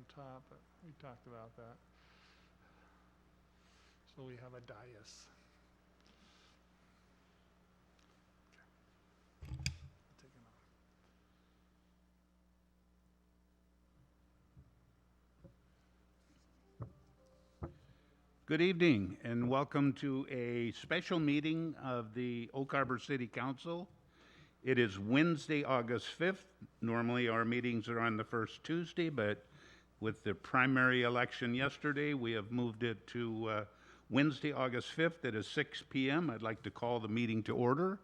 on top, but we talked about that. So we have a dais. Okay. Take it off. Good evening and welcome to a special meeting of the Oak Harbor City Council. It is Wednesday, August 5th. Normally our meetings are on the first Tuesday, but with the primary election yesterday, we have moved it to Wednesday, August 5th at 6 p.m. I'd like to call the meeting to order.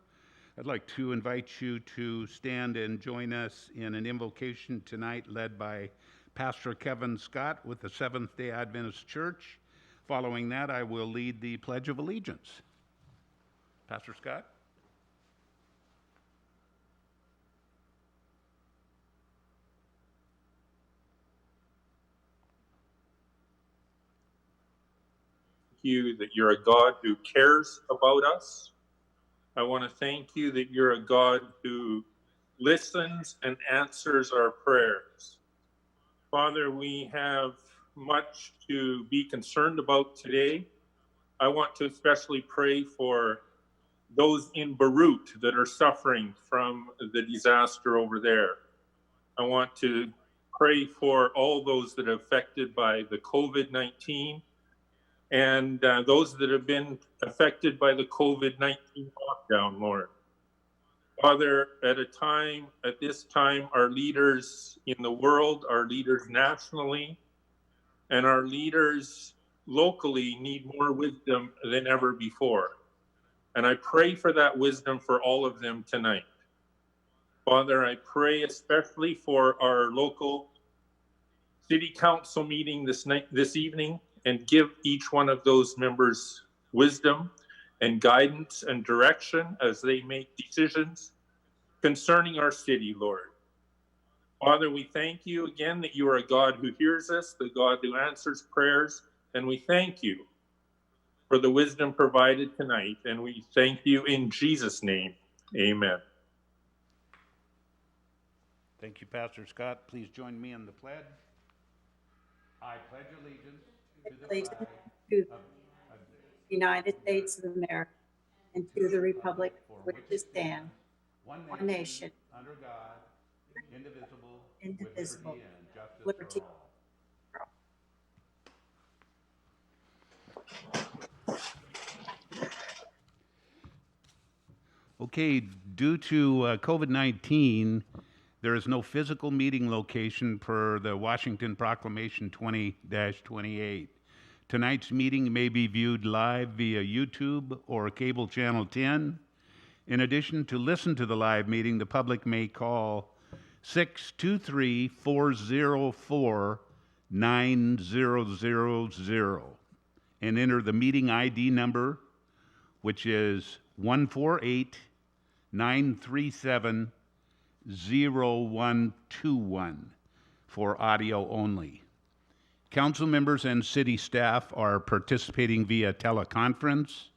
I'd like to invite you to stand and join us in an invocation tonight led by Pastor Kevin Scott with the Seventh-day Adventist Church. Following that, I will lead the Pledge of Allegiance. Pastor Scott? You that you're a God who cares about us. I want to thank you that you're a God who listens and answers our prayers. Father, we have much to be concerned about today. I want to especially pray for those in Beirut that are suffering from the disaster over there. I want to pray for all those that are affected by the COVID-19 and those that have been affected by the COVID-19 lockdown, Lord. Father, at this time, our leaders in the world, our leaders nationally, and our leaders locally need more wisdom than ever before. And I pray for that wisdom for all of them tonight. Father, I pray especially for our local city council meeting this evening, and give each one of those members wisdom and guidance and direction as they make decisions concerning our city, Lord. Father, we thank you again that you are a God who hears us, the God who answers prayers, and we thank you for the wisdom provided tonight, and we thank you in Jesus' name. Amen. Thank you, Pastor Scott. Please join me in the pledge. I pledge allegiance to the flag to of the United States of America and to the republic for which it stands, one one nation, under God, indivisible, indivisible, with liberty and justice liberty for all. Okay, due to COVID-19, there is no physical meeting location per the Washington Proclamation 20-28. Tonight's meeting may be viewed live via YouTube or cable channel 10. In addition, to listen to the live meeting, the public may call 623-404-9000 and enter the meeting ID number, which is 148-937-0121 for audio only. Council members and city staff are participating via teleconference.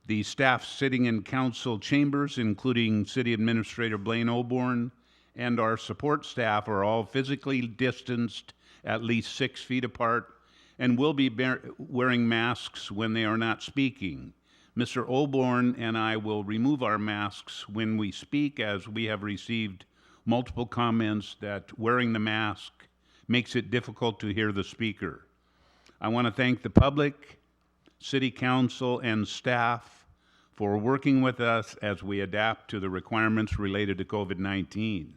The staff sitting in council chambers, including City Administrator Blaine Oborn, and our support staff are all physically distanced at least 6 feet apart and will be wearing masks when they are not speaking. Mr. Oborn and I will remove our masks when we speak, as we have received multiple comments that wearing the mask makes it difficult to hear the speaker. I want to thank the public, City Council, and staff for working with us as we adapt to the requirements related to COVID-19.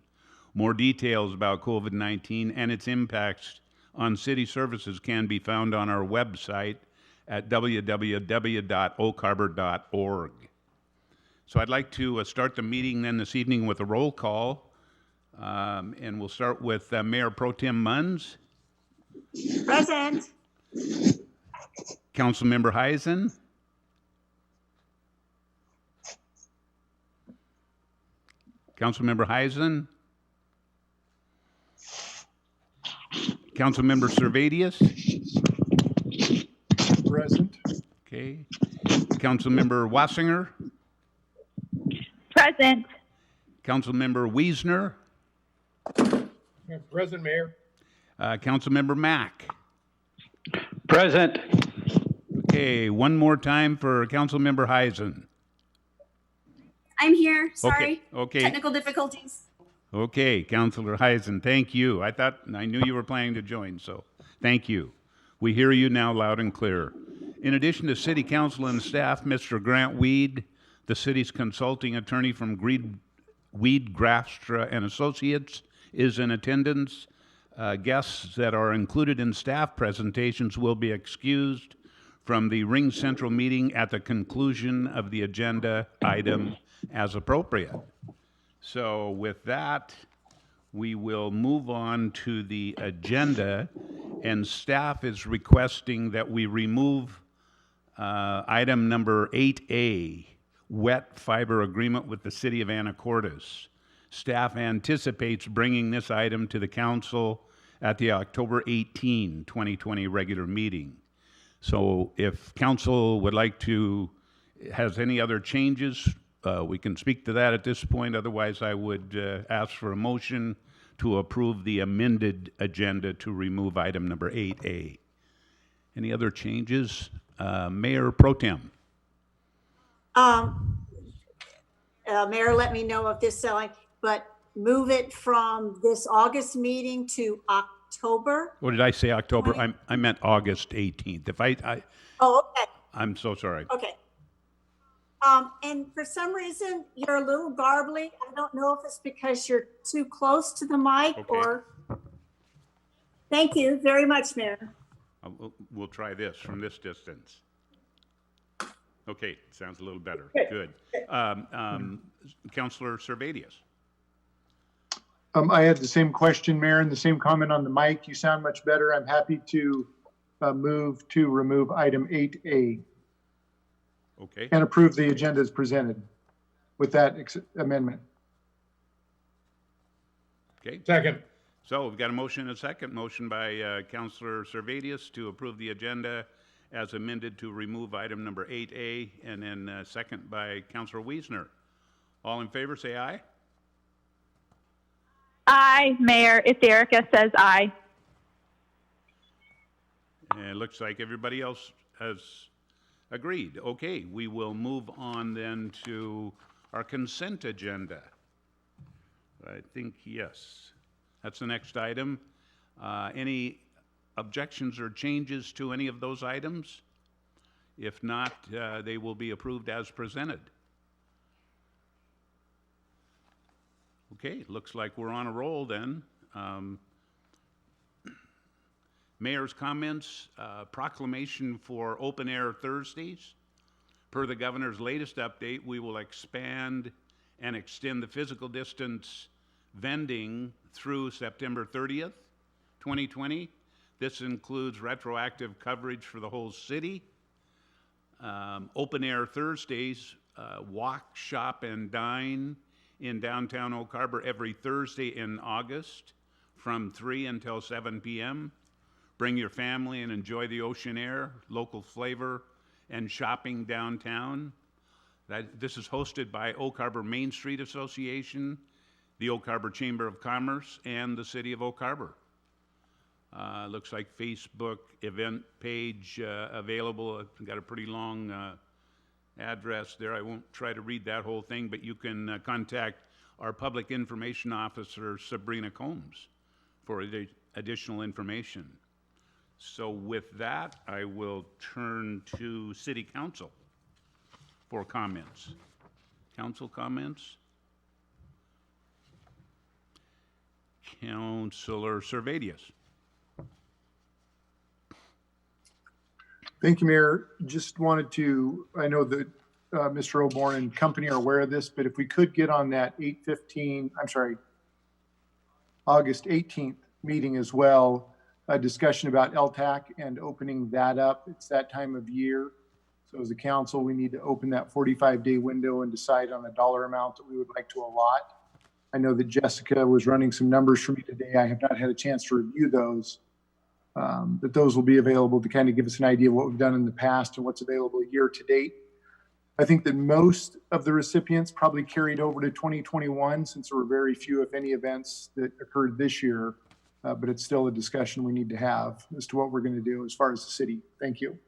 More details about COVID-19 and its impacts on city services can be found on our website at www.oakharbor.org. So I'd like to start the meeting then this evening with a roll call. And we'll start with Mayor Pro Tem Munns. Present. Councilmember Heisen. Councilmember Heisen. Councilmember Servadius. Present. Okay. Councilmember Wassinger. Present. Councilmember Wiesner. Present, Mayor. Councilmember Mack. Present. Okay, one more time for Councilmember Heisen. I'm here, sorry. Okay. Technical difficulties. Okay, Councilor Heisen, thank you. I knew you were planning to join, so thank you. We hear you now loud and clear. In addition to City Council and staff, Mr. Grant Weed, the city's consulting attorney from Weed, Grafstra and Associates, is in attendance. Guests that are included in staff presentations will be excused from the Ring Central meeting at the conclusion of the agenda item as appropriate. So with that, we will move on to the agenda, and staff is requesting that we remove item number 8A, wet fiber agreement with the City of Anacortes. Staff anticipates bringing this item to the council at the October 18, 2020 regular meeting. So if council would like to, has any other changes, we can speak to that at this point. Otherwise, I would ask for a motion to approve the amended agenda to remove item number 8A. Any other changes? Mayor Pro Tem. Mayor, let me know if this selling, but move it from this August meeting to October. What did I say, October? I meant August 18th. Oh, okay. I'm so sorry. Okay. And for some reason, you're a little garbly. I don't know if it's because you're too close to the mic or. Thank you very much, Mayor. We'll try this from this distance. Okay, sounds a little better. Good. Councilor Servadius. I had the same question, Mayor, and the same comment on the mic. You sound much better. I'm happy to move to remove item 8A. Okay. And approve the agenda as presented with that amendment. Okay. Second. So we've got a motion and a second. Motion by Councilor Servadius to approve the agenda as amended to remove item number 8A, and then second by Councilor Wiesner. All in favor, say aye. Aye, Mayor. It's Erica, says aye. And it looks like everybody else has agreed. Okay, we will move on then to our consent agenda. I think, yes, that's the next item. Any objections or changes to any of those items? If not, they will be approved as presented. Okay, looks like we're on a roll then. Mayor's comments, proclamation for open air Thursdays. Per the governor's latest update, we will expand and extend the physical distance vending through September 30th, 2020. This includes retroactive coverage for the whole city. Open air Thursdays, walk, shop, and dine in downtown Oak Harbor every Thursday in August from 3 until 7 p.m. Bring your family and enjoy the ocean air, local flavor, and shopping downtown. This is hosted by Oak Harbor Main Street Association, the Oak Harbor Chamber of Commerce, and the City of Oak Harbor. Looks like Facebook event page available. I've got a pretty long address there. I won't try to read that whole thing, but you can contact our public information officer, Sabrina Combs, for additional information. So with that, I will turn to City Council for comments. Council comments? Councilor Servadius. Thank you, Mayor. Just wanted to, I know that Mr. Oborn and company are aware of this, but if we could get on that August 18th meeting as well, a discussion about LTAC and opening that up. It's that time of year. So as a council, we need to open that 45-day window and decide on a dollar amount that we would like to allot. I know that Jessica was running some numbers for me today. I have not had a chance to review those, but those will be available to kind of give us an idea of what we've done in the past and what's available year to date. I think that most of the recipients probably carried over to 2021 since there were very few, if any, events that occurred this year. but it's still a discussion we need to have as to what we're going to do as far as the city. Thank you.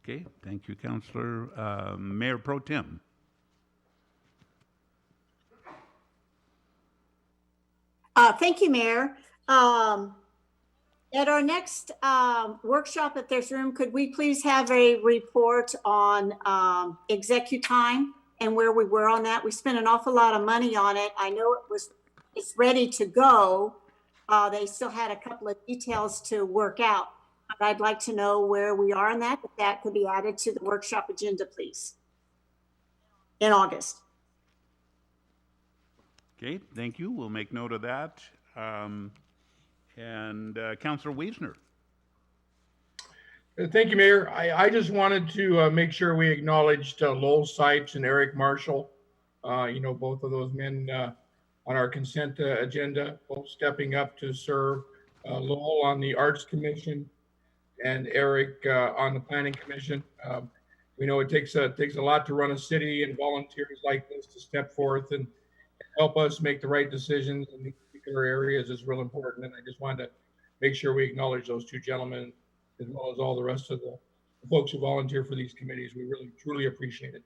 Okay, thank you, Councillor. Mayor Pro Tem. Thank you, Mayor. At our next workshop, if there's room, could we please have a report on execu time and where we were on that? We spent an awful lot of money on it. I know it's ready to go. They still had a couple of details to work out. But I'd like to know where we are on that, if that could be added to the workshop agenda, please, in August. Okay, thank you. We'll make note of that. Councillor Wiesner. Thank you, Mayor. I just wanted to make sure we acknowledged Lowell Sipes and Eric Marshall. Both of those men on our consent agenda, both stepping up to serve. Lowell on the Arts Commission and Eric on the Planning Commission. We know it takes a lot to run a city, and volunteers like this to step forth and help us make the right decisions in these particular areas is real important. And I just wanted to make sure we acknowledge those two gentlemen, as well as all the rest of the folks who volunteer for these committees. We really, truly appreciate it.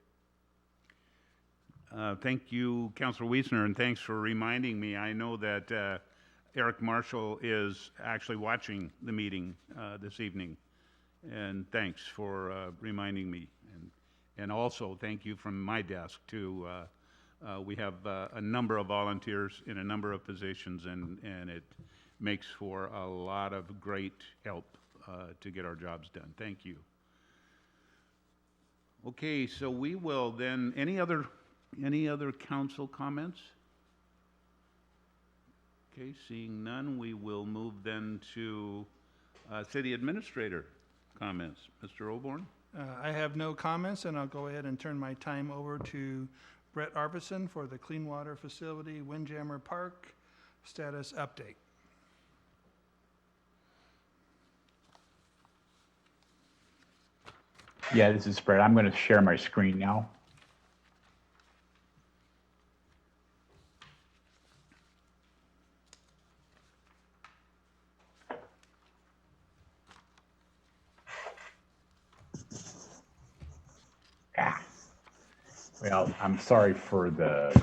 Thank you, Councillor Wiesner, and thanks for reminding me. I know that Eric Marshall is actually watching the meeting this evening, and thanks for reminding me. And also, thank you from my desk, too. We have a number of volunteers in a number of positions, and it makes for a lot of great help to get our jobs done. Thank you. Okay, so we will then, any other council comments? Okay, seeing none, we will move then to city administrator comments. Mr. Oborn? I have no comments, and I'll go ahead and turn my time over to Brett Arvidsson for the Clean Water Facility, Windjammer Park status update. Yeah, this is Brett. I'm going to share my screen now. Well, I'm sorry for the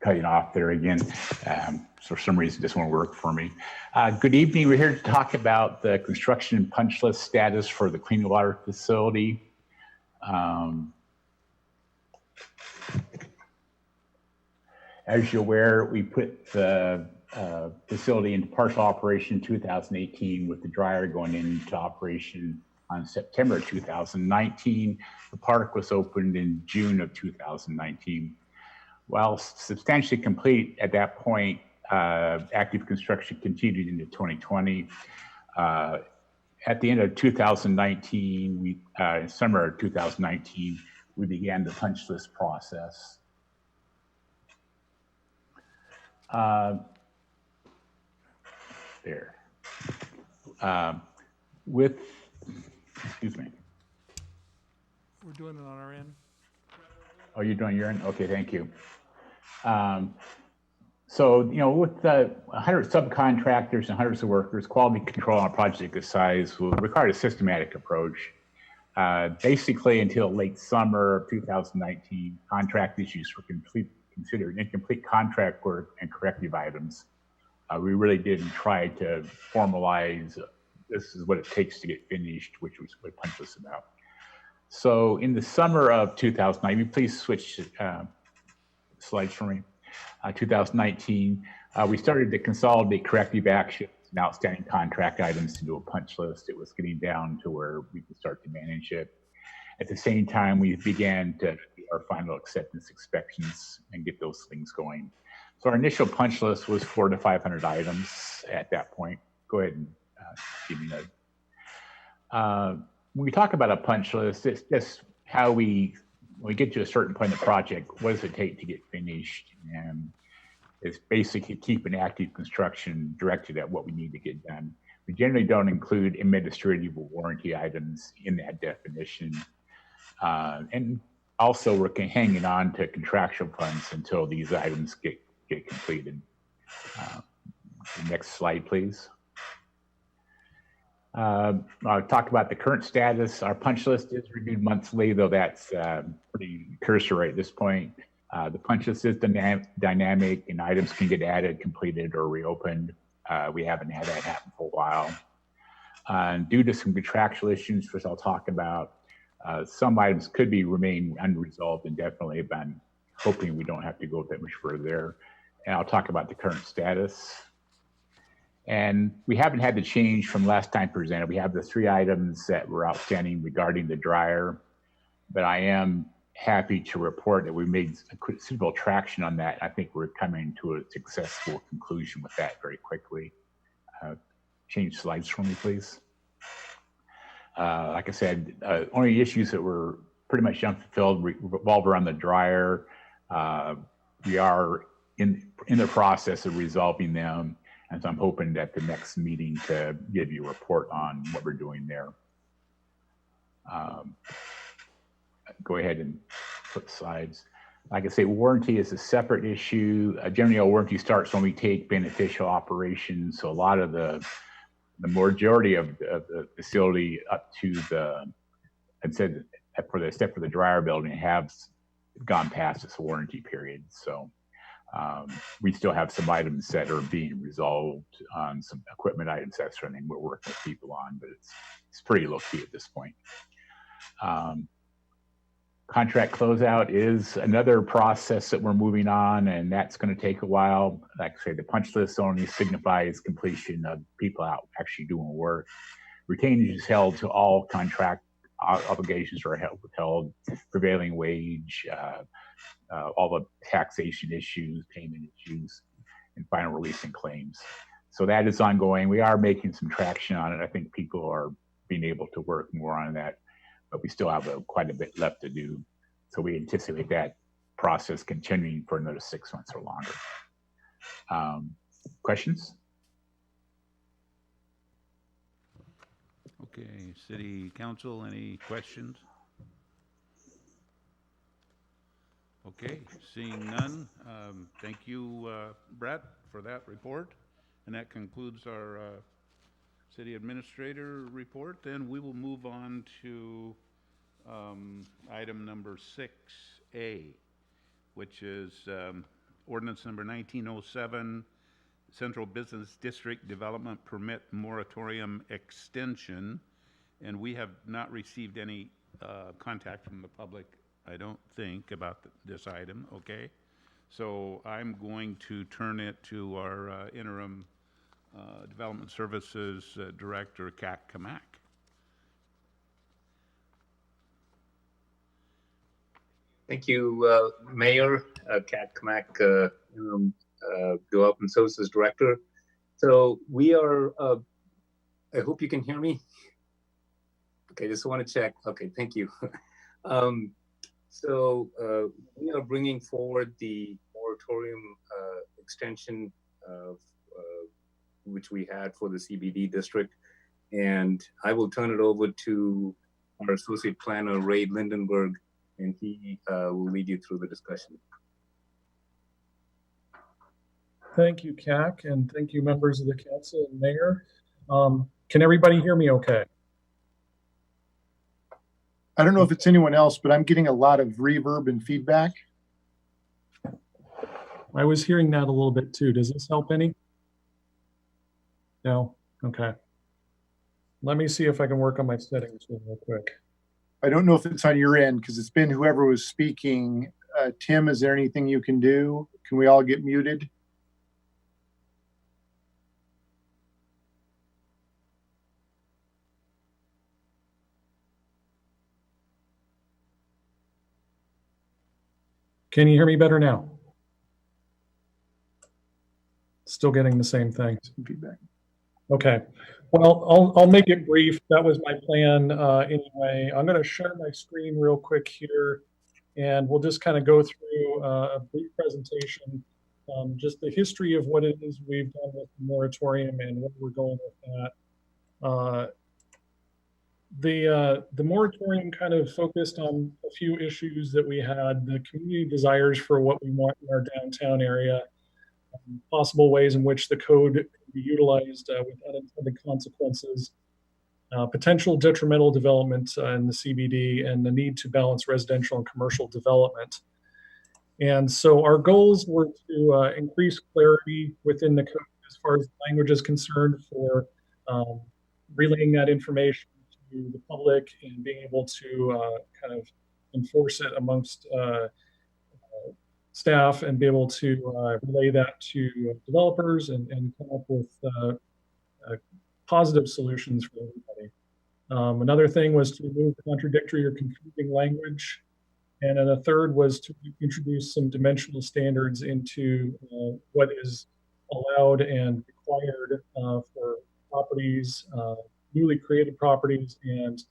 cutting off there again. For some reason, this won't work for me. Good evening. We're here to talk about the construction punch list status for the clean water facility. As you're aware, we put the facility into partial operation in 2018 with the dryer going into operation on September 2019. The park was opened in June of 2019. While substantially complete at that point, active construction continued into 2020. At the end of 2019, summer of 2019, we began the punch list process. Excuse me. We're doing it on our end. Oh, you're doing your end? Okay, thank you. So, with 100 subcontractors and hundreds of workers, quality control on a project this size will require a systematic approach. Basically, until late summer of 2019, contract issues were considered incomplete contract work and corrective items. We really didn't try to formalize this is what it takes to get finished, which was what punch was about. So in the summer of 2019, please switch slides for me. 2019, we started to consolidate corrective actions and outstanding contract items into a punch list. It was getting down to where we could start to manage it. At the same time, we began to do our final acceptance inspections and get those things going. So our initial punch list was 400 to 500 items at that point. Go ahead and give me that. When we talk about a punch list, it's just how when we get to a certain point in the project, what does it take to get finished? And it's basically keeping active construction directed at what we need to get done. We generally don't include administrative or warranty items in that definition. And also we're hanging on to contractual funds until these items get completed. Next slide, please. I'll talk about the current status. Our punch list is reviewed monthly, though that's pretty cursory at this point. The punch list is dynamic and items can get added, completed, or reopened. We haven't had that happen for a while. Due to some contractual issues, which I'll talk about, some items could remain unresolved indefinitely, but I'm hoping we don't have to go that much further there. And I'll talk about the current status. And we haven't had the change from last time presented. We have the 3 items that were outstanding regarding the dryer, but I am happy to report that we made considerable traction on that. I think we're coming to a successful conclusion with that very quickly. Change slides for me, please. Like I said, only issues that were pretty much unfulfilled revolve around the dryer. We are in the process of resolving them, and so I'm hoping that the next meeting to give you a report on what we're doing there. Go ahead and flip slides. Like I say, warranty is a separate issue. Generally, a warranty starts when we take beneficial operations. So a lot of the majority of the facility up to except for the dryer building have gone past this warranty period. So we still have some items that are being resolved on some equipment items that's running. We're working with people on, but it's pretty low key at this point. Contract closeout is another process that we're moving on, and that's going to take a while. Like I say, the punch list only signifies completion of people out actually doing work. Retainage is held to all contract obligations are held, prevailing wage, all the taxation issues, payment issues, and final release and claims. So that is ongoing. We are making some traction on it. I think people are being able to work more on that, but we still have quite a bit left to do. So we anticipate that process continuing for another 6 months or longer. Questions? Okay, City Council, any questions? Okay, seeing none, thank you, Brett, for that report. And that concludes our City Administrator report. Then we will move on to item number 6A, which is ordinance number 1907, Central Business District Development Permit Moratorium Extension. And we have not received any contact from the public, I don't think, about this item, okay? So I'm going to turn it to our interim Development Services Director, Kat Kamak. Thank you, Mayor. Kat Kamak, Development Services Director. So we are, I hope you can hear me. Okay, just want to check. Okay, thank you. We are bringing forward the moratorium extension which we had for the CBD district. And I will turn it over to our Associate Planner, Ray Lindenberg, and he will lead you through the discussion. Thank you, CAC, and thank you, members of the council and mayor. Can everybody hear me okay? I don't know if it's anyone else, but I'm getting a lot of reverb and feedback. I was hearing that a little bit too. Does this help any? No? Okay. Let me see if I can work on my settings real quick. I don't know if it's on your end because it's been whoever was speaking. Tim, is there anything you can do? Can we all get muted? Can you hear me better now? Still getting the same thing. Feedback. Okay. Well, I'll make it brief. That was my plan anyway. I'm going to share my screen real quick here, and we'll just kind of go through a brief presentation, just the history of what it is we've done with the moratorium and where we're going with that. The moratorium kind of focused on a few issues that we had, the community desires for what we want in our downtown area, possible ways in which the code can be utilized with unintended consequences, potential detrimental development in the CBD, and the need to balance residential and commercial development. And so our goals were to increase clarity within the code as far as language is concerned for relaying that information to the public and being able to kind of enforce it amongst staff and be able to relay that to developers and come up with positive solutions for everybody. Another thing was to remove contradictory or confusing language. And then a third was to introduce some dimensional standards into what is allowed and required for properties, newly created properties, and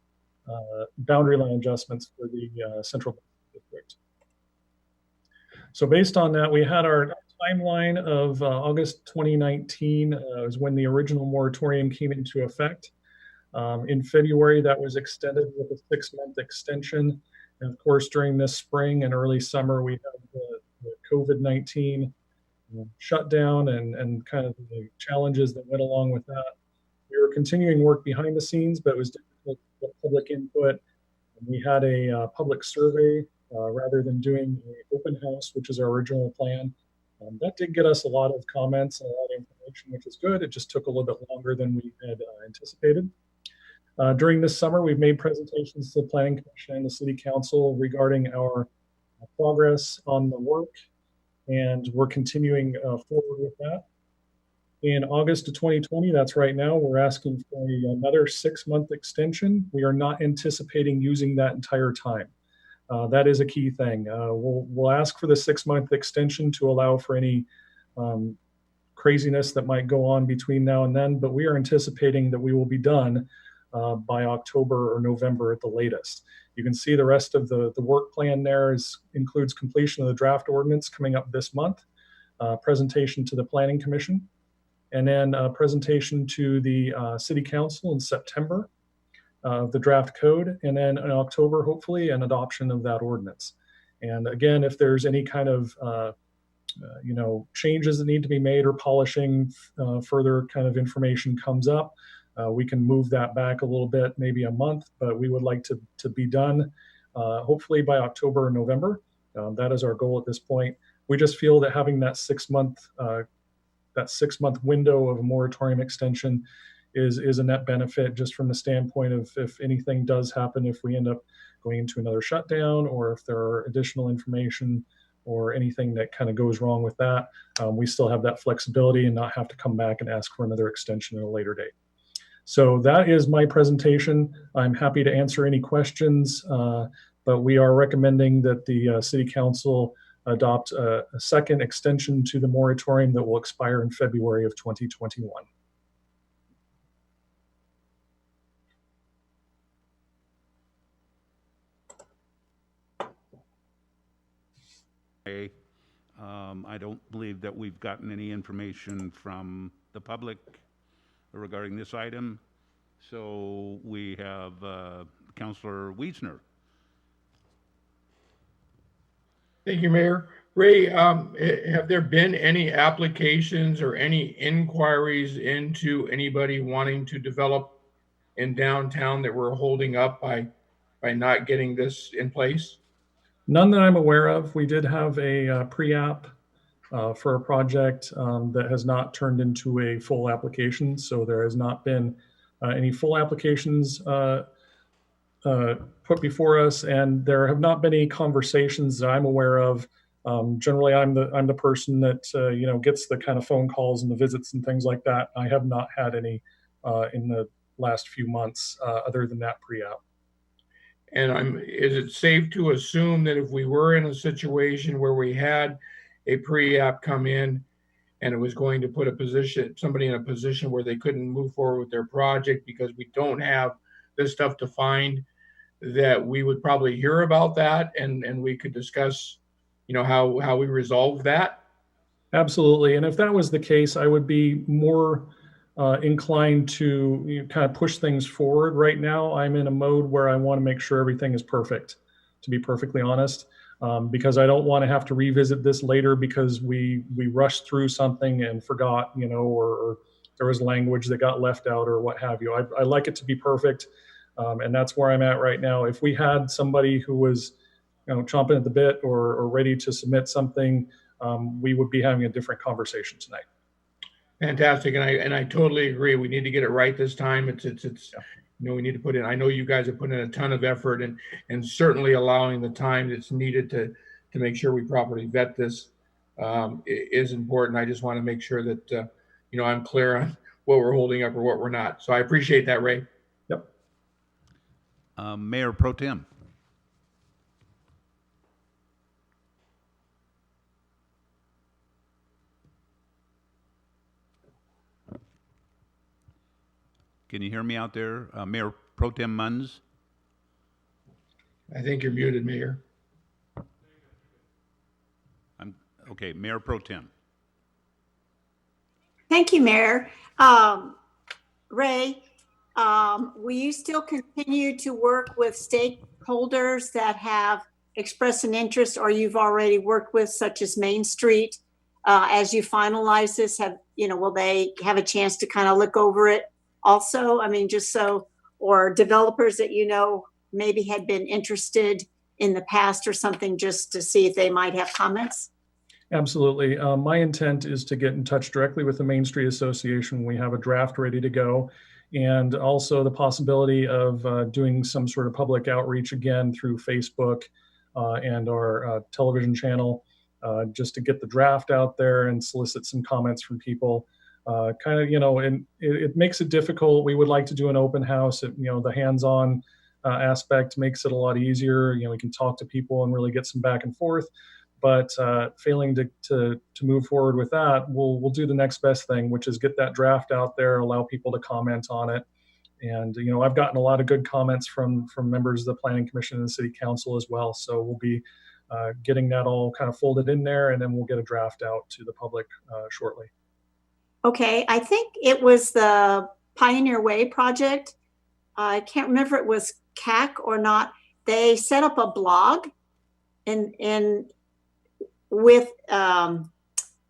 boundary line adjustments for the central district. So based on that, we had our timeline of August 2019 was when the original moratorium came into effect. In February, that was extended with a 6-month extension. And of course, during this spring and early summer, we had the COVID-19 shutdown and kind of the challenges that went along with that. We were continuing work behind the scenes, but it was difficult to get public input. And we had a public survey rather than doing an open house, which is our original plan. That did get us a lot of comments and a lot of information, which is good. It just took a little bit longer than we had anticipated. During this summer, we've made presentations to the Planning Commission and the City Council regarding our progress on the work, and we're continuing forward with that. In August of 2020, that's right now, we're asking for another 6-month extension. We are not anticipating using that entire time. That is a key thing. We'll ask for the 6-month extension to allow for any craziness that might go on between now and then, but we are anticipating that we will be done by October or November at the latest. You can see the rest of the work plan there includes completion of the draft ordinance coming up this month, presentation to the Planning Commission, and then a presentation to the City Council in September of the draft code, and then in October, hopefully, an adoption of that ordinance. And again, if there's any kind of changes that need to be made or polishing, further kind of information comes up, we can move that back a little bit, maybe a month, but we would like to be done hopefully by October or November. That is our goal at this point. We just feel that having that 6-month window of a moratorium extension is a net benefit, just from the standpoint of if anything does happen, if we end up going into another shutdown, or if there are additional information or anything that kind of goes wrong with that, we still have that flexibility and not have to come back and ask for another extension at a later date. So that is my presentation. I'm happy to answer any questions, but we are recommending that the City Council adopt a second extension to the moratorium that will expire in February of 2021. I don't believe that we've gotten any information from the public regarding this item. So we have Councillor Wiesner. Thank you, Mayor. Ray, have there been any applications or any inquiries into anybody wanting to develop in downtown that we're holding up by not getting this in place? None that I'm aware of. We did have a pre-app for a project that has not turned into a full application. So there has not been any full applications put before us, and there have not been any conversations that I'm aware of. Generally, I'm the person that gets the kind of phone calls and the visits and things like that. I have not had any in the last few months other than that pre-app. And is it safe to assume that if we were in a situation where we had a pre-app come in and it was going to put somebody in a position where they couldn't move forward with their project because we don't have this stuff defined, that we would probably hear about that and we could discuss, how we resolve that? Absolutely. And if that was the case, I would be more inclined to kind of push things forward. Right now, I'm in a mode where I want to make sure everything is perfect, to be perfectly honest, because I don't want to have to revisit this later because we rushed through something and forgot, or there was language that got left out or what have you. I like it to be perfect. And that's where I'm at right now. If we had somebody who was, chomping at the bit or ready to submit something, we would be having a different conversation tonight. Fantastic, and I totally agree. We need to get it right this time. It's we need to put in. I know you guys have put in a ton of effort and certainly allowing the time that's needed to make sure we properly vet this is important. I just want to make sure that I'm clear on what we're holding up or what we're not. So I appreciate that, Ray. Yep. Mayor Pro Tem. Can you hear me out there, Mayor Pro Tem Munns? I think you're muted, Mayor. Okay, Mayor Pro Tem. Thank you, Mayor. Ray, will you still continue to work with stakeholders that have expressed an interest or you've already worked with, such as Main Street, as you finalize this? Will they have a chance to kind of look over it also? I mean, just so, or developers that maybe had been interested in the past or something, just to see if they might have comments? Absolutely. My intent is to get in touch directly with the Main Street Association. We have a draft ready to go. And also the possibility of doing some sort of public outreach again through Facebook and our television channel, just to get the draft out there and solicit some comments from people. And it makes it difficult. We would like to do an open house. The hands-on aspect makes it a lot easier. We can talk to people and really get some back and forth. But failing to move forward with that, we'll do the next best thing, which is get that draft out there, allow people to comment on it. And I've gotten a lot of good comments from members of the Planning Commission and the City Council as well. So we'll be getting that all kind of folded in there, and then we'll get a draft out to the public shortly. Okay, I think it was the Pioneer Way project. I can't remember if it was CAC or not. They set up a blog and with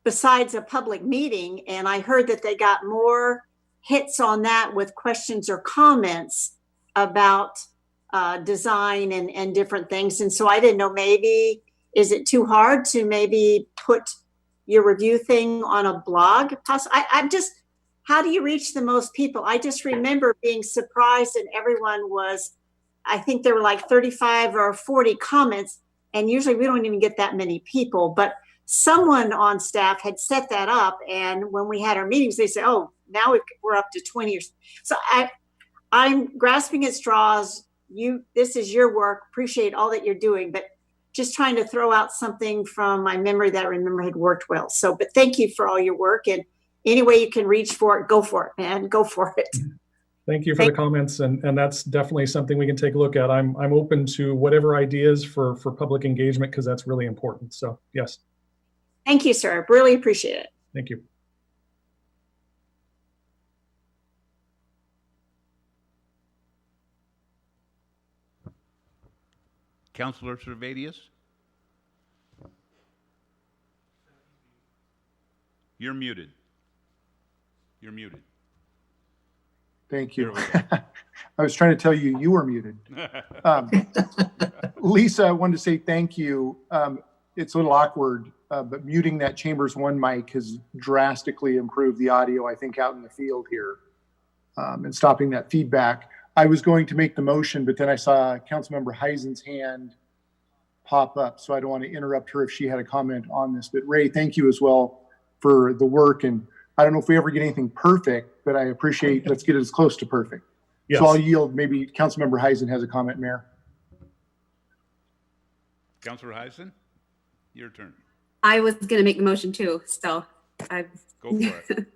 besides a public meeting, and I heard that they got more hits on that with questions or comments about design and different things. And so I didn't know, maybe is it too hard to maybe put your review thing on a blog? I'm just, how do you reach the most people? I just remember being surprised, and everyone was, I think there were like 35 or 40 comments, and usually we don't even get that many people, but someone on staff had set that up. And when we had our meetings, they said, oh, now we're up to 20 or so. I'm grasping at straws. This is your work. Appreciate all that you're doing, but just trying to throw out something from my memory that I remember had worked well. So, but thank you for all your work, and any way you can reach for it, go for it, man, go for it. Thank you for the comments, and that's definitely something we can take a look at. I'm open to whatever ideas for public engagement, because that's really important. So yes. Thank you, sir. Really appreciate it. Thank you. Councilor Servadius? You're muted. You're muted. Thank you. I was trying to tell you you were muted. Lisa, I wanted to say thank you. It's a little awkward, but muting that Chambers 1 mic has drastically improved the audio, I think, out in the field here, and stopping that feedback. I was going to make the motion, but then I saw Councilmember Heisen's hand pop up, so I don't want to interrupt her if she had a comment on this. But Ray, thank you as well for the work. And I don't know if we ever get anything perfect, but I appreciate, let's get it as close to perfect. Yes. So I'll yield. Maybe Councilmember Heisen has a comment, Mayor. Councilor Heisen, your turn. I was going to make the motion too, so go for it.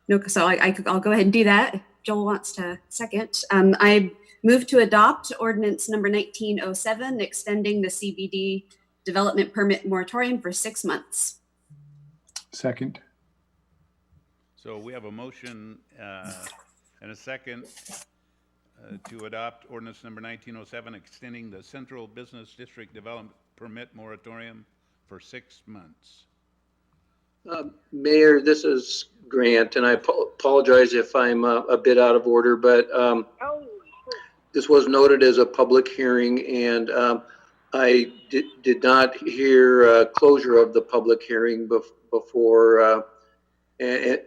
No, so I'll go ahead and do that. Joel wants to second. I move to adopt ordinance number 1907, extending the CBD development permit moratorium for 6 months. Second. So we have a motion and a second to adopt ordinance number 1907, extending the Central Business District Development Permit moratorium for 6 months. Mayor, this is Grant, and I apologize if I'm a bit out of order, but this was noted as a public hearing, and I did not hear closure of the public hearing before. And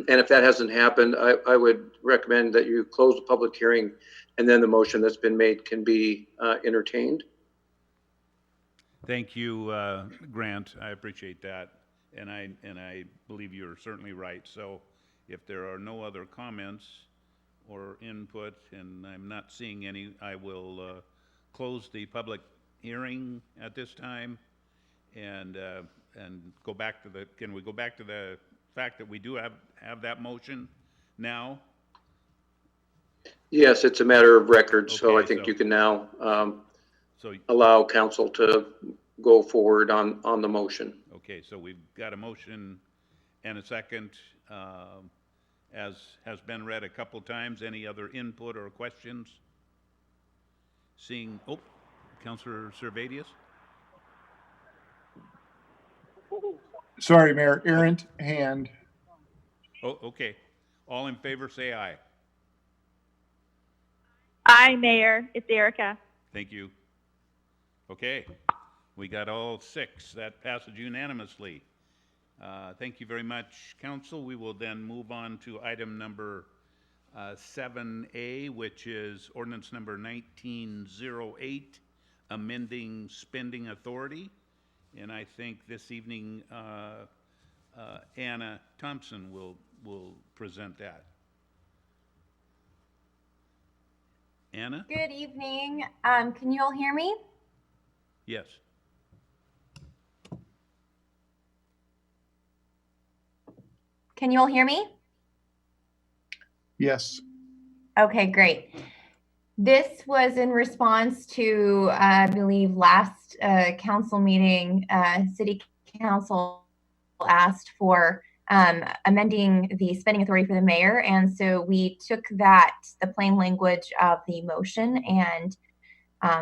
if that hasn't happened, I would recommend that you close the public hearing, and then the motion that's been made can be entertained. Thank you, Grant. I appreciate that. And I believe you're certainly right. So if there are no other comments or input, and I'm not seeing any, I will close the public hearing at this time and go back to the, can we go back to the fact that we do have that motion now? Yes, it's a matter of record, so I Okay, think so- you can now So, allow council to go forward on the motion. okay, so we've got a motion and a second, as has been read a couple times. Any other input or questions? Seeing, oh, Councilor Servadius? Sorry, Mayor, errant hand. Oh, okay. All in favor, say aye. Aye, Mayor. It's Erica. Thank you. Okay, we got all six. That passes unanimously. Thank you very much, Council. We will then move on to item number 7A, which is ordinance number 1908, amending spending authority. And I think this evening Anna Thompson will present that. Anna? Good evening. Can you all hear me? Yes. Can you all hear me? Yes. Okay, great. This was in response to, I believe, last council meeting, City Council asked for amending the spending authority for the mayor. And so we took that, the plain language of the motion, and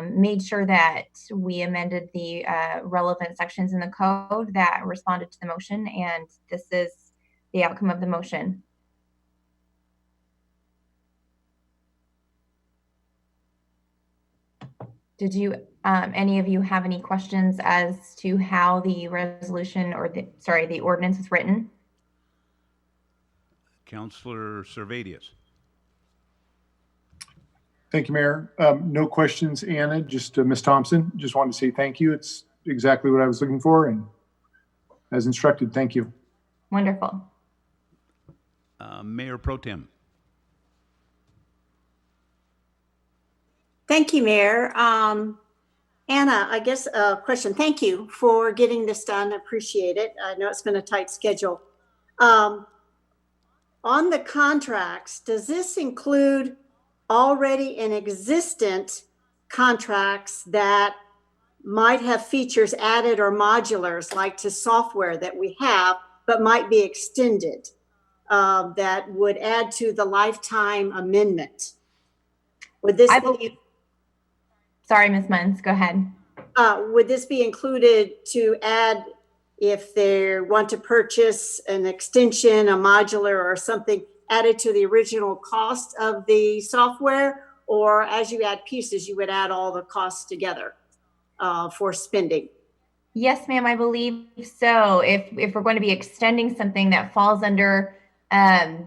made sure that we amended the relevant sections in the code that responded to the motion. And this is the outcome of the motion. Did you, any of you have any questions as to how the resolution or the ordinance is written? Councilor Servadius. Thank you, Mayor. No questions, Anna, just Ms. Thompson. Just wanted to say thank you. It's exactly what I was looking for, and as instructed, thank you. Wonderful. Mayor Pro Tem. Thank you, Mayor. Anna, I guess a question. Thank you for getting this done. Appreciate it. I know it's been a tight schedule. On the contracts, does this include already in existent contracts that might have features added or modulars like to software that we have, but might be extended, that would add to the lifetime amendment? Would this be, sorry, Ms. Munns, go ahead. would this be included to add if they want to purchase an extension, a modular or something added to the original cost of the software? Or as you add pieces, you would add all the costs together for spending? Yes, ma'am, I believe so. If we're going to be extending something that falls under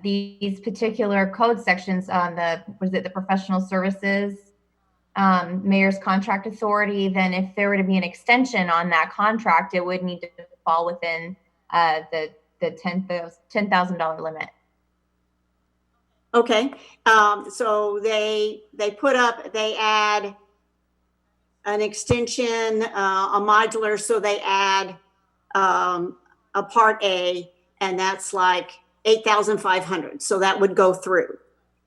these particular code sections on the professional services, mayor's contract authority, then if there were to be an extension on that contract, it would need to fall within the $10,000 limit. Okay, so they add an extension, a modular, so they add a part A, and that's like $8,500. So that would go through.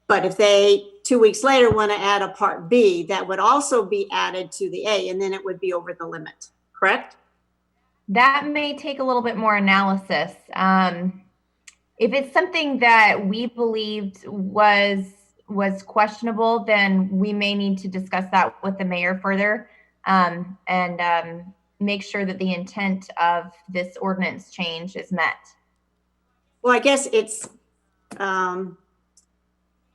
But if they 2 weeks later want to add a part B, that would also be added to the A, and then it would be over the limit, correct? That may take a little bit more analysis. If it's something that we believed was questionable, then we may need to discuss that with the mayor further, and make sure that the intent of this ordinance change is met. Well, I guess it's,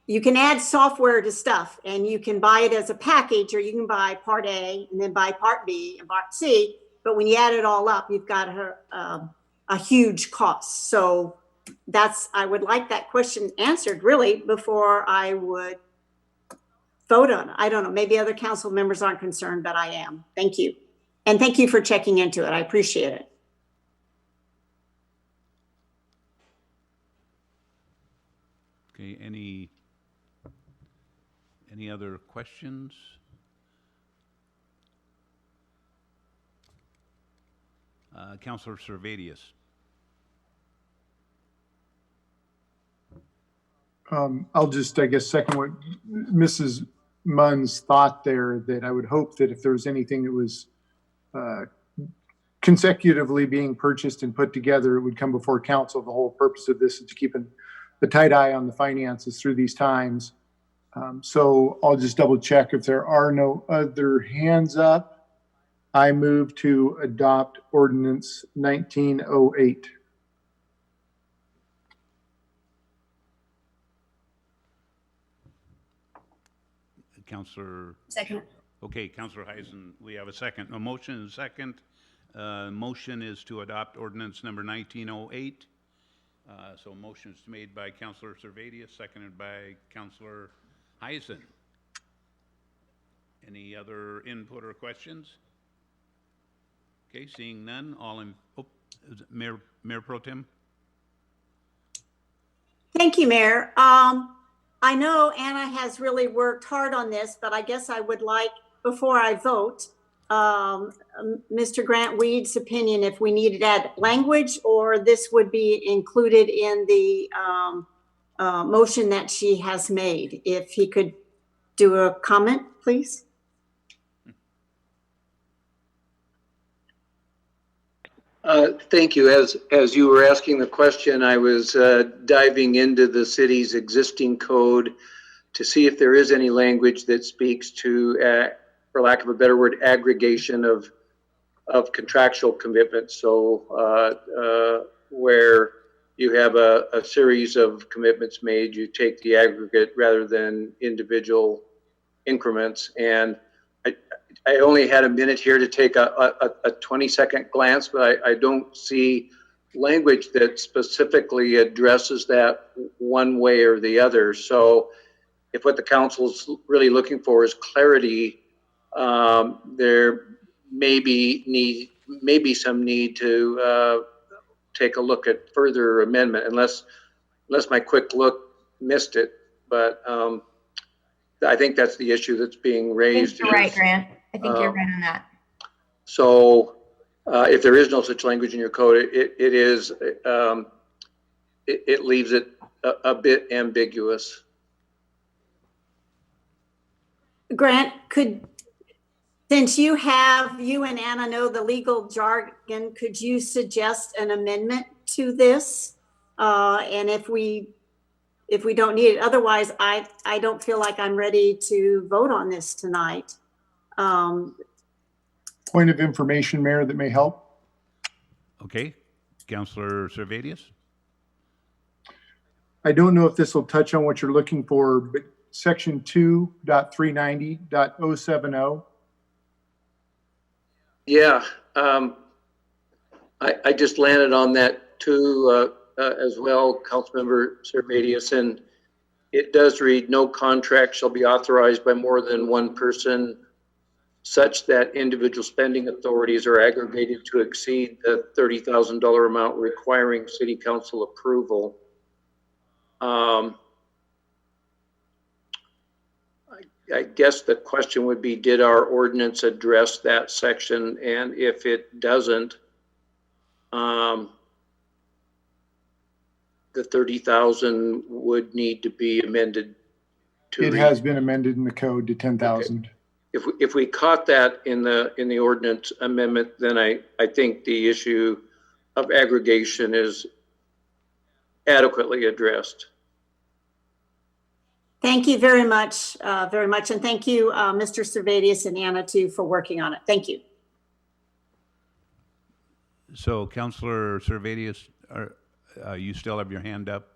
you can add software to stuff and you can buy it as a package, or you can buy part A and then buy part B and part C. But when you add it all up, you've got a huge cost. So I would like that question answered really before I would vote on it. I don't know, maybe other council members aren't concerned, but I am. Thank you. And thank you for checking into it. I appreciate it. Okay, any other questions? Councilor Servadius. I'll just, I guess, second what Mrs. Munn's thought there, that I would hope that if there was anything that was consecutively being purchased and put together, it would come before council. The whole purpose of this is to keep a tight eye on the finances through these times. So I'll just double check if there are no other hands up. I move to adopt ordinance 1908. Councilor. Second. Okay, Councilor Heisen, we have a second. A motion and a second. Motion is to adopt ordinance number 1908. So motion is made by Councilor Servadius, seconded by Councilor Heisen. Any other input or questions? Okay, seeing none, all in, is it Mayor Pro Tem? Thank you, Mayor. I know Anna has really worked hard on this, but I guess I would like, before I vote, Mr. Grant Weed's opinion, if we needed to add language or this would be included in the motion that she has made. If he could do a comment, please. Thank you. As you were asking the question, I was diving into the city's existing code to see if there is any language that speaks to, for lack of a better word, aggregation of contractual commitments. So where you have a series of commitments made, you take the aggregate rather than individual increments. And I only had a minute here to take a 20-second glance, but I don't see language that specifically addresses that one way or the other. So if what the council's really looking for is clarity, there may be some need to take a look at further amendment, unless my quick look missed it. But I think that's the issue that's being raised. You're right, Grant. I think you're right on that. So if there is no such language in your code, it leaves it a bit ambiguous. Grant, since you and Anna know the legal jargon, could you suggest an amendment to this? And if we don't need it, otherwise I don't feel like I'm ready to vote on this tonight. Point of information, Mayor, that may help. Okay, Councilor Servadius. I don't know if this will touch on what you're looking for, but section 2.390.070. Yeah, I just landed on that too as well, Councilmember Servadius, and it does read, no contract shall be authorized by more than one person such that individual spending authorities are aggregated to exceed the $30,000 amount requiring city council approval. I guess the question would be, did our ordinance address that section? And if it doesn't, the 30,000 would need to be amended to. It has been amended in the code to 10,000. Okay. If we caught that in the ordinance amendment, then I think the issue of aggregation is adequately addressed. Thank you very much, and thank you, Mr. Servadius and Anna too, for working on it. Thank you. So Councilor Servadius, you still have your hand up?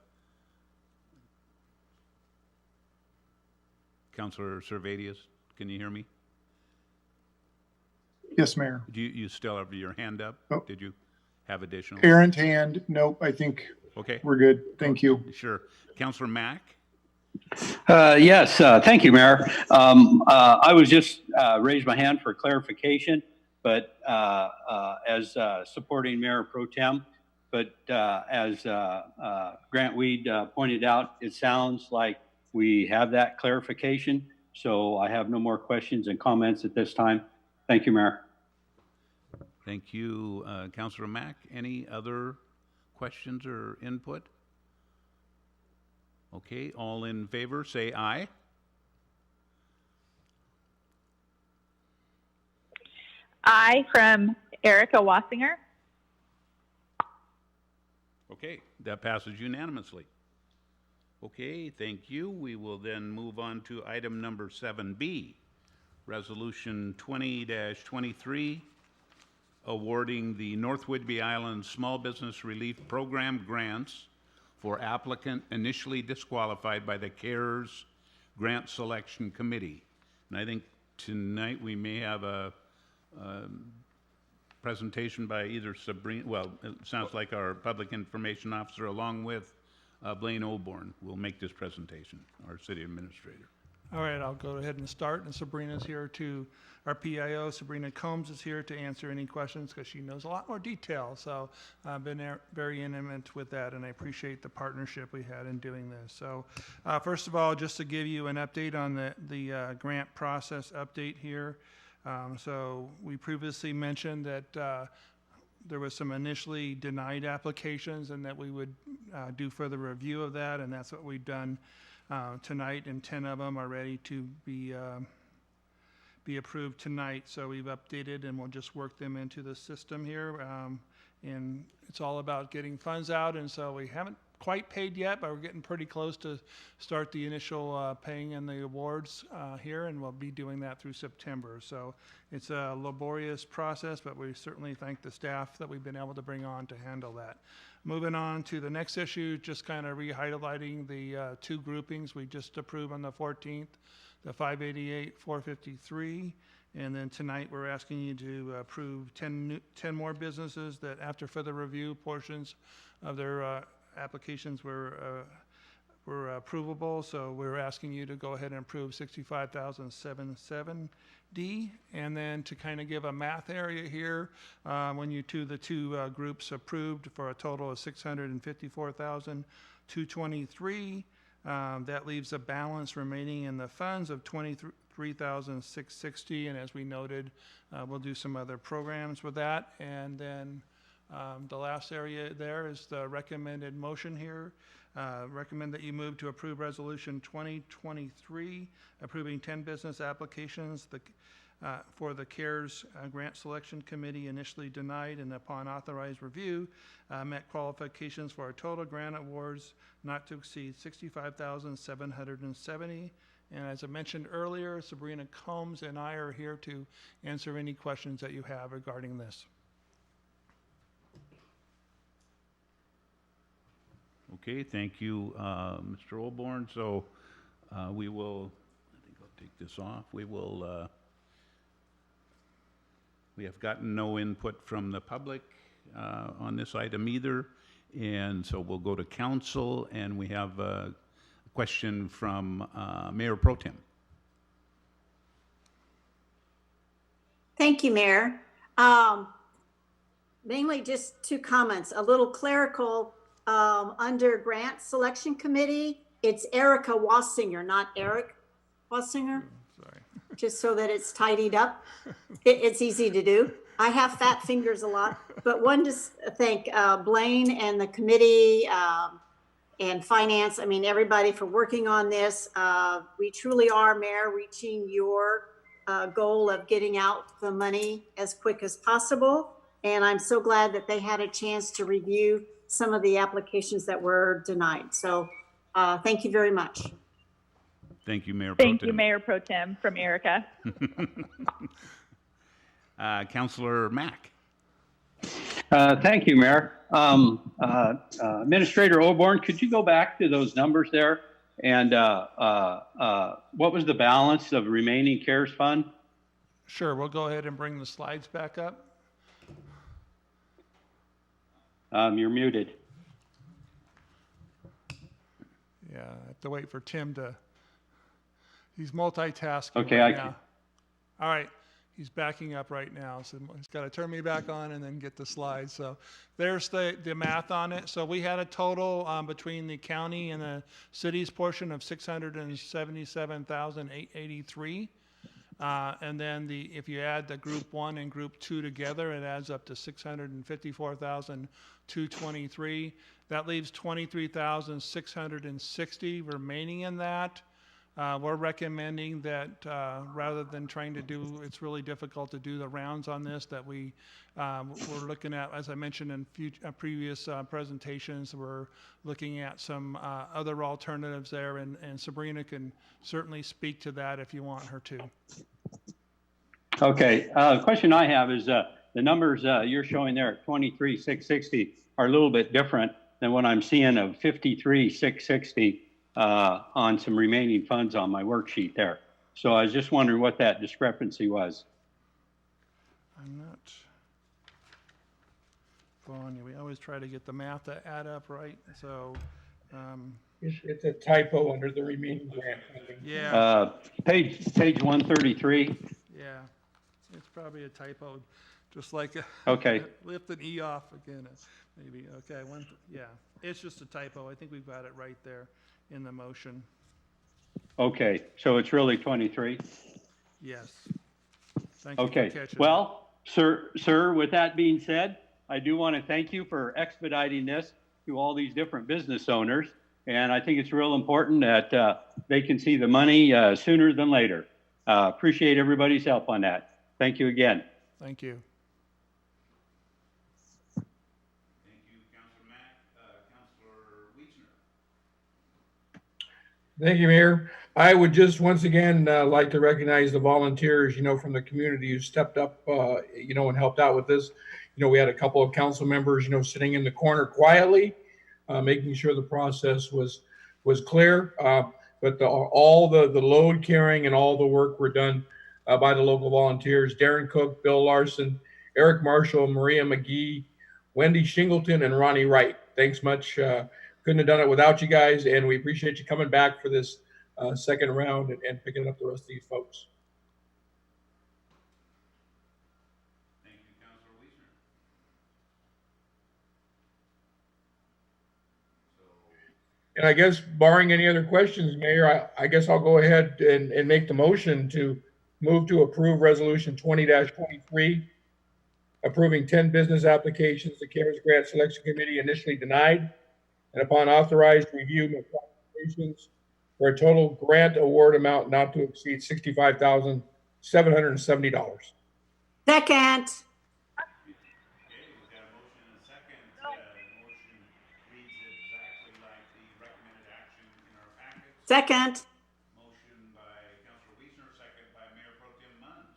Councilor Servadius, can you hear me? Yes, Mayor. Do you still have your hand up? Oh. Did you have additional? Errant hand, nope, I think Okay, we're good. Thank you. sure. Councilor Mack? Yes, thank you, Mayor. I was just raised my hand for clarification, but as supporting Mayor Pro Tem, but as Grant Weed pointed out, it sounds like we have that clarification. So I have no more questions and comments at this time. Thank you, Mayor. Thank you, Councilor Mack. Any other questions or input? Okay, all in favor, say aye. Aye from Erica Wassinger. Okay, that passes unanimously. Okay, thank you. We will then move on to item number 7B, Resolution 20-23, awarding the North Whidbey Island Small Business Relief Program grants for applicant initially disqualified by the CARES Grant Selection Committee. And I think tonight we may have a presentation by either Sabrina, well, it sounds like our Public Information Officer, along with Blaine Oborn, will make this presentation, our City Administrator. All right, I'll go ahead and start, and Sabrina's here to, our PIO, Sabrina Combs is here to answer any questions because she knows a lot more detail. So I've been very intimate with that, and I appreciate the partnership we had in doing this. So first of all, just to give you an update on the grant process update here. So we previously mentioned that there was some initially denied applications and that we would do further review of that, and that's what we've done tonight, and 10 of them are ready to be approved tonight. So we've updated and we'll just work them into the system here. And it's all about getting funds out, and so we haven't quite paid yet, but we're getting pretty close to start the initial paying and the awards here, and we'll be doing that through September. So it's a laborious process, but we certainly thank the staff that we've been able to bring on to handle that. Moving on to the next issue, just kind of re-highlighting the two groupings we just approved on the 14th, the 588, 453. And then tonight we're asking you to approve 10 more businesses that after further review, portions of their applications were approvable. So we're asking you to go ahead and approve 65,770. And then to kind of give a math area here, when you the two groups approved for a total of 654,223, that leaves a balance remaining in the funds of 23,660. And as we noted, we'll do some other programs with that. And then the last area there is the recommended motion here. Recommend that you move to approve Resolution 2023, approving 10 business applications for the CARES Grant Selection Committee initially denied, and upon authorized review, met qualifications for a total grant awards not to exceed $65,770. And as I mentioned earlier, Sabrina Combs and I are here to answer any questions that you have regarding this. Okay, thank you, Mr. Olborn. So we will, I think I'll take this off. We will, we have gotten no input from the public on this item either. And so we'll go to council, and we have a question from Mayor Pro Tem. Thank you, Mayor. Mainly just two comments, a little clerical. Under Grant Selection Committee, it's Erica Wassinger, not Eric Wassinger. Sorry. Just so that it's tidied up. It's easy to do. I have fat fingers a lot, but one to thank Blaine and the committee and finance. I mean, everybody for working on this. We truly are, Mayor, reaching your goal of getting out the money as quick as possible. And I'm so glad that they had a chance to review some of the applications that were denied. So thank you very much. Thank you, Mayor Pro Tem. Thank you, Mayor Pro Tem, from Erica. Councilor Mack. Thank you, Mayor. Administrator Oborn, could you go back to those numbers there? And what was the balance of remaining CARES fund? Sure, we'll go ahead and bring the slides back up. You're muted. Yeah, I have to wait for Tim to, he's multitasking Okay, right I now. can. All right, he's backing up right now, so he's got to turn me back on and then get the slides. So there's the math on it. So we had a total between the county and the city's portion of $677,883. And then if you add the group 1 and group 2 together, it adds up to $654,223. That leaves $23,660 remaining in that. We're recommending that rather than trying to do, it's really difficult to do the rounds on this, that we're looking at, as I mentioned in previous presentations, we're looking at some other alternatives there, and Sabrina can certainly speak to that if you want her to. Okay, the question I have is the numbers you're showing there at 23,660 are a little bit different than what I'm seeing of 53,660 on some remaining funds on my worksheet there. So I was just wondering what that discrepancy was. I'm not following you. We always try to get the math to add up right. So It's a typo under the remaining grant funding. yeah, Page 133. yeah, it's probably a typo, just like Okay. lift an E off again, maybe. Okay, yeah, it's just a typo. I think we've got it right there in the motion. Okay, so it's really 23. Yes. Thank you for Okay. catching Well, sir, with that being said, I do want to thank you for expediting this to all these different business owners. And I think it's real important that they can see the money sooner than later. Appreciate everybody's help on that. Thank you again. Thank you. Thank you, Councilor Mack. Councilor Wiesner. Thank you, Mayor. I would just once again like to recognize the volunteers, from the community who stepped up, and helped out with this. We had a couple of council members, sitting in the corner quietly, making sure the process was clear. But all the load carrying and all the work were done by the local volunteers: Darren Cook, Bill Larson, Eric Marshall, Maria McGee, Wendy Shingleton, and Ronnie Wright. Thanks much. Couldn't have done it without you guys, and we appreciate you coming back for this second round and picking up the rest of these folks. Thank you, Councilor Wiesner. And I guess barring any other questions, Mayor, I guess I'll go ahead and make the motion to move to approve Resolution 20-23, approving 10 business applications the CARES Grant Selection Committee initially denied, and upon authorized review of applications for a total grant award amount not to exceed $65,770. Second. Okay, we've got a motion and a second. The motion reads exactly like the recommended action in our package. Second. Motion by Councilor Wiesner, second by Mayor Pro Tem Munns.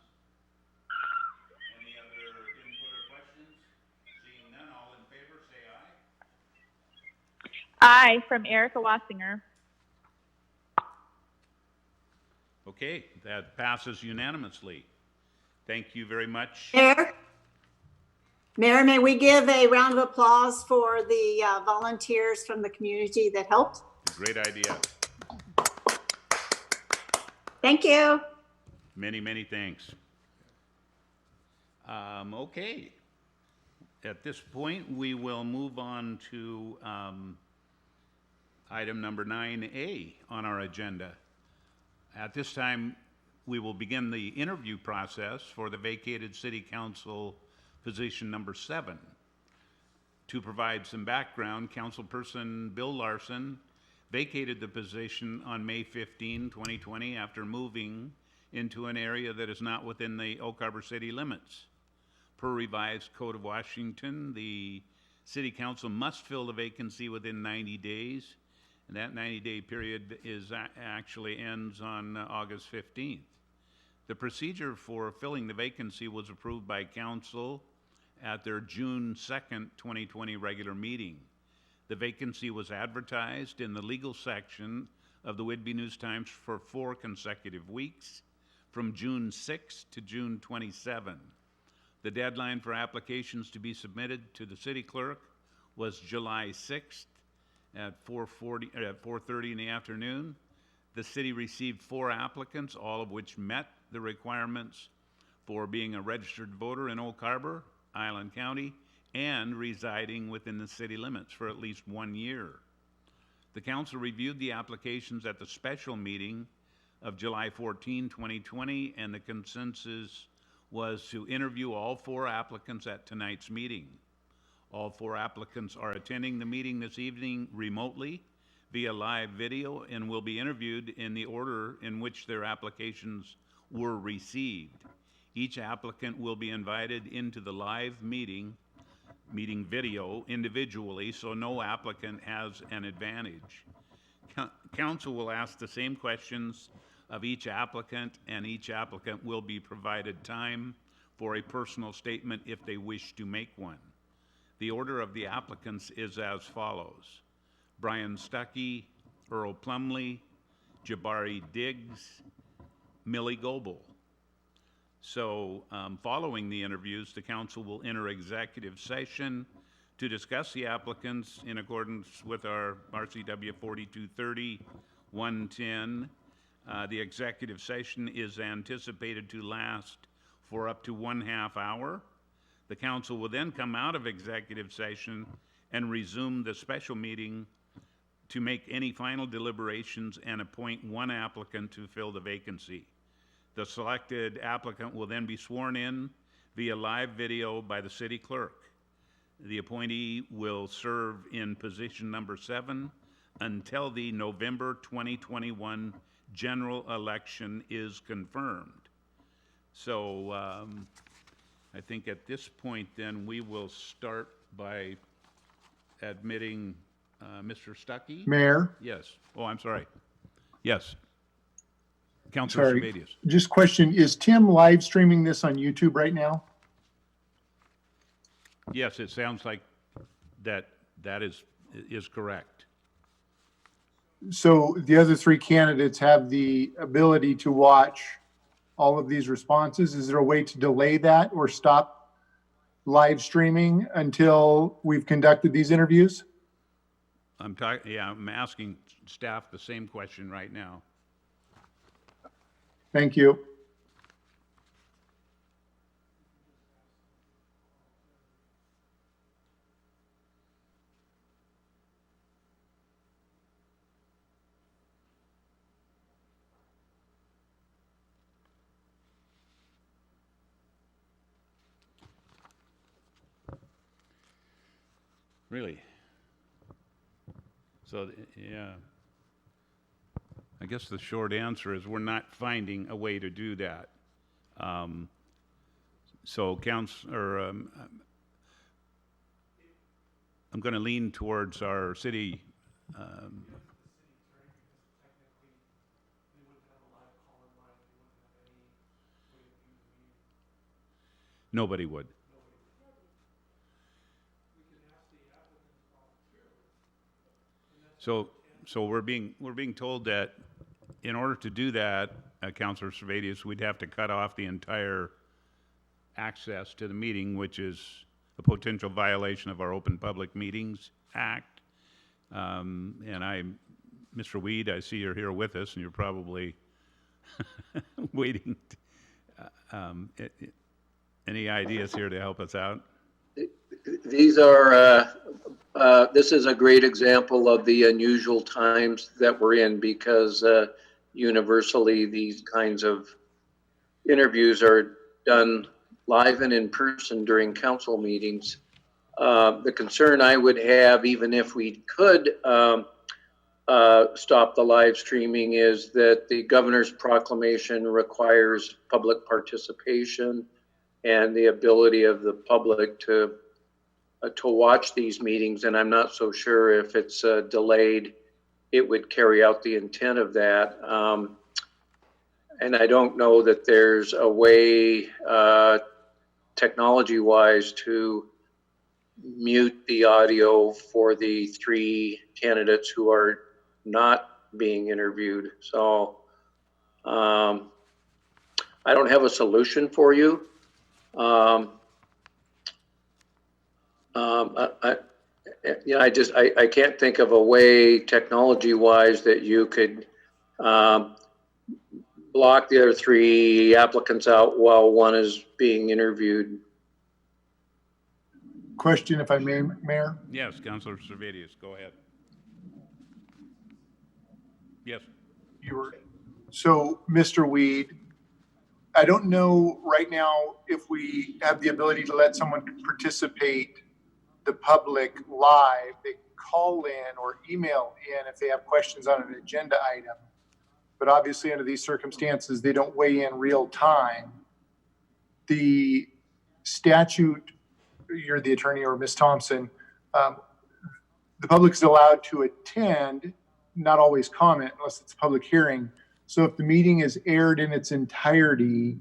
Any other input or questions? Seeing none, all in favor, say aye. Aye from Erica Wassinger. Okay, that passes unanimously. Thank you very much. Mayor, may we give a round of applause for the volunteers from the community that helped? Great idea. Thank you. Many, many thanks. Okay. At this point, we will move on to item number 9A on our agenda. At this time, we will begin the interview process for the vacated City Council position number 7. To provide some background, Councilperson Bill Larson vacated the position on May 15, 2020, after moving into an area that is not within the Oak Harbor city limits. Per revised Code of Washington, the City Council must fill the vacancy within 90 days. And that 90-day period actually ends on August 15th. The procedure for filling the vacancy was approved by Council at their June 2nd, 2020 regular meeting. The vacancy was advertised in the legal section of the Whitby News Times for 4 consecutive weeks, from June 6 to June 27. The deadline for applications to be submitted to the city clerk was July 6th at 4:30 in the afternoon. The city received 4 applicants, all of which met the requirements for being a registered voter in Oak Harbor, Island County, and residing within the city limits for at least 1 year. The council reviewed the applications at the special meeting of July 14, 2020, and the consensus was to interview all 4 applicants at tonight's meeting. All 4 applicants are attending the meeting this evening remotely via live video and will be interviewed in the order in which their applications were received. Each applicant will be invited into the live meeting video individually, so no applicant has an advantage. Council will ask the same questions of each applicant, and each applicant will be provided time for a personal statement if they wish to make one. The order of the applicants is as follows: Brian Stuckey, Earl Plumley, Jabari Diggs, Millie Goebel. So following the interviews, the council will enter executive session to discuss the applicants in accordance with our RCW 4230-110. The executive session is anticipated to last for up to 1/2 hour. The council will then come out of executive session and resume the special meeting to make any final deliberations and appoint 1 applicant to fill the vacancy. The selected applicant will then be sworn in via live video by the city clerk. The appointee will serve in position number 7 until the November 2021 general election is confirmed. So I think at this point then we will start by admitting Mr. Stuckey. Mayor? Yes. Oh, I'm sorry. Yes. Councilor Sorry, Servadius. just question, is Tim live streaming this on YouTube right now? Yes, it sounds like that is correct. So the other 3 candidates have the ability to watch all of these responses. Is there a way to delay that or stop live streaming until we've conducted these interviews? I'm asking staff the same question right now. Thank you. Really? So, yeah. I guess the short answer is we're not finding a way to do that. So, I'm going to lean towards our city. Nobody would. So we're being told that in order to do that, Councilor Servadius, we'd have to cut off the entire access to the meeting, which is a potential violation of our Open Public Meetings Act. And Mr. Weed, I see you're here with us, and you're probably waiting. Any ideas here to help us out? These are, this is a great example of the unusual times that we're in, because universally these kinds of interviews are done live and in person during council meetings. The concern I would have, even if we could stop the live streaming, is that the governor's proclamation requires public participation and the ability of the public to watch these meetings. And I'm not so sure if it's delayed, it would carry out the intent of that. And I don't know that there's a way technology-wise to mute the audio for the 3 candidates who are not being interviewed. So I don't have a solution for you. I can't think of a way technology-wise that you could block the other 3 applicants out while one is being interviewed. Question, if I may, Mayor? Yes, Councilor Servadius, go ahead. Yes. So, Mr. Weed, I don't know right now if we have the ability to let someone participate, the public, live. They call in or email in if they have questions on an agenda item. But obviously, under these circumstances, they don't weigh in real time. The statute, you're the attorney, or Ms. Thompson, the public is allowed to attend, not always comment unless it's a public hearing. So if the meeting is aired in its entirety,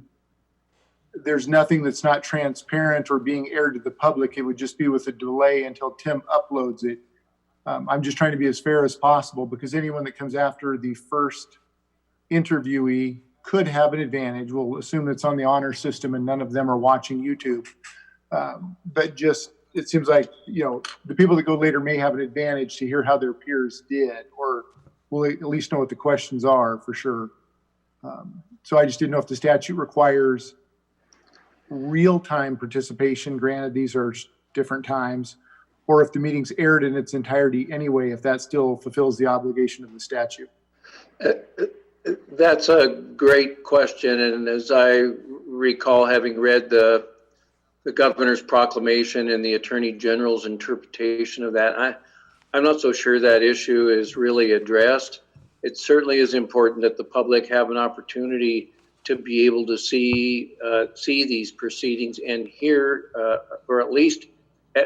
there's nothing that's not transparent or being aired to the public. It would just be with a delay until Tim uploads it. I'm just trying to be as fair as possible, because anyone that comes after the first interviewee could have an advantage. We'll assume it's on the honor system and none of them are watching YouTube. But just, it seems like, the people that go later may have an advantage to hear how their peers did, or will at least know what the questions are for sure. So I just didn't know if the statute requires real-time participation. Granted, these are different times, or if the meeting's aired in its entirety anyway, if that still fulfills the obligation of the statute. That's a great question. And as I recall, having read the governor's proclamation and the attorney general's interpretation of that, I'm not so sure that issue is really addressed. It certainly is important that the public have an opportunity to be able to see these proceedings and hear, or at least,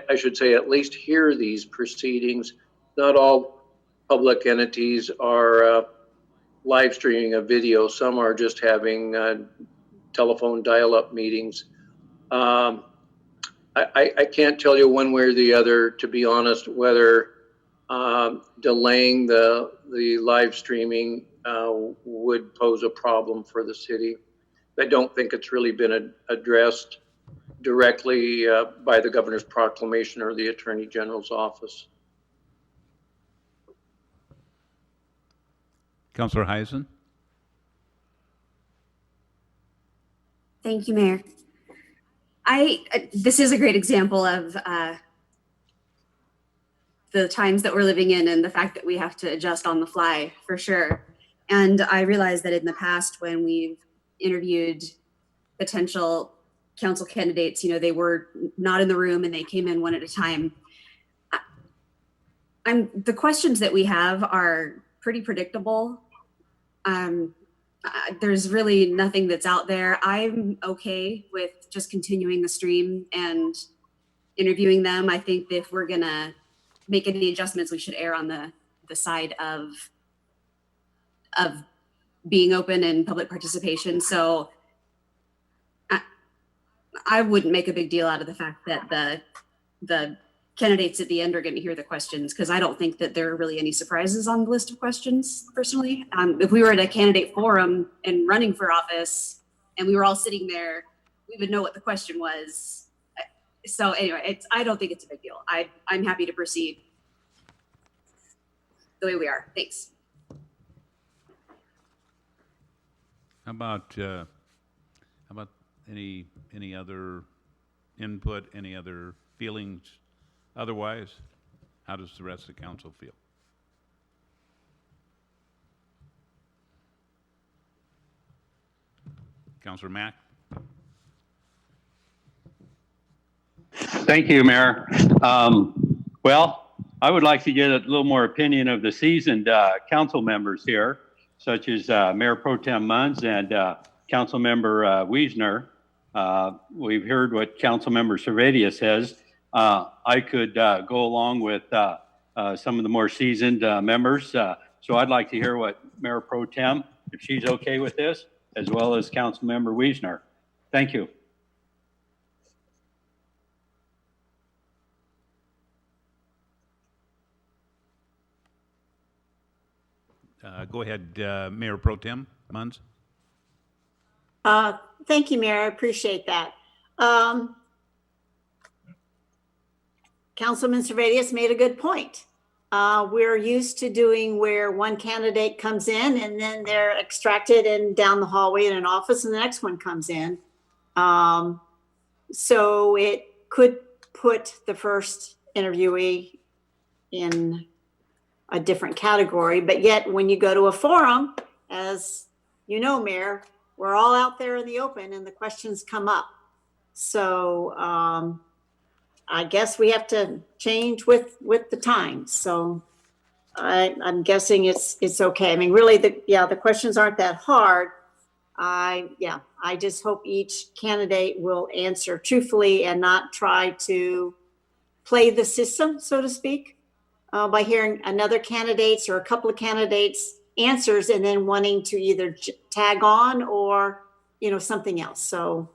I should say, at least hear these proceedings. Not all public entities are live streaming a video. Some are just having telephone dial-up meetings. I can't tell you one way or the other, to be honest, whether delaying the live streaming would pose a problem for the city. I don't think it's really been addressed directly by the governor's proclamation or the attorney general's office. Councilor Heisen? Thank you, Mayor. This is a great example of the times that we're living in and the fact that we have to adjust on the fly, for sure. And I realize that in the past, when we've interviewed potential council candidates, they were not in the room and they came in one at a time. The questions that we have are pretty predictable. There's really nothing that's out there. I'm okay with just continuing the stream and interviewing them. I think that if we're gonna make any adjustments, we should err on the side of being open and public participation. So I wouldn't make a big deal out of the fact that the candidates at the end are going to hear the questions, because I don't think that there are really any surprises on the list of questions, personally. If we were at a candidate forum and running for office and we were all sitting there, we would know what the question was. So anyway, I don't think it's a big deal. I'm happy to proceed the way we are. Thanks. How about any other input, any other feelings? Otherwise, how does the rest of the council feel? Councilor Mack? Thank you, Mayor. Well, I would like to get a little more opinion of the seasoned council members here, such as Mayor Pro Tem Munns and Council Member Wiesner. We've heard what Council Member Servadius says. I could go along with some of the more seasoned members. So I'd like to hear what Mayor Pro Tem, if she's okay with this, as well as Council Member Wiesner. Thank you. Go ahead, Mayor Pro Tem Munns. Thank you, Mayor. I appreciate that. Councilman Servatius made a good point. We're used to doing where one candidate comes in and then they're extracted and down the hallway in an office and the next one comes in. So it could put the first interviewee in a different category, but yet when you go to a forum, as you know, Mayor, we're all out there in the open and the questions come up. So I guess we have to change with the times. So I'm guessing it's okay. I mean, really, the questions aren't that hard. I just hope each candidate will answer truthfully and not try to play the system, so to speak, by hearing another candidate's or a couple of candidates' answers and then wanting to either tag on or, something else. So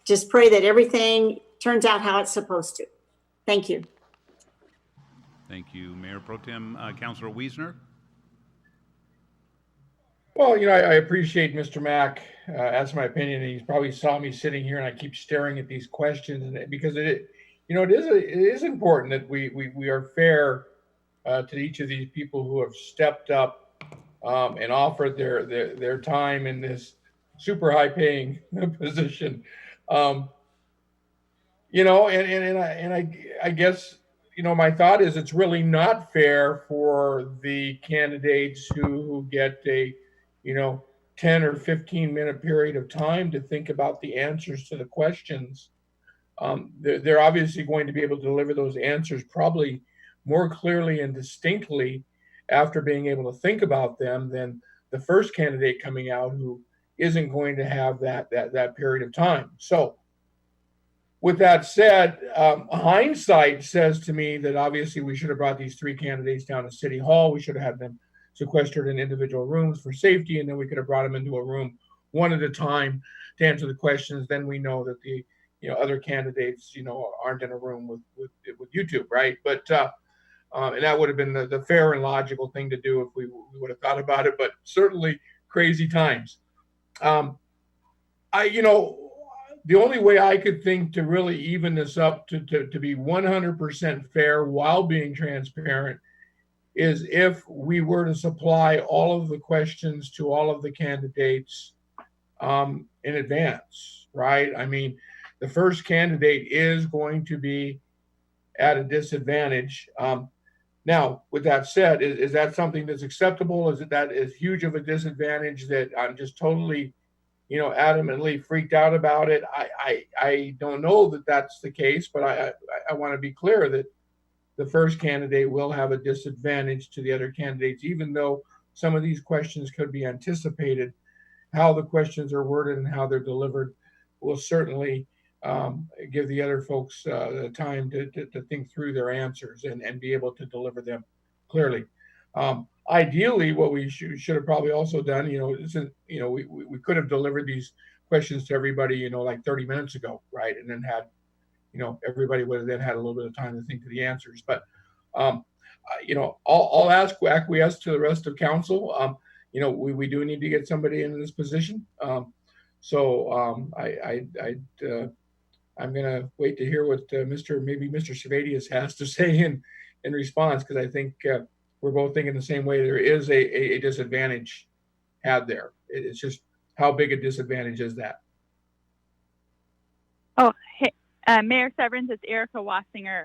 just pray that everything turns out how it's supposed to. Thank you. Thank you, Mayor Pro Tem. Councilor Wiesner? Well, I appreciate Mr. Mack. That's my opinion. He probably saw me sitting here and I keep staring at these questions, and because it is important that we are fair to each of these people who have stepped up and offered their time in this super high paying position. I guess, my thought is it's really not fair for the candidates who get a 10 or 15 minute period of time to think about the answers to the questions. They're obviously going to be able to deliver those answers probably more clearly and distinctly after being able to think about them than the first candidate coming out who isn't going to have that period of time. So with that said, hindsight says to me that obviously we should have brought these three candidates down to City Hall. We should have had them sequestered in individual rooms for safety, and then we could have brought them into a room one at a time to answer the questions. Then we know that the other candidates aren't in a room with YouTube, right? But and that would have been the fair and logical thing to do if we would have thought about it. But certainly crazy times. The only way I could think to really even this up to be 100% fair while being transparent is if we were to supply all of the questions to all of the candidates in advance, right? I mean, the first candidate is going to be at a disadvantage. Now, with that said, is that something that's acceptable? Is it that is huge of a disadvantage that I'm just totally adamantly freaked out about it? I don't know that that's the case, but I want to be clear that the first candidate will have a disadvantage to the other candidates, even though some of these questions could be anticipated. How the questions are worded and how they're delivered will certainly give the other folks the time to think through their answers and be able to deliver them clearly. Ideally, what we should have probably also done, we could have delivered these questions to everybody, like 30 minutes ago, right? And then had, everybody would have then had a little bit of time to think of the answers. But, I'll acquiesce to the rest of council. We do need to get somebody in this position. I'm going to wait to hear what Mr. Servatius has to say in response, because I think we're both thinking the same way. There is a disadvantage had there. It's just how big a disadvantage is that? Oh, hey, Mayor Severance, it's Erica Wassinger.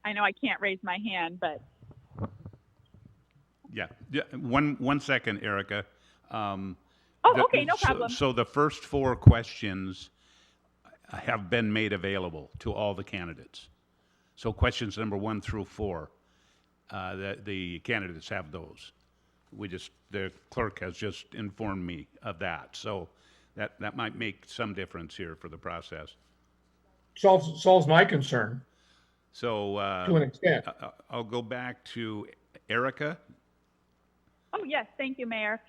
I know I can't raise my hand, but. Yeah. One second, Erica. Okay, no problem. So the first four questions have been made available to all the candidates. So questions number 1 through 4, the candidates have those. The clerk has just informed me of that. So that might make some difference here for the process. Solves my concern. So to an extent. I'll go back to Erica. Oh, yes, thank you, Mayor.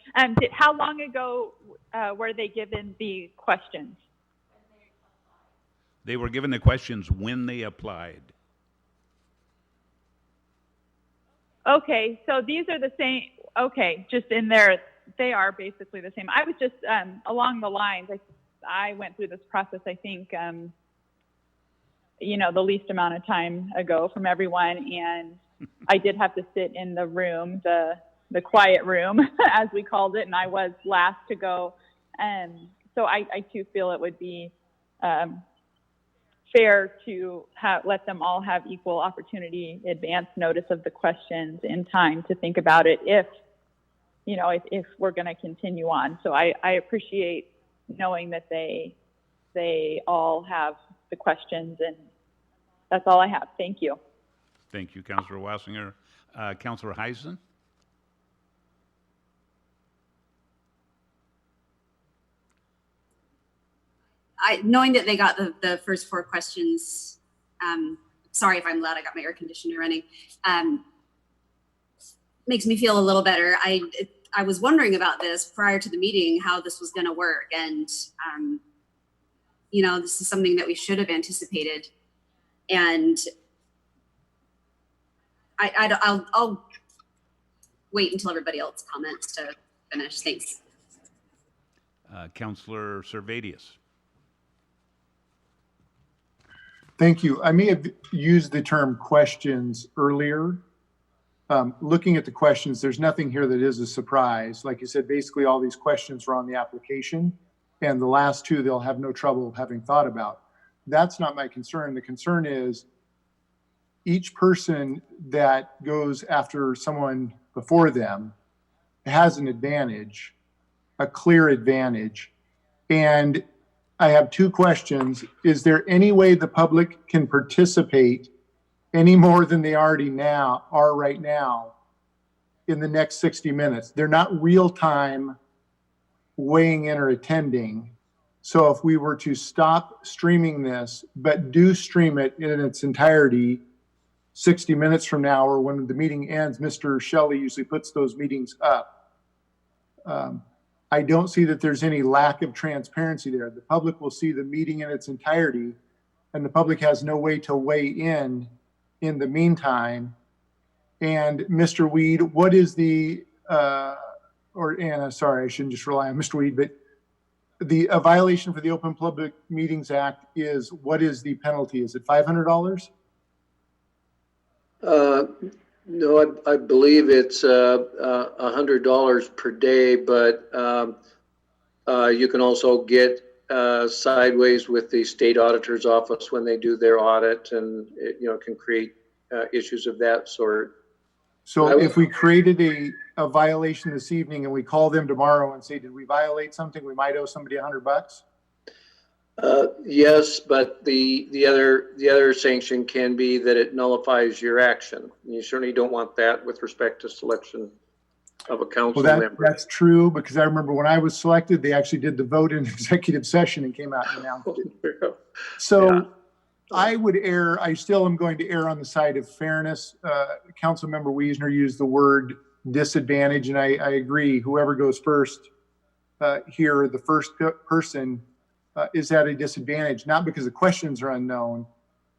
How long ago were they given the questions? They were given the questions when they applied. Okay, so these are the same. Okay, just in there, they are basically the same. I was just along the lines. I went through this process. I think the least amount of time ago from everyone, and I did have to sit in the room, the quiet room, as we called it, and I was last to go. So I too feel it would be fair to let them all have equal opportunity, advance notice of the questions in time to think about it if we're going to continue on. So I appreciate knowing that they all have the questions, and that's all I have. Thank you. Thank you, Councilor Wassinger. Councilor Heisen? Knowing that they got the first 4 questions, sorry if I'm loud, I got my air conditioner running, makes me feel a little better. I was wondering about this prior to the meeting, how this was going to work. And, this is something that we should have anticipated. And I'll wait until everybody else comments to finish. Thanks. Councilor Servadius? Thank you. I may have used the term questions earlier. Looking at the questions, there's nothing here that is a surprise. Like you said, basically all these questions were on the application, and the last 2 they'll have no trouble having thought about. That's not my concern. The concern is each person that goes after someone before them has an advantage, a clear advantage. And I have 2 questions. Is there any way the public can participate any more than they are right now in the next 60 minutes? They're not real time weighing in or attending. So if we were to stop streaming this, but do stream it in its entirety 60 minutes from now, or when the meeting ends, Mr. Shelley usually puts those meetings up. I don't see that there's any lack of transparency there. The public will see the meeting in its entirety, and the public has no way to weigh in the meantime. And Mr. Weed, what is or Anna, sorry, I shouldn't just rely on Mr. Weed, but a violation for the Open Public Meetings Act is, what is the penalty? Is it $500? No, I believe it's $100 per day, but you can also get sideways with the state auditor's office when they do their audit, and it, can create issues of that sort. So if we created a violation this evening and we call them tomorrow and say, did we violate something, we might owe somebody $100? Yes, but the other sanction can be that it nullifies your action. You certainly don't want that with respect to selection of a council member. That's true, because I remember when I was selected, they actually did the vote in executive session and came out and announced it. So yeah. I still am going to err on the side of fairness. Councilmember Wiesner used the word disadvantage, and I agree. Whoever goes first here, the first person is at a disadvantage, not because the questions are unknown,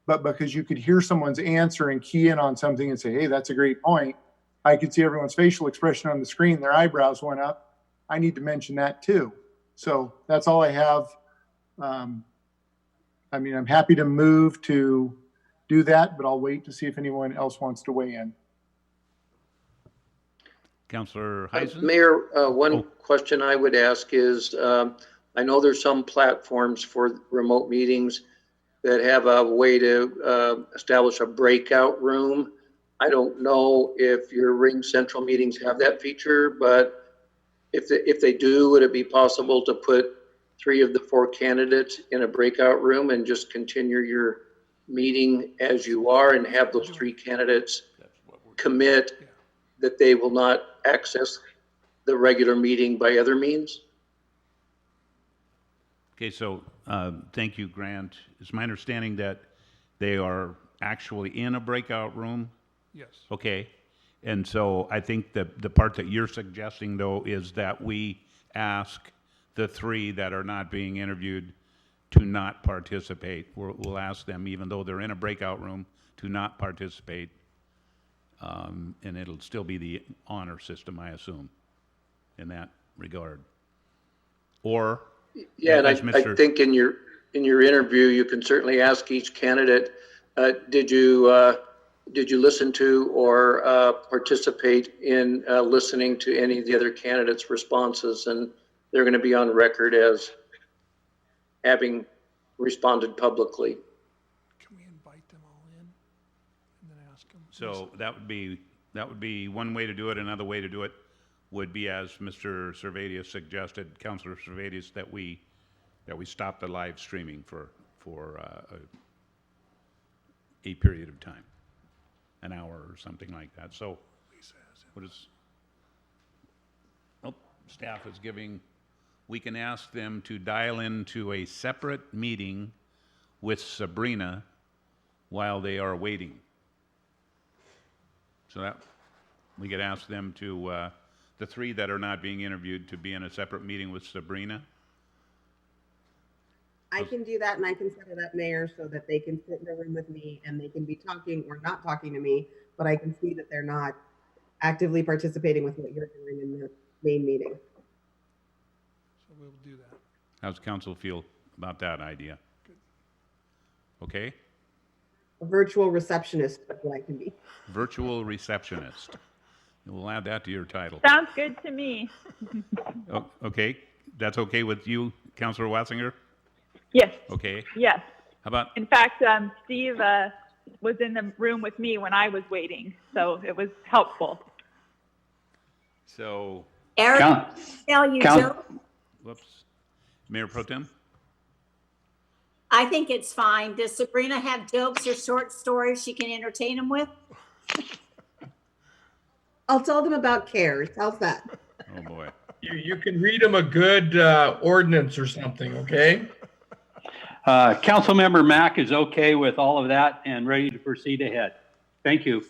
but because you could hear someone's answer and key in on something and say, hey, that's a great point. I could see everyone's facial expression on the screen. Their eyebrows went up. I need to mention that too. So that's all I have. I'm happy to move to do that, but I'll wait to see if anyone else wants to weigh in. Councilor Heisen? Mayor, one question I would ask is, I know there's some platforms for remote meetings that have a way to establish a breakout room. I don't know if your Ring Central meetings have that feature, but if they do, would it be possible to put 3 of the 4 candidates in a breakout room and just continue your meeting as you are, and have those 3 candidates commit that they will not access the regular meeting by other means? Okay, so thank you, Grant. It's my understanding that they are actually in a breakout room? Yes. Okay, and so I think the part that you're suggesting, though, is that we ask the 3 that are not being interviewed to not participate. We'll ask them, even though they're in a breakout room, to not participate. And it'll still be the honor system, I assume, in that regard. Or, Yeah, and as I Mr. think in your interview, you can certainly ask each candidate, did you listen to or participate in listening to any of the other candidates' responses? And they're going to be on record as having responded publicly. Can we invite them all in and then ask them? So that would be one way to do it. Another way to do it would be, as Mr. Servatius suggested, Councilor Servatius, that we stop the live streaming for a period of time, an hour or something like that. So, what is? Oh, staff is giving. We can ask them to dial into a separate meeting with Sabrina while they are waiting. So that we could ask them to, the three that are not being interviewed, to be in a separate meeting with Sabrina. I can do that, and I can set it up, Mayor, so that they can sit in a room with me and they can be talking or not talking to me, but I can see that they're not actively participating with what you're doing in the main meeting. So we'll do that. How's council feel about that idea? Okay? A virtual receptionist, that's what I can be. Virtual receptionist. We'll add that to your title. Sounds good to me. Oh, okay, that's okay with you, Councilor Wassinger? Yes. Okay. Yes. How about? In fact, Steve was in the room with me when I was waiting, so it was helpful. So. Eric, tell you, Joe. Whoops. Mayor Pro Tem? I think it's fine. Does Sabrina have jokes or short stories she can entertain them with? I'll tell them about CARES. How's that? Oh, boy. You can read them a good ordinance or something, okay? Councilmember Mack is okay with all of that and ready to proceed ahead. Thank you.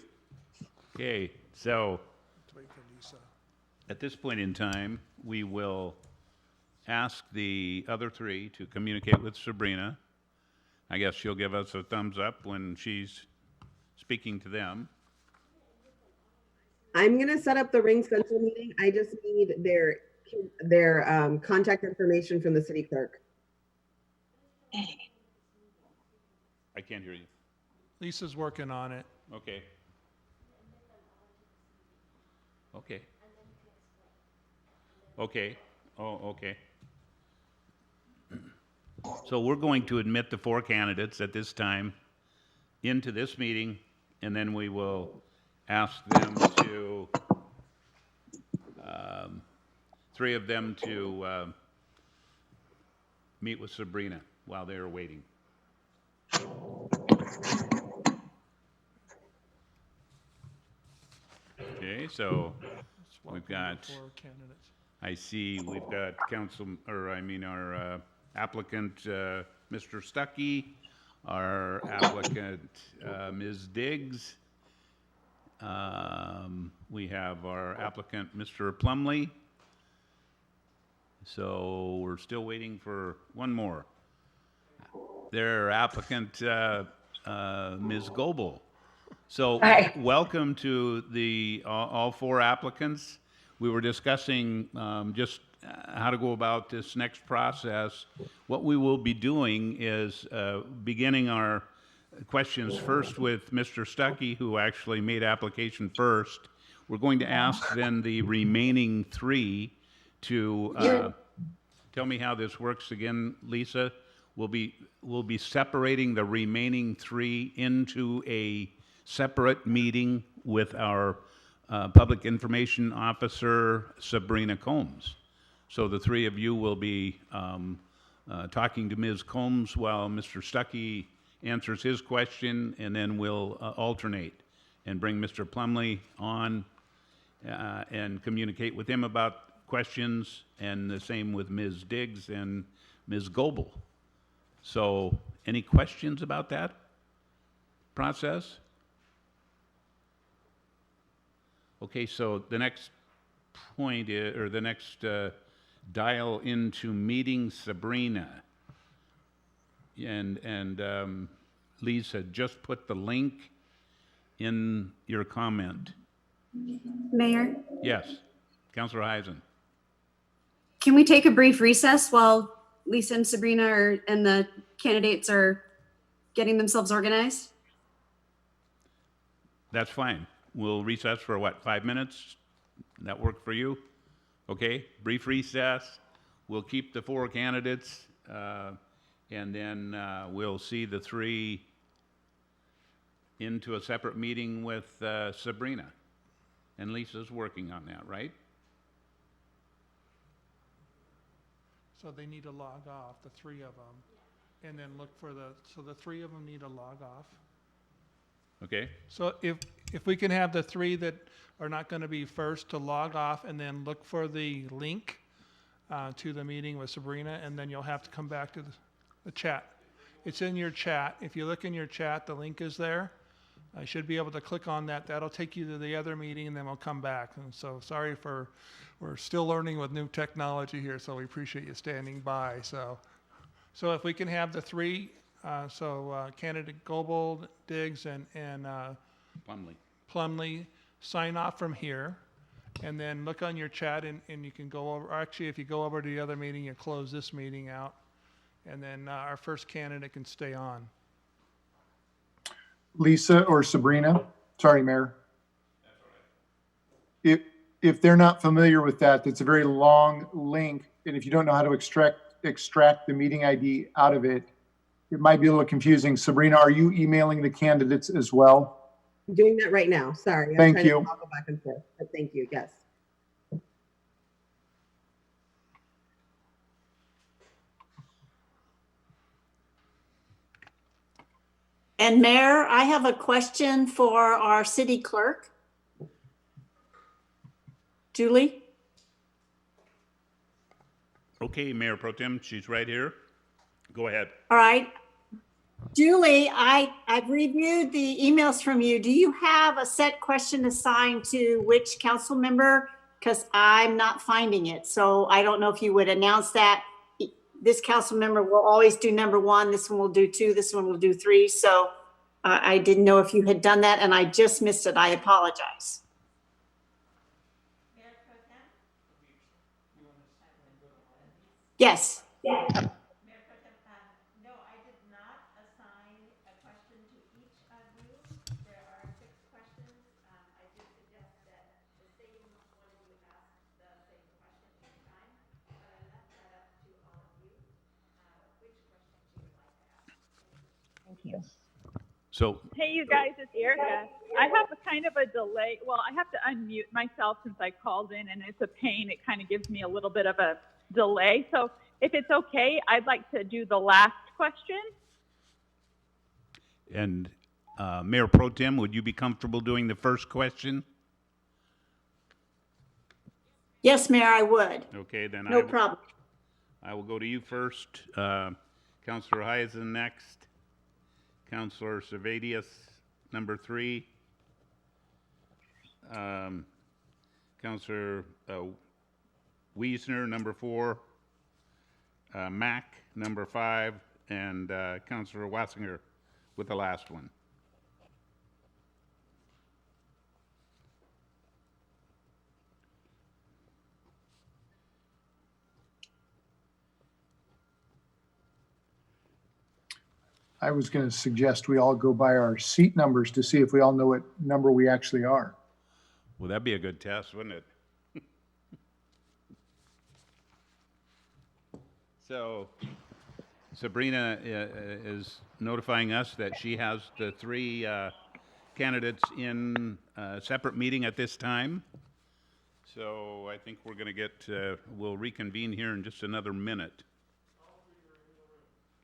Okay, so at this point in time, we will ask the other three to communicate with Sabrina. I guess she'll give us a thumbs up when she's speaking to them. I'm going to set up the Ring Central meeting. I just need their contact information from the city clerk. I can't hear you. Lisa's working on it. Okay. Okay. Okay. Oh, okay. So we're going to admit the 4 candidates at this time into this meeting, and then we will ask them to, 3 of them to meet with Sabrina while they are waiting. Okay, so we've got, 4 candidates. I see we've got our applicant, Mr. Stuckey, our applicant, Ms. Diggs. We have our applicant, Mr. Plumley. So we're still waiting for one more. Their applicant, Ms. Goebel. So welcome to the all 4 applicants. We were discussing just how to go about this next process. What we will be doing is beginning our questions first with Mr. Stuckey, who actually made application first. We're going to ask then the remaining 3 to tell me how this works again, Lisa. We'll be separating the remaining 3 into a separate meeting with our Public Information Officer, Sabrina Combs. So the 3 of you will be talking to Ms. Combs while Mr. Stuckey answers his question, and then we'll alternate and bring Mr. Plumley on and communicate with him about questions, and the same with Ms. Diggs and Ms. Goebel. So any questions about that process? Okay, so the next point is, or the next dial into meeting Sabrina. And Lisa just put the link in your comment? Mayor, Yes, Councilor Heisen. can we take a brief recess while Lisa and Sabrina and the candidates are getting themselves organized? That's fine. We'll recess for what, 5 minutes? That work for you? Okay, brief recess. We'll keep the 4 candidates, and then we'll see the 3 into a separate meeting with Sabrina. And Lisa's working on that, right? So they need to log off, the 3 of them, and then look for so the 3 of them need to log off. Okay. So if we can have the 3 that are not going to be first to log off and then look for the link to the meeting with Sabrina, and then you'll have to come back to the chat. It's in your chat. If you look in your chat, the link is there. I should be able to click on that. That'll take you to the other meeting, and then we'll come back. And so sorry we're still learning with new technology here, so we appreciate you standing by. So if we can have the 3, candidate Gobold, Diggs, and Plumley sign off from here, and then look on your chat, and you can go over, or actually if you go over to the other meeting, you close this meeting out, and then our first candidate can stay on. Lisa or Sabrina? Sorry, Mayor. If they're not familiar with that, that's a very long link, and if you don't know how to extract the meeting ID out of it, it might be a little confusing. Sabrina, are you emailing the candidates as well? I'm doing that right now. Sorry. Thank trying you. to toggle back and forth, but thank you. Yes. And Mayor, I have a question for our city clerk. Julie? Okay, Mayor Pro Tem, she's right here. Go ahead. All right. Julie, I've reviewed the emails from you. Do you have a set question assigned to which council member? Because I'm not finding it. So I don't know if you would announce that. This council member will always do number 1. This one will do 2. This one will do 3. So I didn't know if you had done that, and I just missed it. I apologize. Yes. Thank you. So, Hey, you guys, it's Erica. I have a kind of a delay. Well, I have to unmute myself since I called in, and it's a pain. It kind of gives me a little bit of a delay. So if it's okay, I'd like to do the last question. and Mayor Pro Tem, would you be comfortable doing the first question? Yes, Mayor, I would. Okay, then No problem. I will go to you first. Councilor Heisen next. Councilor Servadius, number 3. Councilor Wiesner, number 4. Mack, number 5. And Councilor Wassinger with the last one. I was going to suggest we all go by our seat numbers to see if we all know what number we actually are. Well, that'd be a good test, wouldn't it? So Sabrina is notifying us that she has the 3 candidates in a separate meeting at this time. So I think we're going to get, we'll reconvene here in just another minute.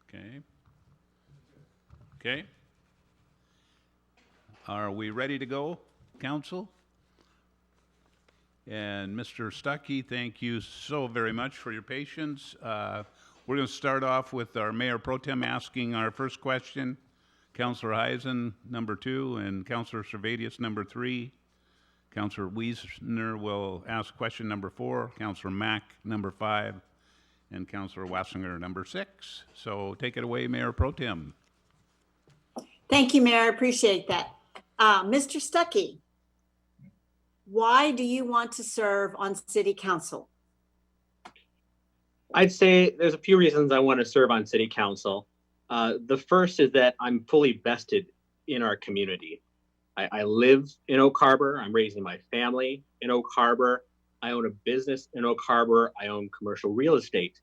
Okay. Okay. Are we ready to go, council? And Mr. Stuckey, thank you so very much for your patience. We're going to start off with our Mayor Pro Tem asking our first question. Councilor Heisen, number 2, and Councilor Servadius, number 3. Councilor Wiesner will ask question number 4. Councilor Mack, number 5. And Councilor Wassinger, number 6. So take it away, Mayor Pro Tem. Thank you, Mayor. I appreciate that. Mr. Stuckey, why do you want to serve on city council? I'd say there's a few reasons I want to serve on city council. The first is that I'm fully vested in our community. I live in Oak Harbor. I'm raising my family in Oak Harbor. I own a business in Oak Harbor. I own commercial real estate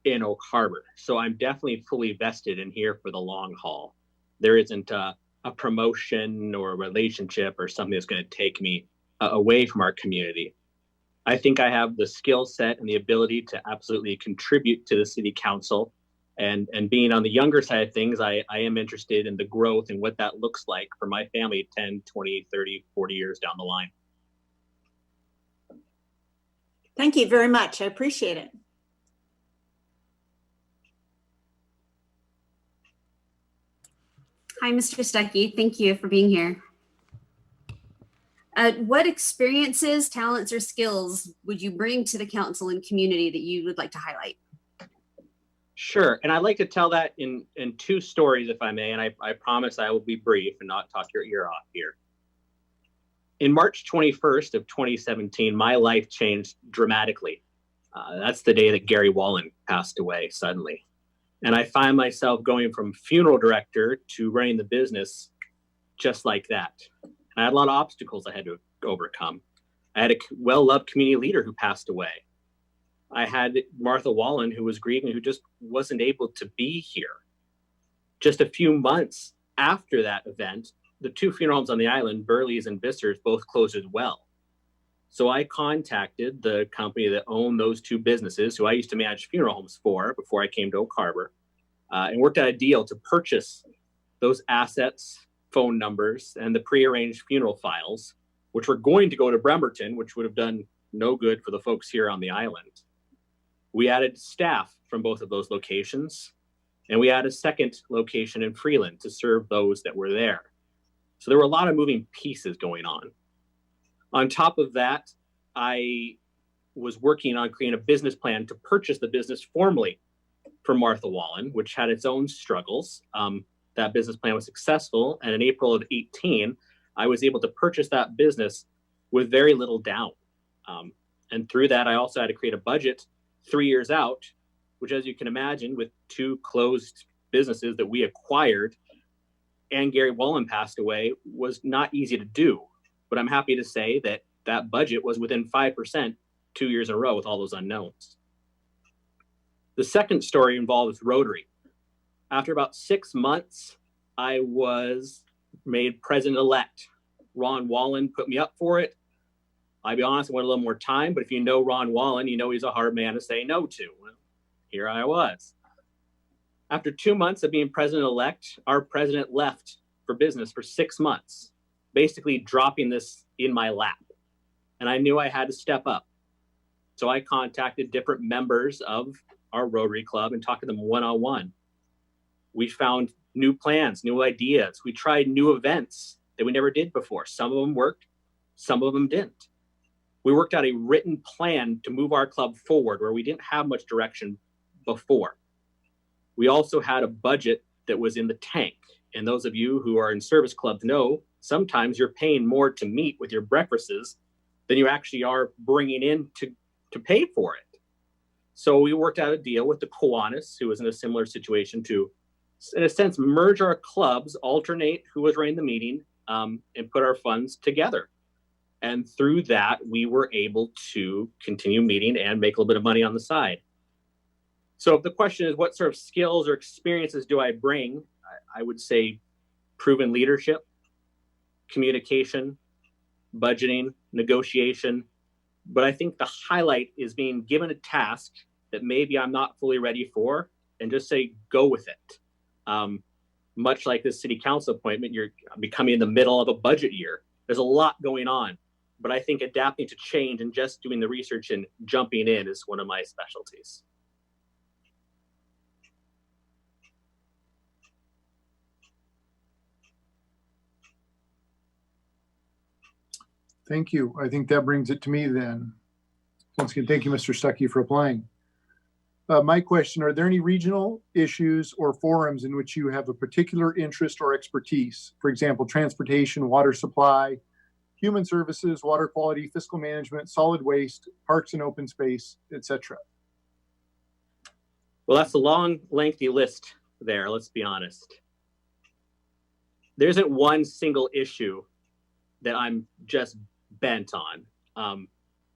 in Oak Harbor. So I'm definitely fully vested in here for the long haul. There isn't a promotion or a relationship or something that's going to take me away from our community. I think I have the skill set and the ability to absolutely contribute to the city council. And being on the younger side of things, I am interested in the growth and what that looks like for my family 10, 20, 30, 40 years down the line. Thank you very much. I appreciate it. Hi, Mr. Stuckey. Thank you for being here. What experiences, talents, or skills would you bring to the council and community that you would like to highlight? Sure. And I'd like to tell that in two stories, if I may, and I promise I will be brief and not talk your ear off here. In March 21st of 2017, my life changed dramatically. That's the day that Gary Wallen passed away suddenly. And I find myself going from funeral director to running the business just like that. And I had a lot of obstacles I had to overcome. I had a well-loved community leader who passed away. I had Martha Wallen, who was grieving, who just wasn't able to be here. Just a few months after that event, the two funeral homes on the island, Burley's and Visser's, both closed as well. So I contacted the company that owned those two businesses, who I used to manage funeral homes for before I came to Oak Harbor, and worked out a deal to purchase those assets, phone numbers, and the prearranged funeral files, which were going to go to Bremerton, which would have done no good for the folks here on the island. We added staff from both of those locations, and we added a second location in Freeland to serve those that were there. So there were a lot of moving pieces going on. On top of that, I was working on creating a business plan to purchase the business formally for Martha Wallen, which had its own struggles. That business plan was successful, and in April of 18, I was able to purchase that business with very little down. And through that, I also had to create a budget 3 years out, which, as you can imagine, with two closed businesses that we acquired and Gary Wallen passed away, was not easy to do. But I'm happy to say that that budget was within 5% 2 years in a row with all those unknowns. The second story involves Rotary. After about 6 months, I was made president-elect. Ron Wallen put me up for it. I'll be honest, I wanted a little more time, but if you know Ron Wallen, you know he's a hard man to say no to. Well, here I was. After 2 months of being president-elect, our president left for business for 6 months, basically dropping this in my lap. And I knew I had to step up. So I contacted different members of our Rotary Club and talked to them one-on-one. We found new plans, new ideas. We tried new events that we never did before. Some of them worked, some of them didn't. We worked out a written plan to move our club forward where we didn't have much direction before. We also had a budget that was in the tank. And those of you who are in service clubs know sometimes you're paying more to meet with your breakfasts than you actually are bringing in to pay for it. So we worked out a deal with the Kiwanis, who was in a similar situation, to, in a sense, merge our clubs, alternate who was running the meeting, and put our funds together. And through that, we were able to continue meeting and make a little bit of money on the side. So if the question is, what sort of skills or experiences do I bring? I would say proven leadership, communication, budgeting, negotiation. But I think the highlight is being given a task that maybe I'm not fully ready for and just say, go with it. Much like this city council appointment, you're becoming in the middle of a budget year. There's a lot going on, but I think adapting to change and just doing the research and jumping in is one of my specialties. Thank you. I think that brings it to me then. Once again, thank you, Mr. Stuckey, for applying. My question, are there any regional issues or forums in which you have a particular interest or expertise? For example, transportation, water supply, human services, water quality, fiscal management, solid waste, parks and open space, etc. Well, that's a long, lengthy list there, let's be honest. There isn't one single issue that I'm just bent on.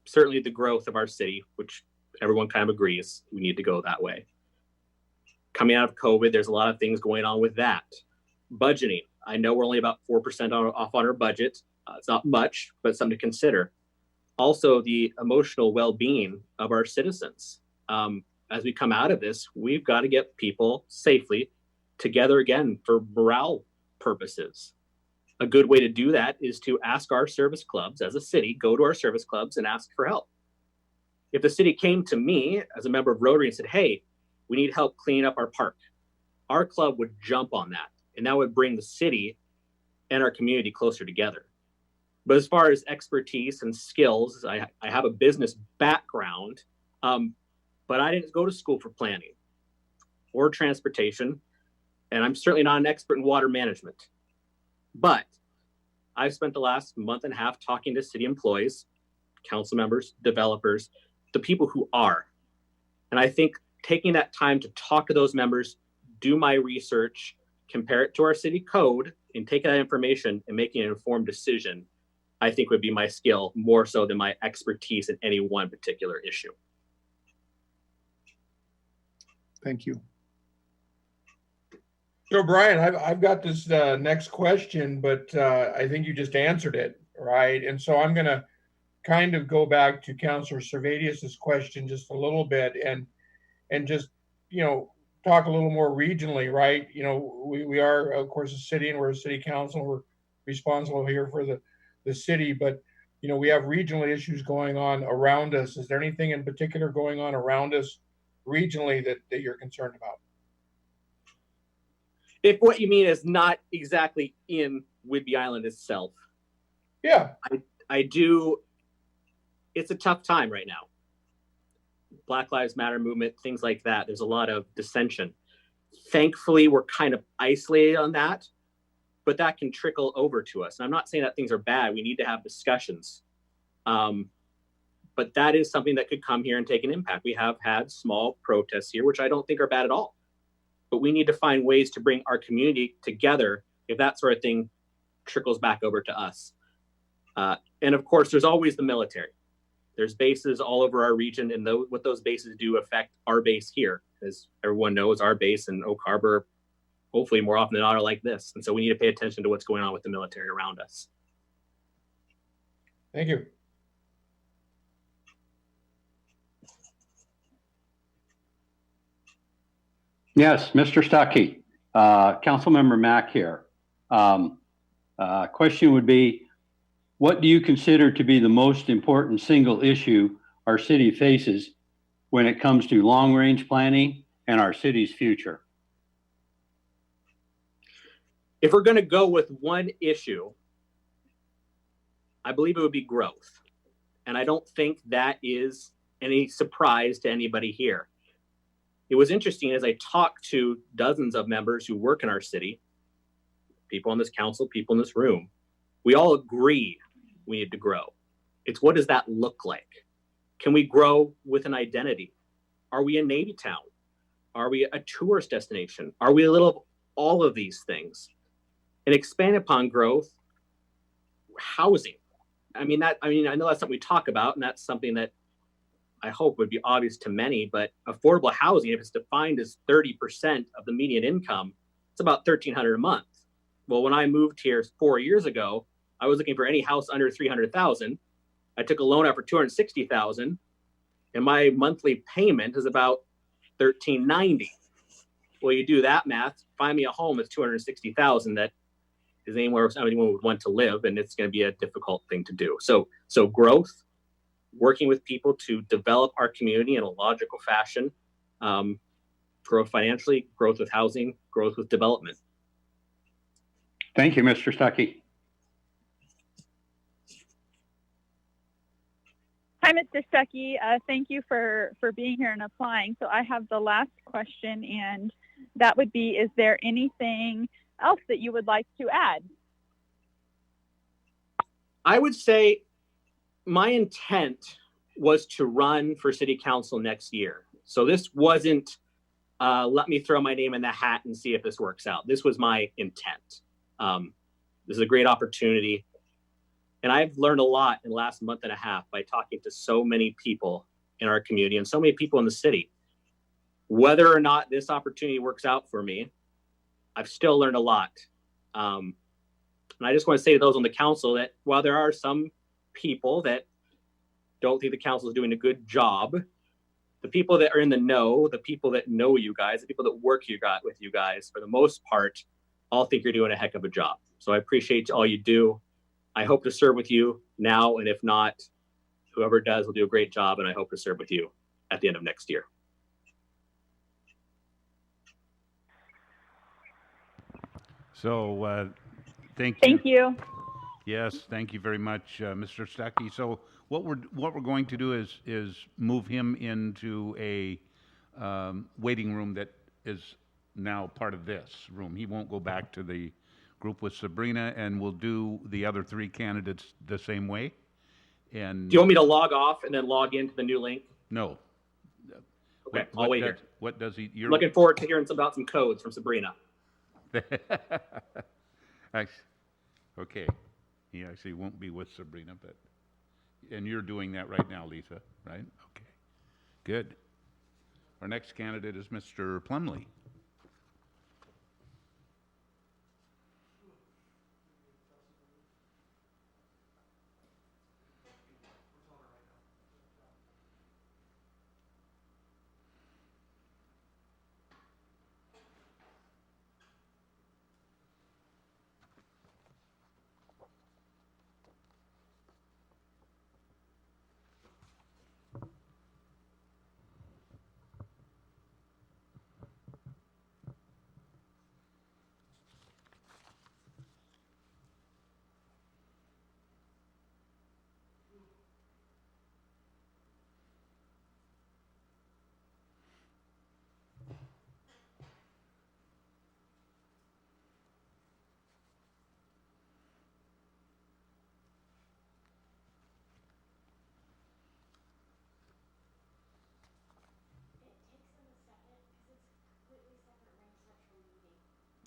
Certainly the growth of our city, which everyone kind of agrees we need to go that way. Coming out of COVID, there's a lot of things going on with that. Budgeting. I know we're only about 4% off on our budget. It's not much, but something to consider. Also, the emotional well-being of our citizens. As we come out of this, we've got to get people safely together again for morale purposes. A good way to do that is to ask our service clubs as a city, go to our service clubs and ask for help. If the city came to me as a member of Rotary and said, hey, we need help cleaning up our park, our club would jump on that. And that would bring the city and our community closer together. But as far as expertise and skills, I have a business background, but I didn't go to school for planning or transportation. And I'm certainly not an expert in water management. But I've spent the last month and a half talking to city employees, council members, developers, the people who are. And I think taking that time to talk to those members, do my research, compare it to our city code, and take that information and making an informed decision, I think would be my skill more so than my expertise in any one particular issue. Thank you. So Brian, I've got this next question, but I think you just answered it, right? And so I'm going to kind of go back to Councilor Servatius's question just a little bit and just, talk a little more regionally, right? We are, of course, a city and we're a city council. We're responsible here for the city, but, we have regional issues going on around us. Is there anything in particular going on around us regionally that you're concerned about? If what you mean is not exactly in Whidbey Island itself. Yeah. I do. It's a tough time right now. Black Lives Matter movement, things like that. There's a lot of dissension. Thankfully, we're kind of isolated on that, but that can trickle over to us. And I'm not saying that things are bad. We need to have discussions. But that is something that could come here and take an impact. We have had small protests here, which I don't think are bad at all. But we need to find ways to bring our community together if that sort of thing trickles back over to us. And of course, there's always the military. There's bases all over our region, and what those bases do affect our base here. As everyone knows, our base in Oak Harbor, hopefully more often than not, are like this. And so we need to pay attention to what's going on with the military around us. Thank you. Yes, Mr. Stuckey, Councilmember Mack here. Question would be, what do you consider to be the most important single issue our city faces when it comes to long-range planning and our city's future? If we're going to go with one issue, I believe it would be growth. And I don't think that is any surprise to anybody here. It was interesting as I talked to dozens of members who work in our city, people on this council, people in this room, we all agree we need to grow. It's what does that look like? Can we grow with an identity? Are we a Navy town? Are we a tourist destination? Are we a little of all of these things? And expand upon growth, housing. I know that's something we talk about, and that's something that I hope would be obvious to many, but affordable housing, if it's defined as 30% of the median income, it's about $1,300 a month. Well, when I moved here 4 years ago, I was looking for any house under $300,000. I took a loan out for $260,000, and my monthly payment is about $1,390. Well, you do that math, find me a home that's $260,000 that is anywhere anyone would want to live, and it's going to be a difficult thing to do. So growth, working with people to develop our community in a logical fashion, growth financially, growth with housing, growth with development. Thank you, Mr. Stuckey. Hi, Mr. Stuckey. Thank you for being here and applying. So I have the last question, and that would be, is there anything else that you would like to add? I would say my intent was to run for city council next year. So this wasn't, let me throw my name in the hat and see if this works out. This was my intent. This is a great opportunity. And I've learned a lot in the last month and a half by talking to so many people in our community and so many people in the city. Whether or not this opportunity works out for me, I've still learned a lot. And I just want to say to those on the council that while there are some people that don't think the council is doing a good job, the people that are in the know, the people that know you guys, the people that work with you guys, for the most part, all think you're doing a heck of a job. So I appreciate all you do. I hope to serve with you now, and if not, whoever does will do a great job, and I hope to serve with you at the end of next year. So, thank you. Thank you. Yes, thank you very much, Mr. Stuckey. So what we're going to do is move him into a waiting room that is now part of this room. He won't go back to the group with Sabrina, and we'll do the other three candidates the same way. And do you want me to log off and then log into the new link? No. Okay, I'll wait here. What does he? You're looking forward to hearing about some codes from Sabrina. Okay. He actually won't be with Sabrina, but, and you're doing that right now, Lisa, right? Okay. Good. Our next candidate is Mr. Plumley.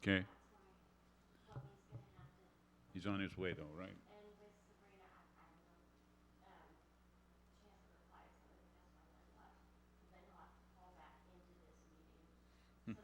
Okay. He's on his way, though, right? Yeah.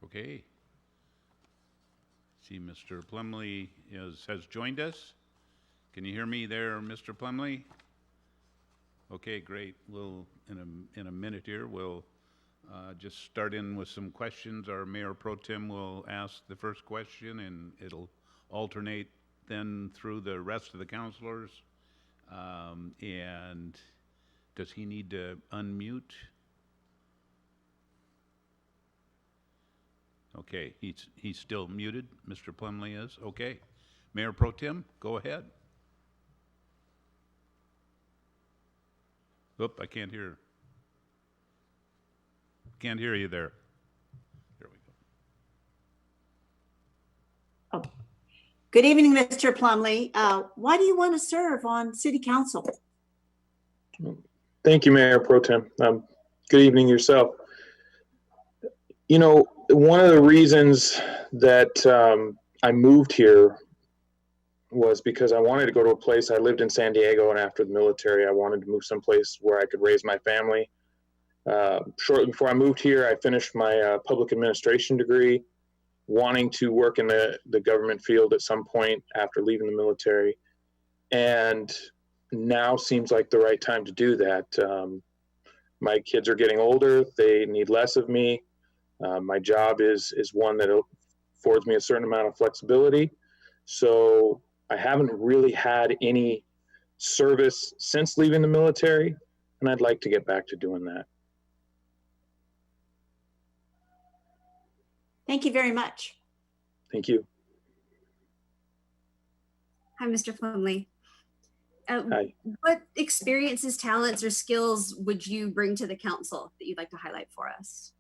Okay. See, Mr. Plumley has joined us. Can you hear me there, Mr. Plumley? Okay, great. We'll, in a minute here, we'll just start in with some questions. Our Mayor Pro Tem will ask the first question, and it'll alternate then through the rest of the councilors. And does he need to unmute? Okay, he's still muted. Mr. Plumley is. Okay. Mayor Pro Tem, go ahead. Oop, I can't hear. can't hear you there. There we go. Good evening, Mr. Plumley. Why do you want to serve on City Council? Thank you, Mayor Pro Tem. Good evening yourself. You know, one of the reasons that I moved here was because I wanted to go to a place. I lived in San Diego, and after the military, I wanted to move someplace where I could raise my family. Shortly before I moved here, I finished my public administration degree, wanting to work in the government field at some point after leaving the military. And now seems like the right time to do that. My kids are getting older. They need less of me. My job is one that affords me a certain amount of flexibility. So I haven't really had any service since leaving the military, and I'd like to get back to doing that. Thank you very much. Thank you. Hi, Mr. Plumley. Hi. What experiences, talents, or skills would you bring to the council that you'd like to highlight for us?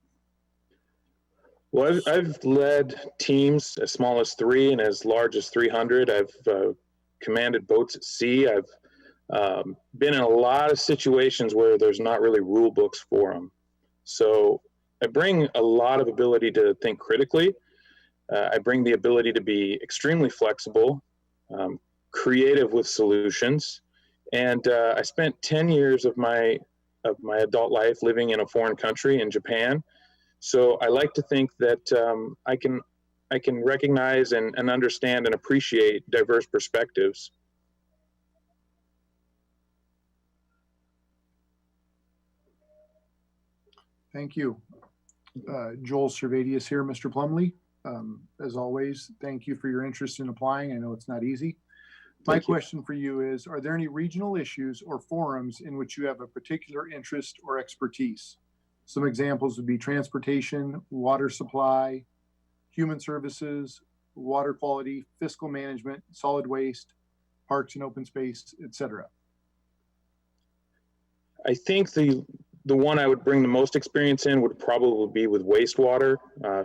Well, I've led teams as small as 3 and as large as 300. I've commanded boats at sea. I've been in a lot of situations where there's not really rule books for them. So I bring a lot of ability to think critically. I bring the ability to be extremely flexible, creative with solutions. And I spent 10 years of my adult life living in a foreign country in Japan. So I like to think that I can recognize and understand and appreciate diverse perspectives. Thank you. Joel Servadius here, Mr. Plumley. As always, thank you for your interest in applying. I know it's not easy. My question for you is, are there any regional issues or forums in which you have a particular interest or expertise? Some examples would be transportation, water supply, human services, water quality, fiscal management, solid waste, parks and open space, etc. I think the one I would bring the most experience in would probably be with wastewater,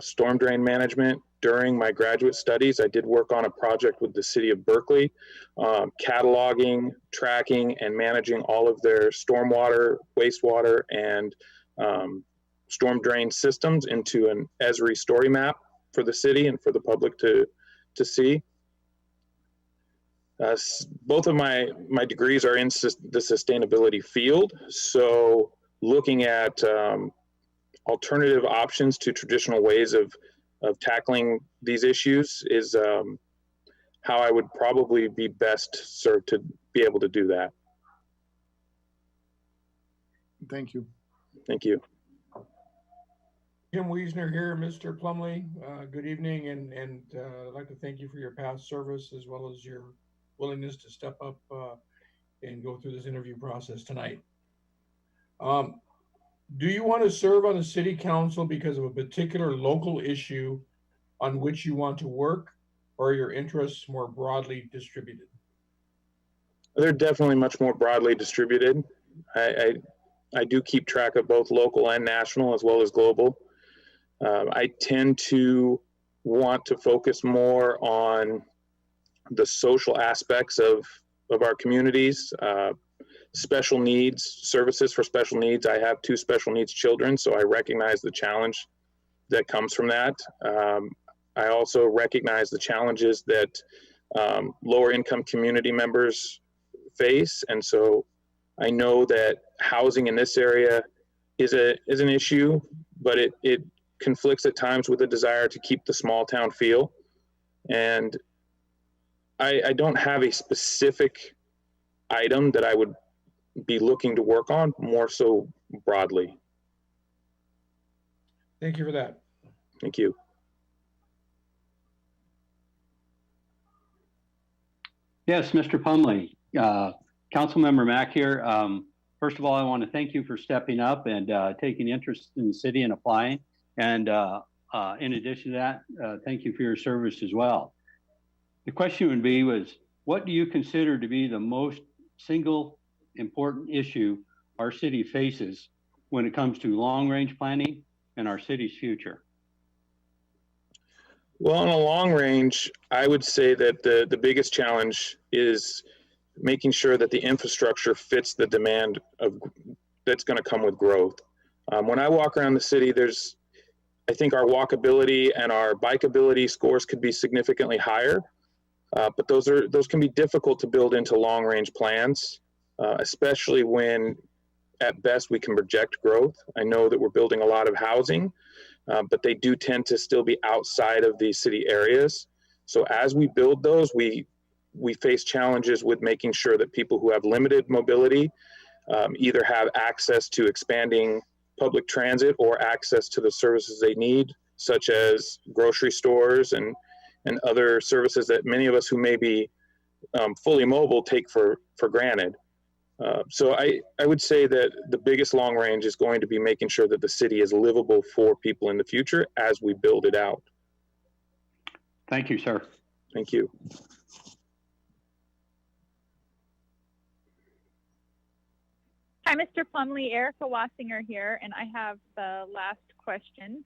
storm drain management. During my graduate studies, I did work on a project with the city of Berkeley, cataloging, tracking, and managing all of their stormwater, wastewater, and storm drain systems into an Esri story map for the city and for the public to see. Both of my degrees are in the sustainability field, so looking at alternative options to traditional ways of tackling these issues is how I would probably be best served to be able to do that. Thank you. Thank you. Jim Wiesner here, Mr. Plumley. Good evening, and I'd like to thank you for your past service as well as your willingness to step up and go through this interview process tonight. Do you want to serve on the city council because of a particular local issue on which you want to work, or are your interests more broadly distributed? They're definitely much more broadly distributed. I do keep track of both local and national as well as global. I tend to want to focus more on the social aspects of our communities, special needs, services for special needs. I have 2 special needs children, so I recognize the challenge that comes from that. I also recognize the challenges that lower income community members face, and so I know that housing in this area is an issue, but it conflicts at times with a desire to keep the small town feel. And I don't have a specific item that I would be looking to work on, more so broadly. Thank you for that. Thank you. Yes, Mr. Plumley, Councilmember Mack here. First of all, I want to thank you for stepping up and taking interest in the city and applying. And in addition to that, thank you for your service as well. The question would be what do you consider to be the most single important issue our city faces when it comes to long-range planning and our city's future? Well, on a long range, I would say that the biggest challenge is making sure that the infrastructure fits the demand that's going to come with growth. When I walk around the city, I think our walkability and our bikeability scores could be significantly higher, but those can be difficult to build into long range plans, especially when at best we can project growth. I know that we're building a lot of housing, but they do tend to still be outside of the city areas. So as we build those, we face challenges with making sure that people who have limited mobility either have access to expanding public transit or access to the services they need, such as grocery stores and other services that many of us who may be fully mobile take for granted. So I would say that the biggest long range is going to be making sure that the city is livable for people in the future as we build it out. Thank you, sir. Thank you. Hi, Mr. Plumley. Erica Wassinger here, and I have the last question.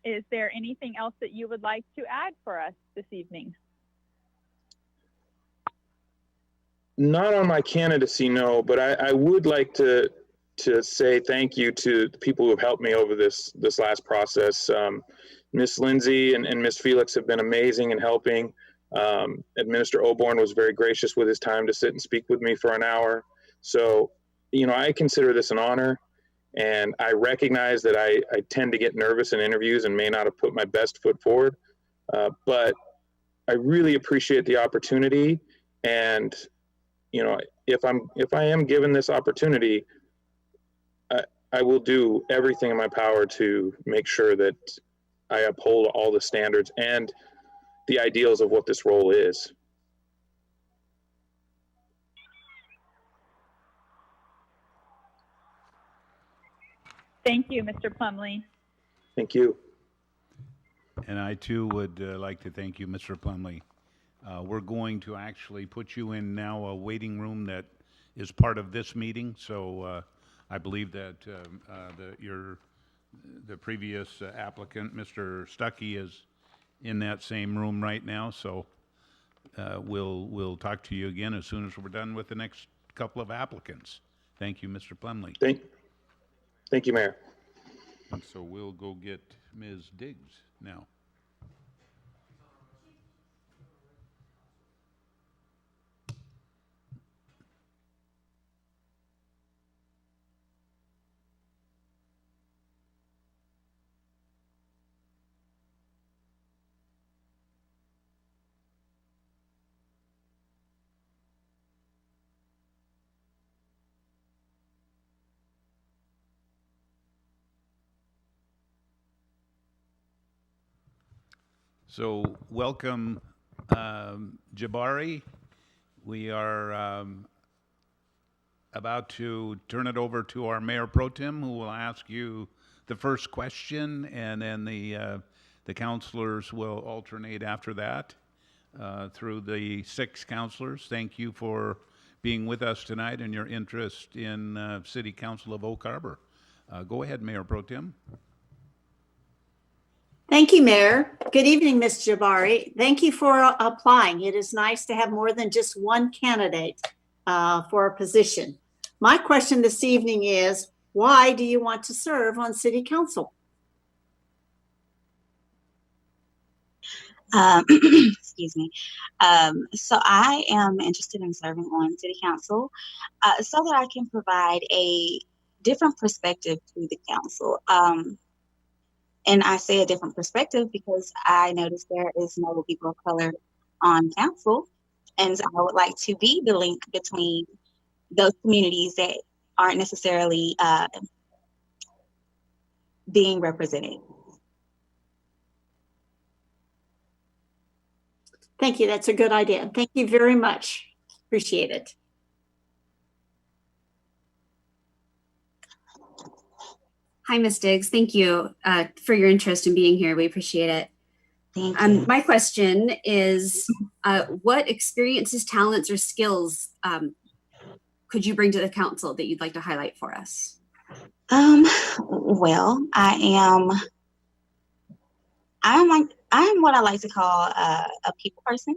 Is there anything else that you would like to add for us this evening? Not on my candidacy, no, but I would like to say thank you to the people who have helped me over this last process. Miss Lindsay and Miss Felix have been amazing in helping. Administrator Oborn was very gracious with his time to sit and speak with me for an hour. So, I consider this an honor, and I recognize that I tend to get nervous in interviews and may not have put my best foot forward, but I really appreciate the opportunity. And if I am given this opportunity, I will do everything in my power to make sure that I uphold all the standards and the ideals of what this role is. Thank you, Mr. Plumley. Thank you. And I too would like to thank you, Mr. Plumley. We're going to actually put you in now a waiting room that is part of this meeting. So I believe that the previous applicant, Mr. Stuckey, is in that same room right now. So we'll talk to you again as soon as we're done with the next couple of applicants. Thank you, Mr. Plumley. Thank you, Mayor. And so we'll go get Ms. Diggs now. So welcome, Jabari. We are about to turn it over to our Mayor Pro Tem, who will ask you the first question, and then the councilors will alternate after that through the 6 councilors. Thank you for being with us tonight and your interest in City Council of Oak Harbor. Go ahead, Mayor Pro Tem. Thank you, Mayor. Good evening, Ms. Jabari. Thank you for applying. It is nice to have more than just one candidate for a position. My question this evening is, why do you want to serve on City Council? Excuse me. So I am interested in serving on City Council so that I can provide a different perspective to the council. And I say a different perspective because I noticed there is no people of color on council. And I would like to be the link between those communities that aren't necessarily being represented. Thank you. That's a good idea. Thank you very much. Appreciate it. Hi, Ms. Diggs. Thank you for your interest in being here. We appreciate it. Thank you. My question is, what experiences, talents, or skills could you bring to the council that you'd like to highlight for us? Well, I'm what I like to call a people person,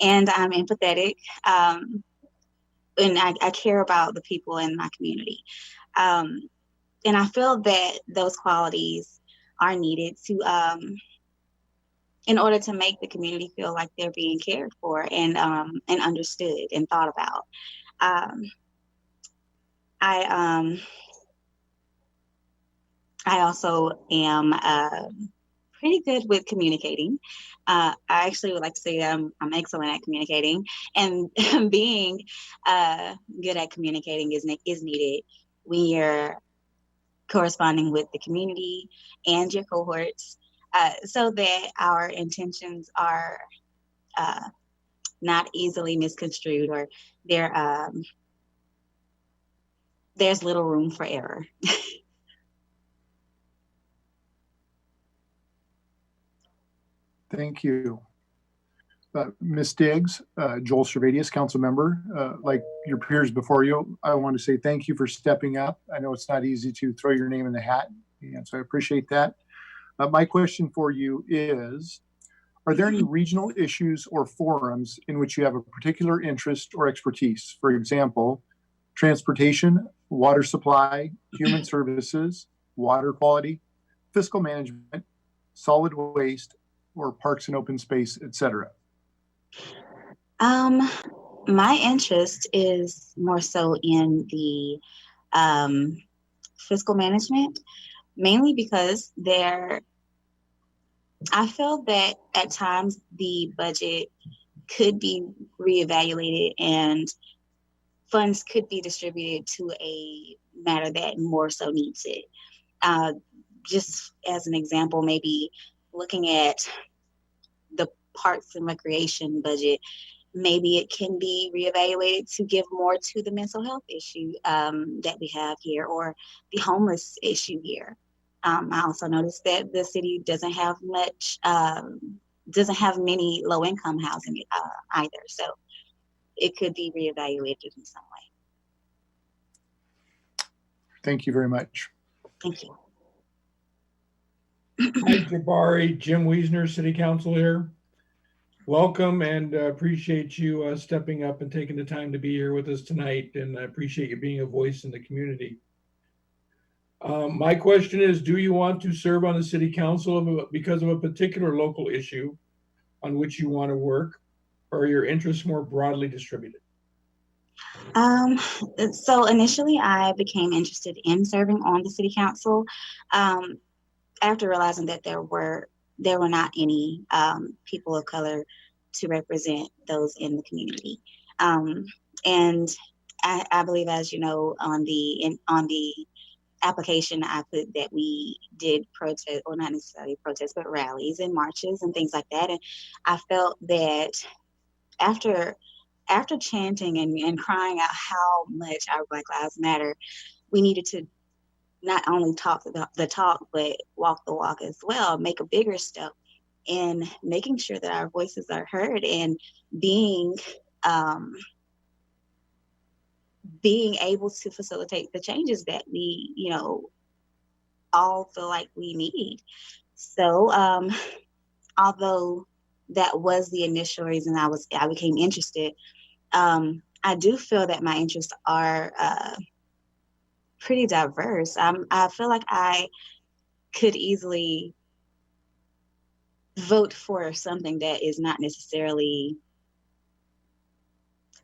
and I'm empathetic. And I care about the people in my community. And I feel that those qualities are needed to, in order to make the community feel like they're being cared for and understood and thought about. I also am pretty good with communicating. I actually would like to say that I'm excellent at communicating, and being good at communicating is needed when you're corresponding with the community and your cohorts, so that our intentions are not easily misconstrued, or there's little room for error. Thank you. Ms. Diggs, Joel Servadius, council member, like your peers before you, I want to say thank you for stepping up. I know it's not easy to throw your name in the hat, and so I appreciate that. My question for you is, are there any regional issues or forums in which you have a particular interest or expertise? For example, transportation, water supply, human services, water quality, fiscal management, solid waste, or parks and open space, etc.? My interest is more so in the fiscal management, mainly because I feel that at times the budget could be reevaluated and funds could be distributed to a matter that more so needs it. Just as an example, maybe looking at the parks and recreation budget, maybe it can be reevaluated to give more to the mental health issue that we have here, or the homeless issue here. I also noticed that the city doesn't have many low-income housing either. So it could be reevaluated in some way. Thank you very much. Thank you. Hi, Jabari, Jim Wiesner, City Council here. Welcome, and appreciate you stepping up and taking the time to be here with us tonight, and I appreciate you being a voice in the community. My question is, do you want to serve on the City Council because of a particular local issue on which you want to work, or are your interests more broadly distributed? So initially I became interested in serving on the City Council after realizing that there were not any people of color to represent those in the community. And I believe, as you know, on the application, I put that we did protest, or not necessarily protests, but rallies and marches and things like that. And I felt that after chanting and crying out how much our Black Lives Matter, we needed to not only talk the talk, but walk the walk as well, make a bigger step in making sure that our voices are heard and being able to facilitate the changes that we, all feel like we need. So, although that was the initial reason I became interested, I do feel that my interests are pretty diverse. I feel like I could easily vote for something that is not necessarily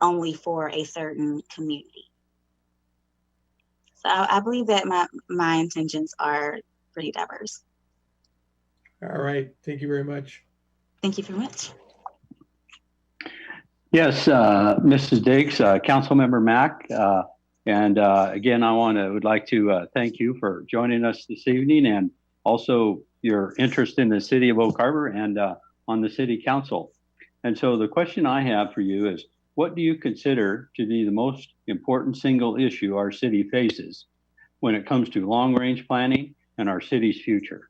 only for a certain community. So I believe that my intentions are pretty diverse. All right, thank you very much. Thank you very much. Yes, Mrs. Diggs, Councilmember Mack, and again, I would like to thank you for joining us this evening, and also your interest in the city of Oak Harbor and on the city council. And so the question I have for you is, what do you consider to be the most important single issue our city faces when it comes to long-range planning and our city's future?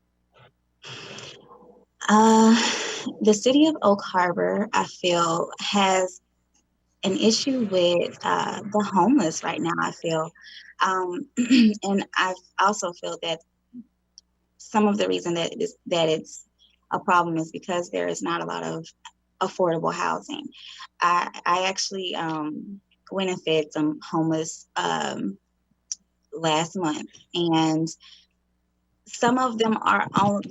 The city of Oak Harbor, I feel, has an issue with the homeless right now. I feel And I also feel that some of the reason that it's a problem is because there is not a lot of affordable housing. I actually went and fed some homeless last month, and some of them are on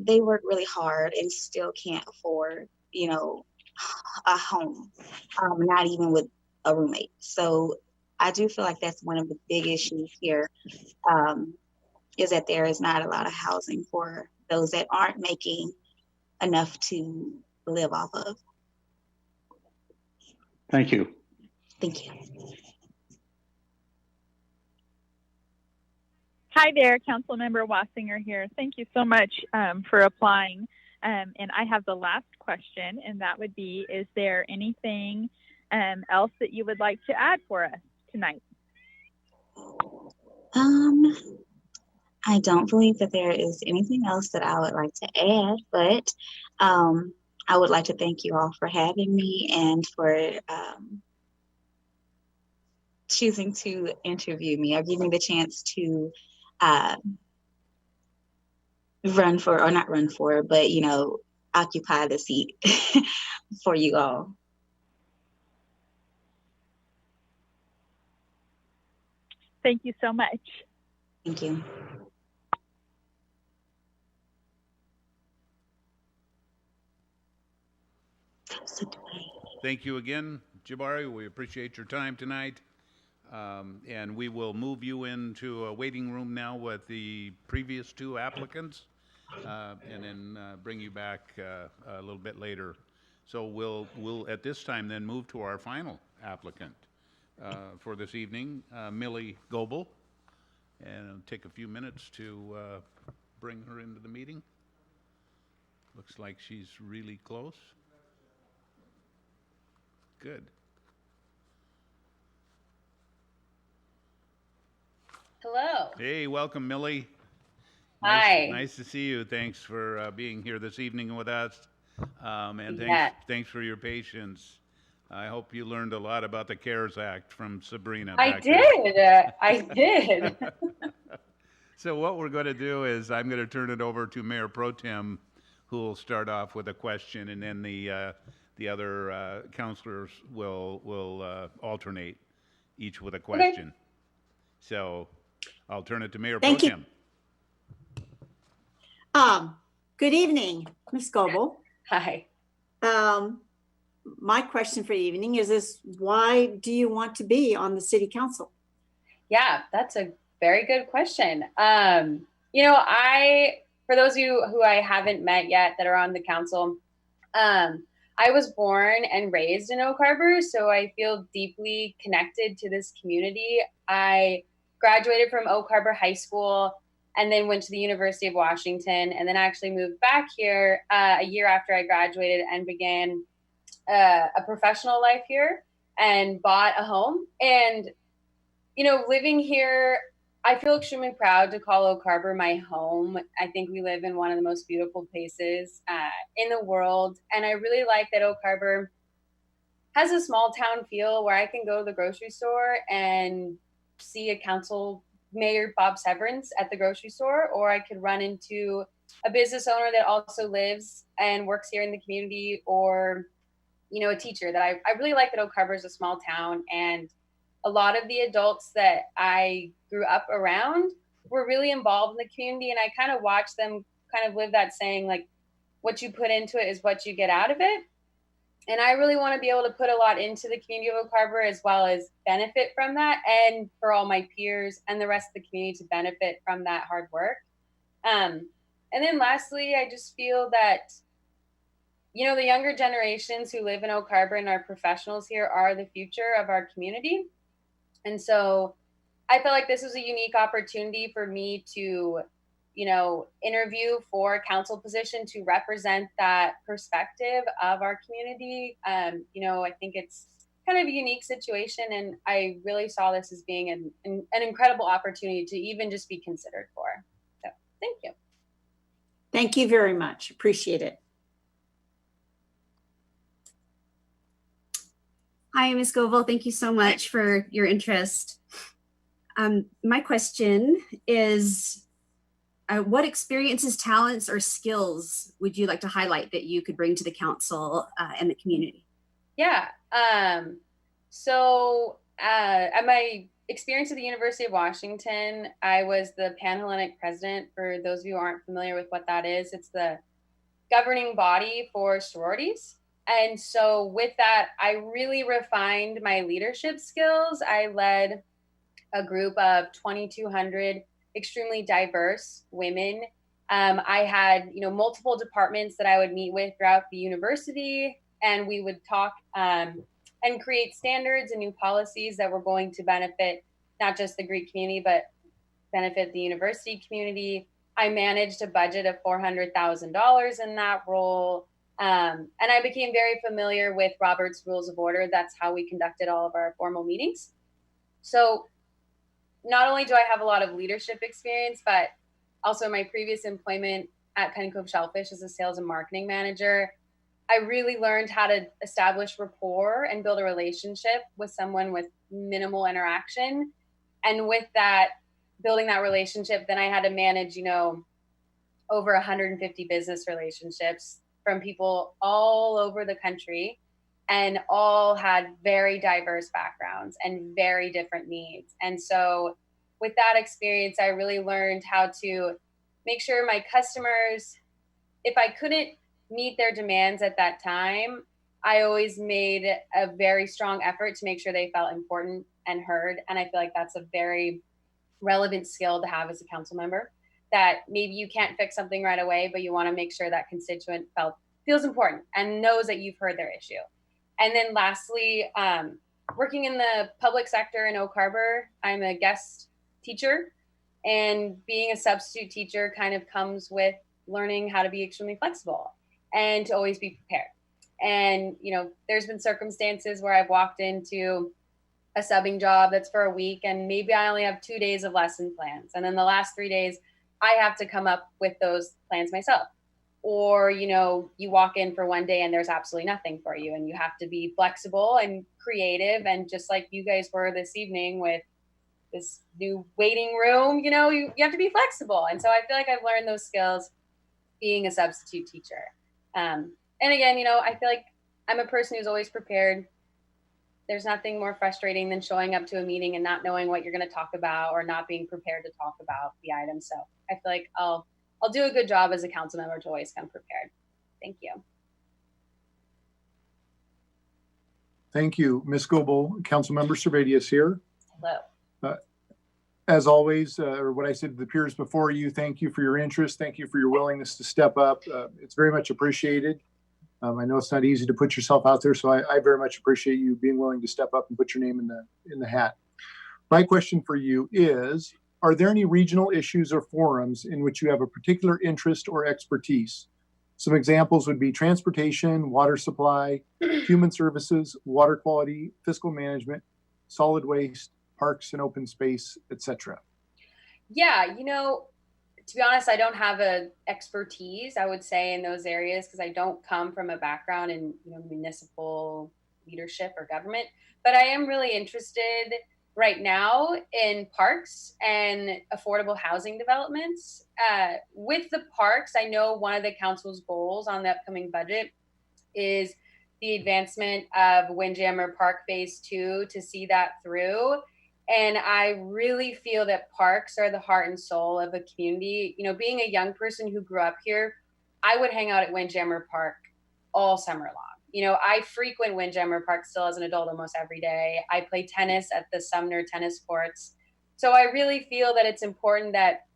they work really hard and still can't afford, you know, a home, not even with a roommate. So I do feel like that's one of the big issues here, is that there is not a lot of housing for those that aren't making enough to live off of. Thank you. Thank you. Hi there, Councilmember Wassinger here. Thank you so much for applying. And I have the last question, and that would be, is there anything else that you would like to add for us tonight? I don't believe that there is anything else that I would like to add, but I would like to thank you all for having me and for choosing to interview me or give me the chance to run for, or not run for, but, you know, occupy the seat for you all. Thank you so much. Thank you. Thank you again, Jabari. We appreciate your time tonight. And we will move you into a waiting room now with the previous two applicants, and then bring you back a little bit later. So we'll at this time then move to our final applicant for this evening, Millie Goebel. And it'll take a few minutes to bring her into the meeting. Looks like she's really close. Good. Hello. Hey, welcome, Millie. Hi. Nice to see you. Thanks for being here this evening with us. And thanks for your patience. I hope you learned a lot about the CARES Act from Sabrina. I did. I did. So what we're going to do is I'm going to turn it over to Mayor Pro Tem, who will start off with a question, and then the other councilors will alternate, each with a question. Okay. So I'll turn it to Mayor Pro Tem. Good evening, Ms. Goebel. Hi. My question for the evening is why do you want to be on the city council? Yeah, that's a very good question. You know, for those of you who I haven't met yet that are on the council, I was born and raised in Oak Harbor, so I feel deeply connected to this community. I graduated from Oak Harbor High School and then went to the University of Washington, and then actually moved back here a year after I graduated and began a professional life here and bought a home. And, you know, living here, I feel extremely proud to call Oak Harbor my home. I think we live in one of the most beautiful places in the world. And I really like that Oak Harbor has a small town feel where I can go to the grocery store and see a council Mayor Bob Severance at the grocery store, or I could run into a business owner that also lives and works here in the community, or, you know, a teacher. That I really like that Oak Harbor is a small town, and a lot of the adults that I grew up around were really involved in the community, and I kind of watched them kind of live that saying, like, what you put into it is what you get out of it. And I really want to be able to put a lot into the community of Oak Harbor, as well as benefit from that, and for all my peers and the rest of the community to benefit from that hard work. And then lastly, I just feel that, you know, the younger generations who live in Oak Harbor and our professionals here are the future of our community. And so I felt like this was a unique opportunity for me to, you know, interview for a council position to represent that perspective of our community. You know, I think it's kind of a unique situation, and I really saw this as being an incredible opportunity to even just be considered for. So thank you. Thank you very much. Appreciate it. Hi, Ms. Goebel. Thank you so much for your interest. My question is, what experiences, talents, or skills would you like to highlight that you could bring to the council and the community? Yeah. So at my experience at the University of Washington, I was the Pan-Hellenic president. For those of you who aren't familiar with what that is, it's the governing body for sororities. And so with that, I really refined my leadership skills. I led a group of 2,200 extremely diverse women. I had, multiple departments that I would meet with throughout the university, and we would talk and create standards and new policies that were going to benefit not just the Greek community, but benefit the university community. I managed a budget of $400,000 in that role. And I became very familiar with Robert's Rules of Order. That's how we conducted all of our formal meetings. So not only do I have a lot of leadership experience, but also my previous employment at Penny Cove Shellfish as a sales and marketing manager, I really learned how to establish rapport and build a relationship with someone with minimal interaction. And with that, building that relationship, then I had to manage, over 150 business relationships from people all over the country, and all had very diverse backgrounds and very different needs. And so with that experience, I really learned how to make sure my customers, if I couldn't meet their demands at that time, I always made a very strong effort to make sure they felt important and heard. And I feel like that's a very relevant skill to have as a council member, that maybe you can't fix something right away, but you want to make sure that constituent feels important and knows that you've heard their issue. And then lastly, working in the public sector in Oak Harbor, I'm a guest teacher, and being a substitute teacher kind of comes with learning how to be extremely flexible and to always be prepared. And, there's been circumstances where I've walked into a subbing job that's for a week, and maybe I only have 2 days of lesson plans. And then the last 3 days, I have to come up with those plans myself. Or, you walk in for one day and there's absolutely nothing for you, and you have to be flexible and creative. And just like you guys were this evening with this new waiting room, you have to be flexible. And so I feel like I've learned those skills being a substitute teacher. And again, I feel like I'm a person who's always prepared. There's nothing more frustrating than showing up to a meeting and not knowing what you're going to talk about, or not being prepared to talk about the item. So I feel like I'll do a good job as a council member to always come prepared. Thank you. Thank you, Ms. Goebel. Councilmember Servadius here. Hello. As always, or what I said to the peers before you, thank you for your interest. Thank you for your willingness to step up. It's very much appreciated. I know it's not easy to put yourself out there, so I very much appreciate you being willing to step up and put your name in the hat. My question for you is, are there any regional issues or forums in which you have a particular interest or expertise? Some examples would be transportation, water supply, human services, water quality, fiscal management, solid waste, parks and open space, etc. Yeah, to be honest, I don't have a expertise, I would say, in those areas, because I don't come from a background in municipal leadership or government. But I am really interested right now in parks and affordable housing developments. With the parks, I know one of the council's goals on the upcoming budget is the advancement of Windjammer Park Phase 2 to see that through. And I really feel that parks are the heart and soul of a community. Being a young person who grew up here, I would hang out at Windjammer Park all summer long. I frequent Windjammer Park still as an adult almost every day. I play tennis at the Sumner tennis courts. So I really feel that it's important that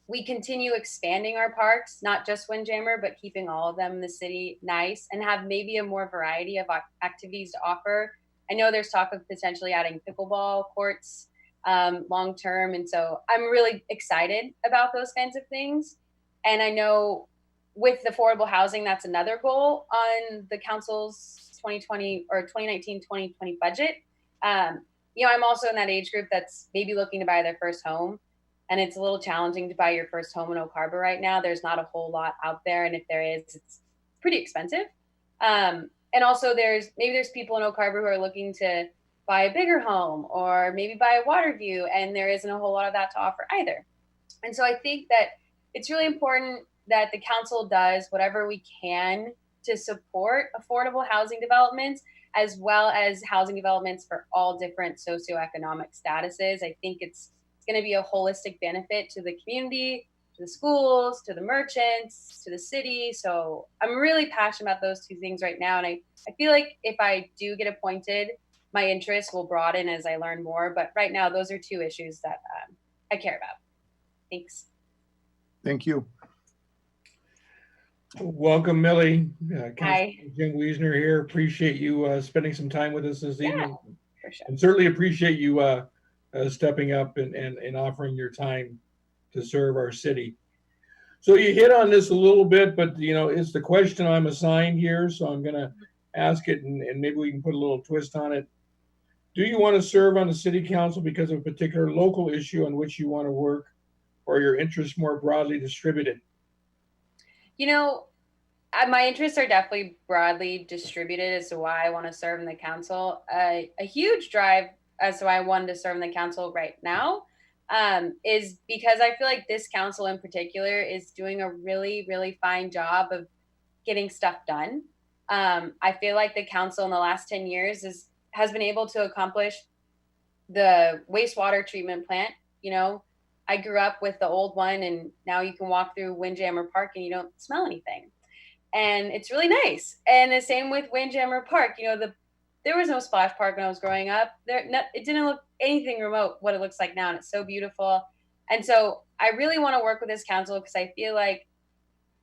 we continue expanding our parks, not just Windjammer, but keeping all of them in the city nice, and have maybe a more variety of activities to offer. I know there's talk of potentially adding pickleball courts long term. And so I'm really excited about those kinds of things. And I know with affordable housing, that's another goal on the council's 2020 or 2019-2020 budget. I'm also in that age group that's maybe looking to buy their first home. And it's a little challenging to buy your first home in Oak Harbor right now. There's not a whole lot out there. And if there is, it's pretty expensive. And also there's people in Oak Harbor who are looking to buy a bigger home or maybe buy a water view, and there isn't a whole lot of that to offer either. And so I think that it's really important that the council does whatever we can to support affordable housing developments, as well as housing developments for all different socioeconomic statuses. I think it's going to be a holistic benefit to the community, to the schools, to the merchants, to the city. So I'm really passionate about those two things right now. And I feel like if I do get appointed, my interests will broaden as I learn more. But right now, those are two issues that I care about. Thanks. Thank you. Welcome, Millie. Hi. Jim Wiesner here. Appreciate you spending some time with us this evening. For sure. And certainly appreciate you stepping up and offering your time to serve our city. So you hit on this a little bit, but it's the question I'm assigned here, so I'm going to ask it, and maybe we can put a little twist on it. Do you want to serve on the city council because of a particular local issue on which you want to work, or your interests more broadly distributed? My interests are definitely broadly distributed as to why I want to serve in the council. A huge drive as to why I wanted to serve in the council right now is because I feel like this council in particular is doing a really, really fine job of getting stuff done. I feel like the council in the last 10 years has been able to accomplish the wastewater treatment plant. I grew up with the old one, and now you can walk through Windjammer Park and you don't smell anything. And it's really nice. And the same with Windjammer Park. There was no splash park when I was growing up. It didn't look anything remote what it looks like now, and it's so beautiful. And so I really want to work with this council because I feel like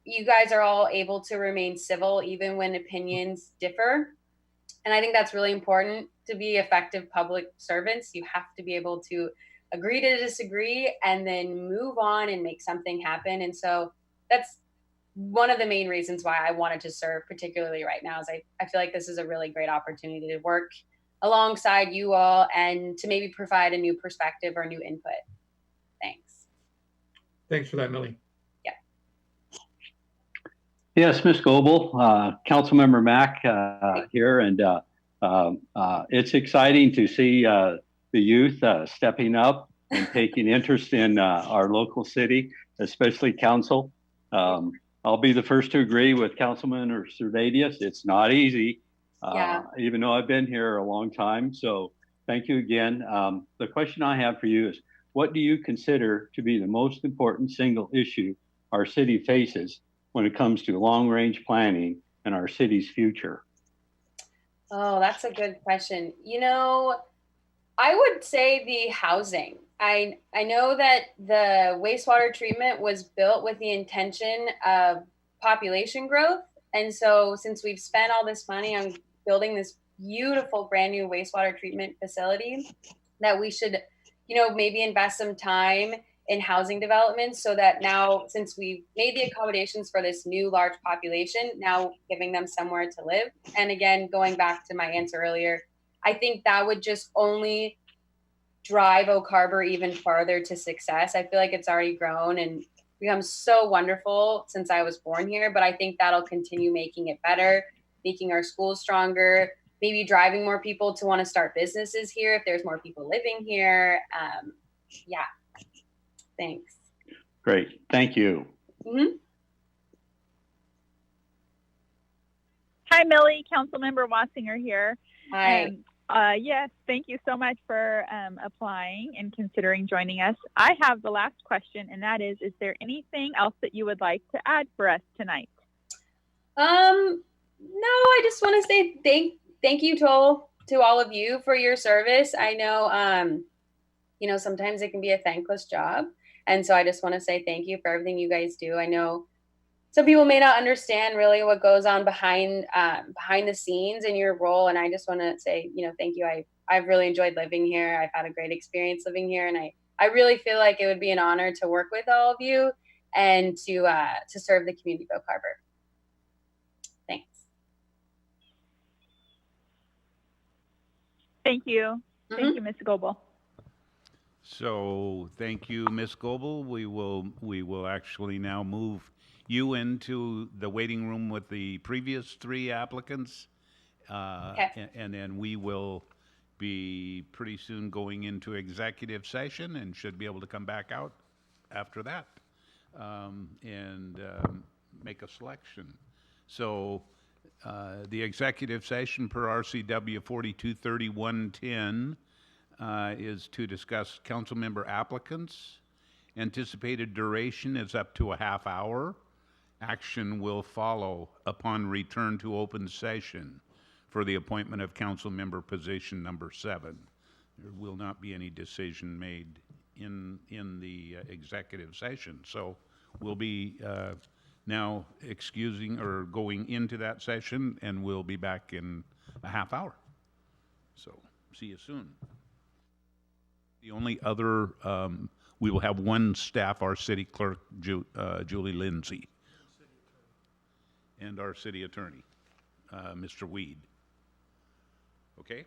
you guys are all able to remain civil even when opinions differ. And I think that's really important to be effective public servants. You have to be able to agree to disagree and then move on and make something happen. And so that's one of the main reasons why I wanted to serve, particularly right now, is I feel like this is a really great opportunity to work alongside you all and to maybe provide a new perspective or new input. Thanks. Thanks for that, Millie. Yeah. Yes, Ms. Goebel, Councilmember Mack here, and it's exciting to see the youth stepping up and taking interest in our local city, especially council. I'll be the first to agree with Councilman Servadius. It's not easy, even though I've been here a long time. So thank you again. The question I have for you is, what do you consider to be the most important single issue our city faces when it comes to long-range planning and our city's future? Oh, that's a good question. I would say the housing. I know that the wastewater treatment was built with the intention of population growth. And so since we've spent all this money on building this beautiful brand new wastewater treatment facility, that we should, maybe invest some time in housing development so that now, since we've made the accommodations for this new large population, now giving them somewhere to live. And again, going back to my answer earlier, I think that would just only drive Oak Harbor even farther to success. I feel like it's already grown and become so wonderful since I was born here, but I think that'll continue making it better, making our schools stronger, maybe driving more people to want to start businesses here if there's more people living here. Yeah, thanks. Great, thank you. Mm-hmm. Hi, Millie, Councilmember Wassinger here. Hi. Yes, thank you so much for applying and considering joining us. I have the last question, and that is there anything else that you would like to add for us tonight? No, I just want to say thank you to all of you for your service. I know, sometimes it can be a thankless job. And so I just want to say thank you for everything you guys do. I know some people may not understand really what goes on behind the scenes in your role. And I just want to say, thank you. I've really enjoyed living here. I've had a great experience living here. And I really feel like it would be an honor to work with all of you and to serve the community of Oak Harbor. Thanks. Thank you. Mm-hmm. Thank you, Ms. Goebel. So thank you, Ms. Goebel. We will actually now move you into the waiting room with the previous three applicants. Okay. And then we will be pretty soon going into executive session and should be able to come back out after that and make a selection. So the executive session per RCW 423110 is to discuss council member applicants. Anticipated duration is up to a half hour. Action will follow upon return to open session for the appointment of council member position number 7. There will not be any decision made in the executive session. So we'll be now excusing or going into that session, and we'll be back in a half hour. So see you soon. The only other, we will have one staff, our city clerk, Julie Lindsay, and our city attorney, Mr. Weed. Okay?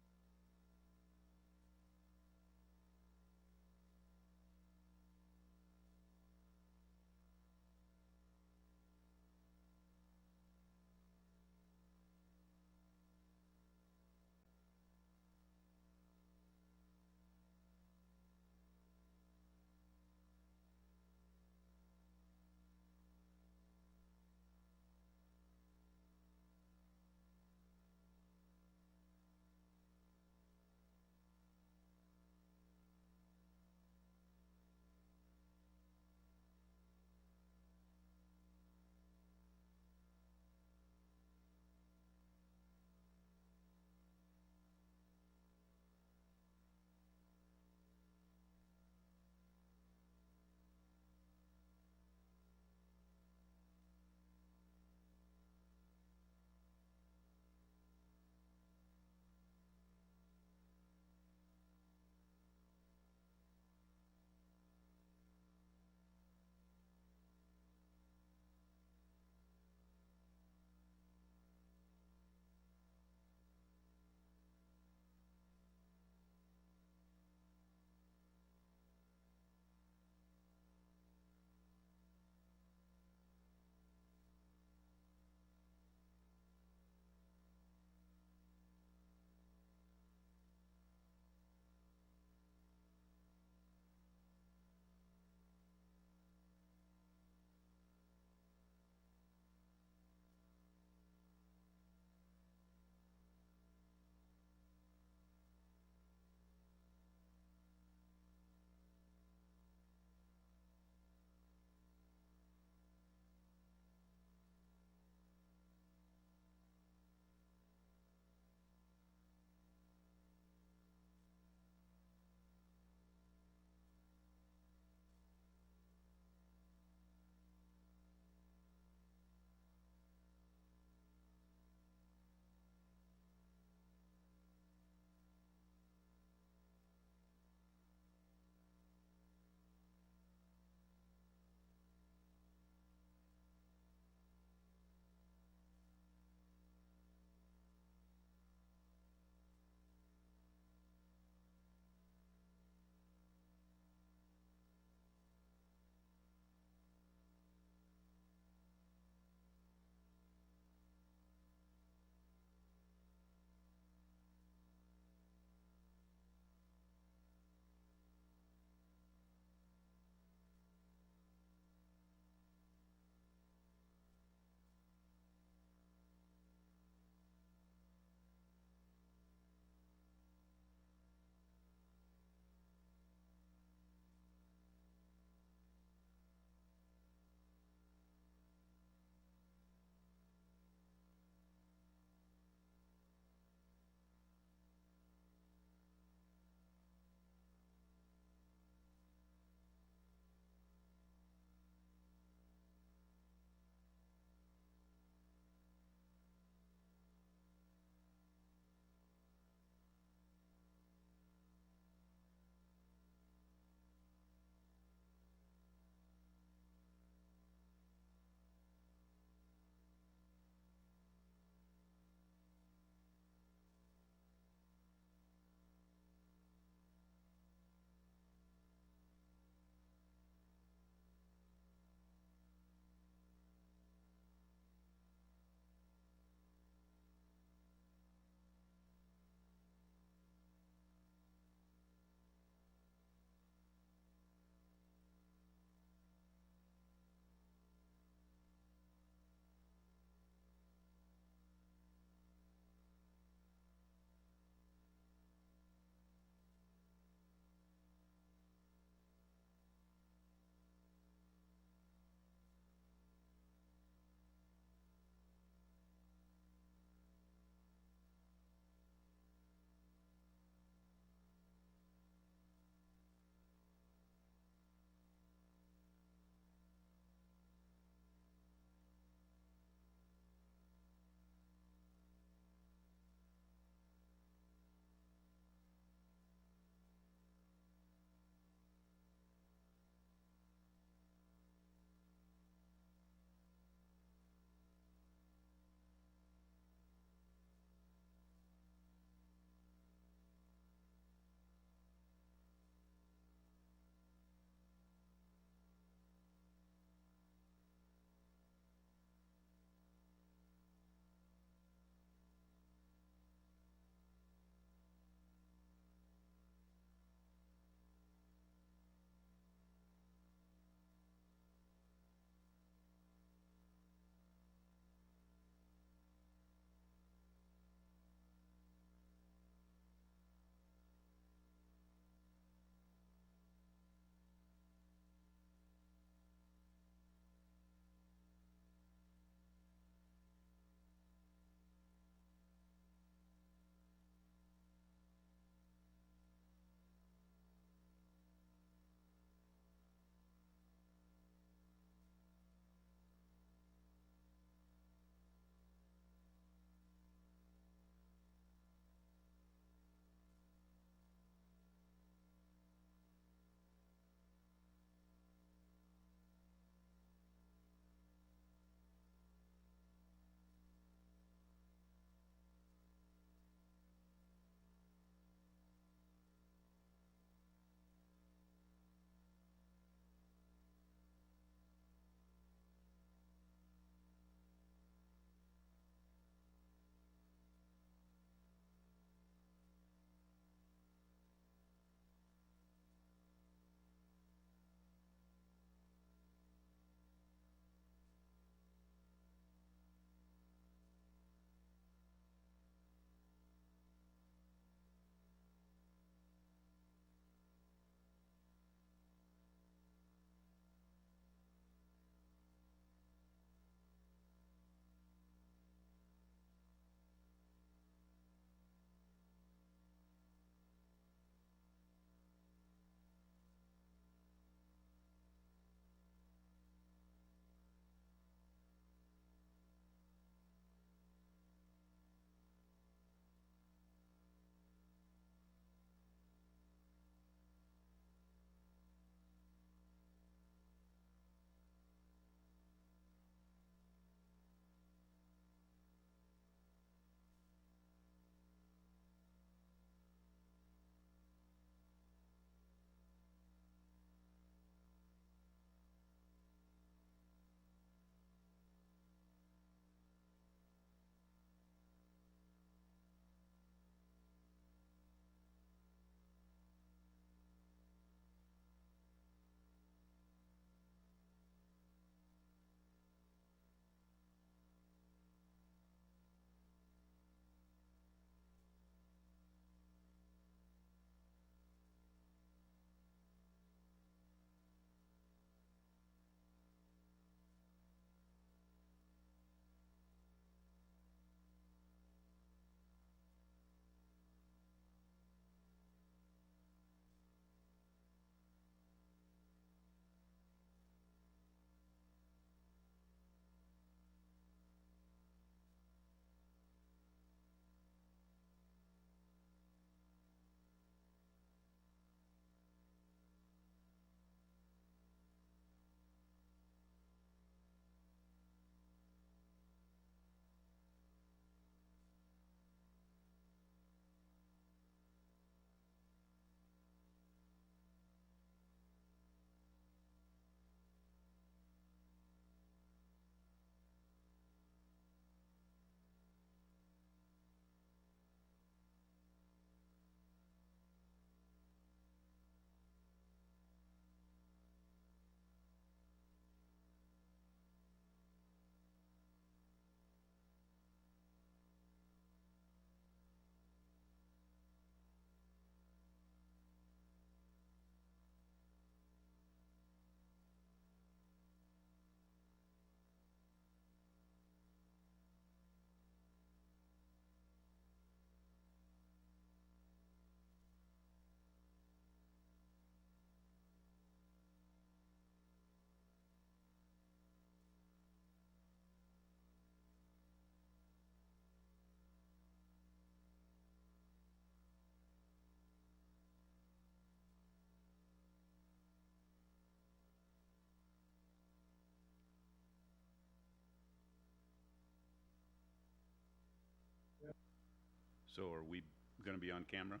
So are we going to be on camera?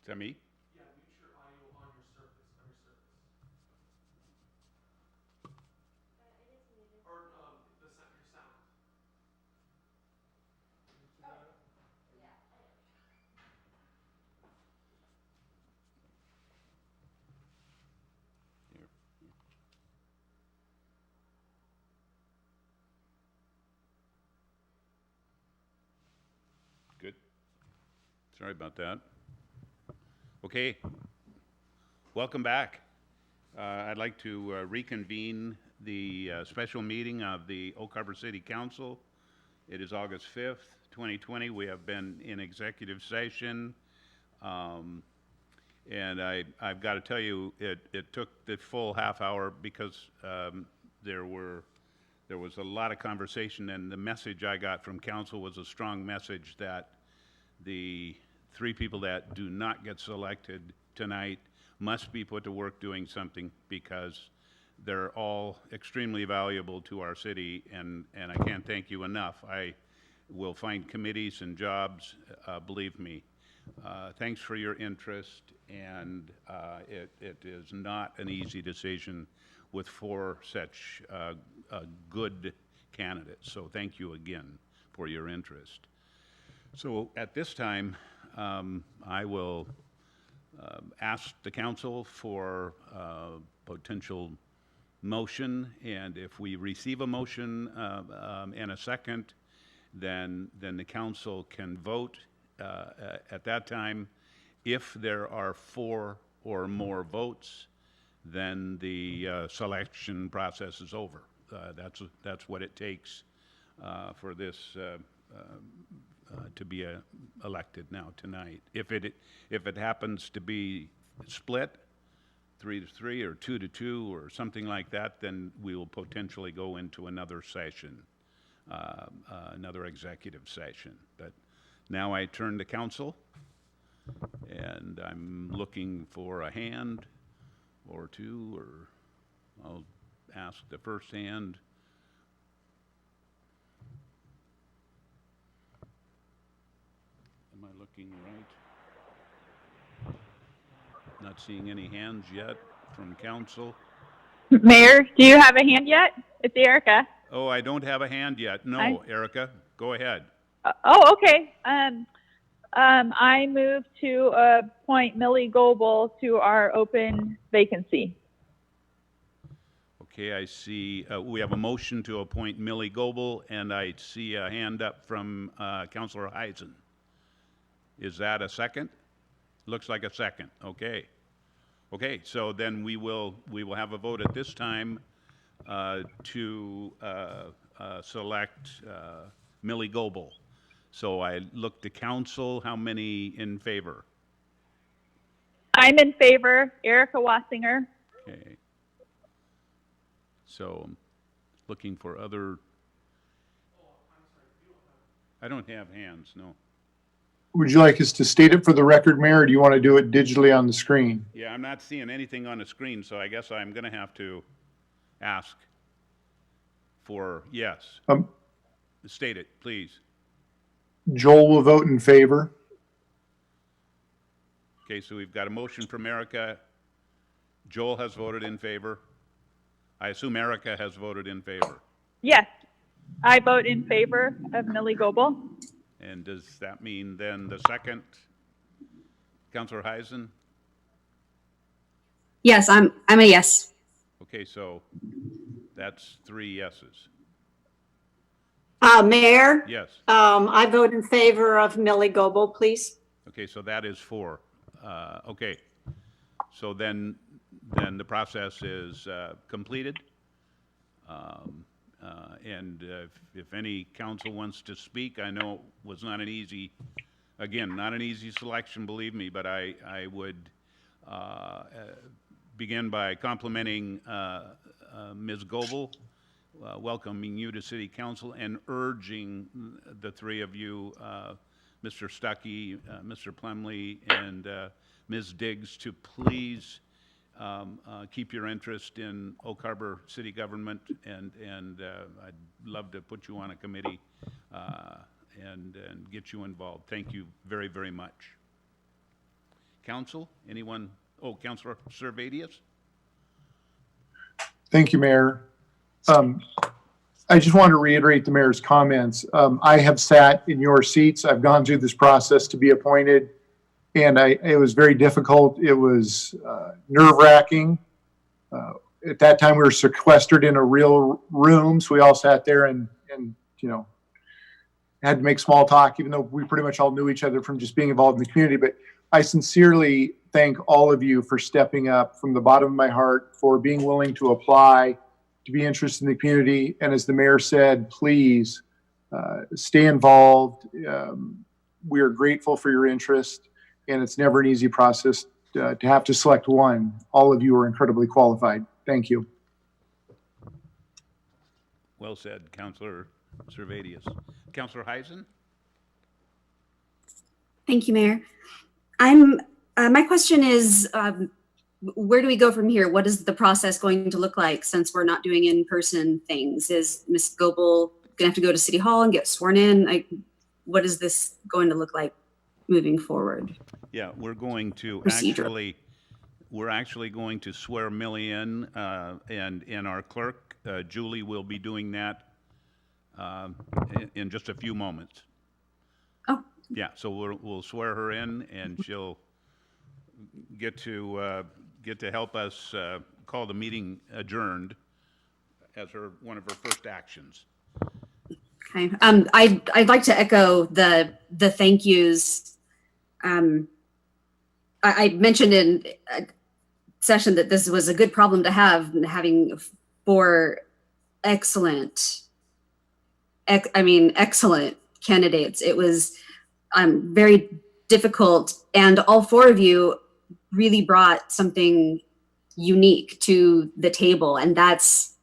Is that me? Good. Sorry about that. Okay. Welcome back. I'd like to reconvene the special meeting of the Oak Harbor City Council. It is August 5th, 2020. We have been in executive session. And I've got to tell you, it took the full half hour because there was a lot of conversation, and the message I got from council was a strong message that the 3 people that do not get selected tonight must be put to work doing something, because they're all extremely valuable to our city, and I can't thank you enough. I will find committees and jobs, believe me. Thanks for your interest, and it is not an easy decision with 4 such good candidates. So thank you again for your interest. So at this time, I will ask the council for potential motion, and if we receive a motion and a second, then the council can vote at that time. If there are 4 or more votes, then the selection process is over. That's what it takes for this to be elected now tonight. If it happens to be split 3-3 or 2-2 or something like that, then we will potentially go into another session, another executive session. But now I turn to council, and I'm looking for a hand or 2, or I'll ask the first hand. Am I looking right? Not seeing any hands yet from council. Mayor, do you have a hand yet? It's Erica. Oh, I don't have a hand yet. No, Erica, go ahead. Oh, okay. I move to appoint Millie Goebel to our open vacancy. Okay, I see we have a motion to appoint Millie Goebel, and I see a hand up from Councilor Heisen. Is that a second? Looks like a second. Okay. Okay, so then we will have a vote at this time to select Millie Goebel. So I look to council. How many in favor? I'm in favor. Erica Wassinger. Okay. So looking for other. I don't have hands, no. Would you like us to state it for the record, Mayor, or do you want to do it digitally on the screen? Yeah, I'm not seeing anything on the screen, so I guess I'm going to have to ask for yes. State it, please. Joel will vote in favor. Okay, so we've got a motion from Erica. Joel has voted in favor. I assume Erica has voted in favor. Yes, I vote in favor of Millie Goebel. And does that mean then the second, Councilor Heisen? Yes, I'm a yes. Okay, so that's 3 yeses. Mayor? Yes. I vote in favor of Millie Goebel, please. Okay, so that is 4. Okay, so then the process is completed. And if any council wants to speak, I know it was not an easy, again, not an easy selection, believe me, but I would begin by complimenting Ms. Goebel. welcoming you to City Council and urging the three of you, Mr. Stuckey, Mr. Plumley, and Ms. Diggs, to please keep your interest in Oak Harbor City government, and I'd love to put you on a committee and get you involved. Thank you very, very much. Council, anyone? Oh, Councilor Servadius? Thank you, Mayor. I just want to reiterate the mayor's comments. I have sat in your seats. I've gone through this process to be appointed, and it was very difficult. It was nerve-wracking. At that time, we were sequestered in a real room, so we all sat there and you know, had to make small talk, even though we pretty much all knew each other from just being involved in the community. But I sincerely thank all of you for stepping up from the bottom of my heart, for being willing to apply, to be interested in the community. And as the mayor said, please stay involved. We are grateful for your interest, and it's never an easy process to have to select one. All of you are incredibly qualified. Thank you. Well said, Councilor Servadius. Councilor Heisen? Thank you, Mayor. My question is, where do we go from here? What is the process going to look like since we're not doing in-person things? Is Ms. Goebel gonna have to go to City Hall and get sworn in? What is this going to look like moving forward? Yeah, we're going to Procedure. we're actually going to swear Millie in, and our clerk, Julie, will be doing that in just a few moments. Oh. Yeah, so we'll swear her in, and she'll get to help us call the meeting adjourned as one of her first actions. Okay. I'd like to echo the thank yous. I mentioned in a session that this was a good problem to have, having four excellent candidates. It was very difficult, and all four of you really brought something unique to the table, and that's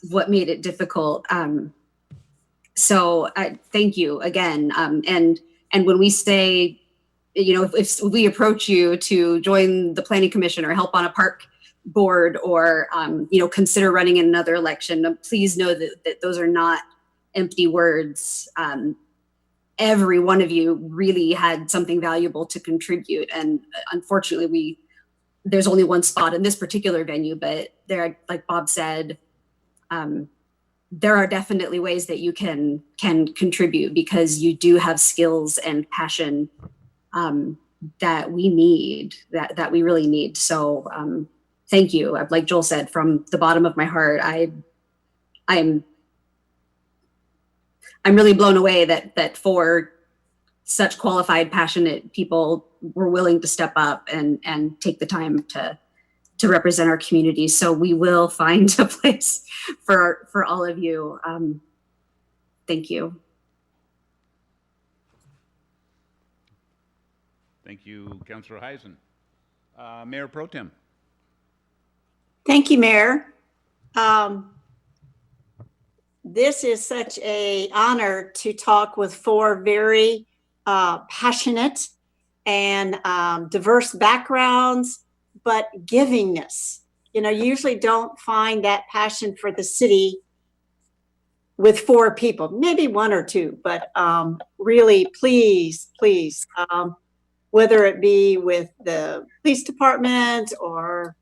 what made it difficult. So thank you again. And when we say, you know, if we approach you to join the planning commission or help on a park board, or you know, consider running in another election, please know that those are not empty words. Every one of you really had something valuable to contribute, and unfortunately there's only one spot in this particular venue, but there, like Bob said, there are definitely ways that you can contribute, because you do have skills and passion that we need, that we really need. So thank you. Like Joel said, from the bottom of my heart, I'm really blown away that four such qualified, passionate people were willing to step up and take the time to represent our community. So we will find a place for all of you. Thank you. Thank you, Councilor Heisen. Mayor Pro Tem. Thank you, Mayor. This is such an honor to talk with four very passionate and diverse backgrounds, but givingness. You know, you usually don't find that passion for the city with four people, maybe one or two, but really, please, whether it be with the police department, or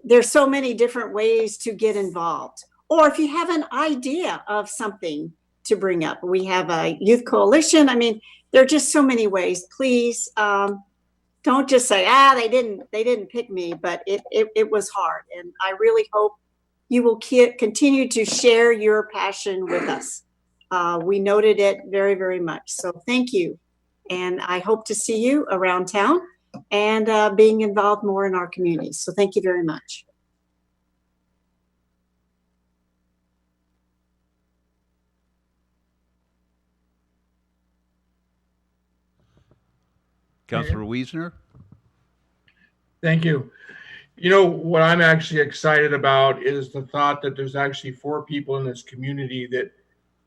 there's so many different ways to get involved. Or if you have an idea of something to bring up, we have a youth coalition. I mean, there are just so many ways. Please don't just say, they didn't pick me, but it was hard. And I really hope you will continue to share your passion with us. We noted it very, very much. So thank you. And I hope to see you around town and being involved more in our community. So thank you very much. Councilor Wiesner. Thank you. You know, what I'm actually excited about is the thought that there's actually 4 people in this community that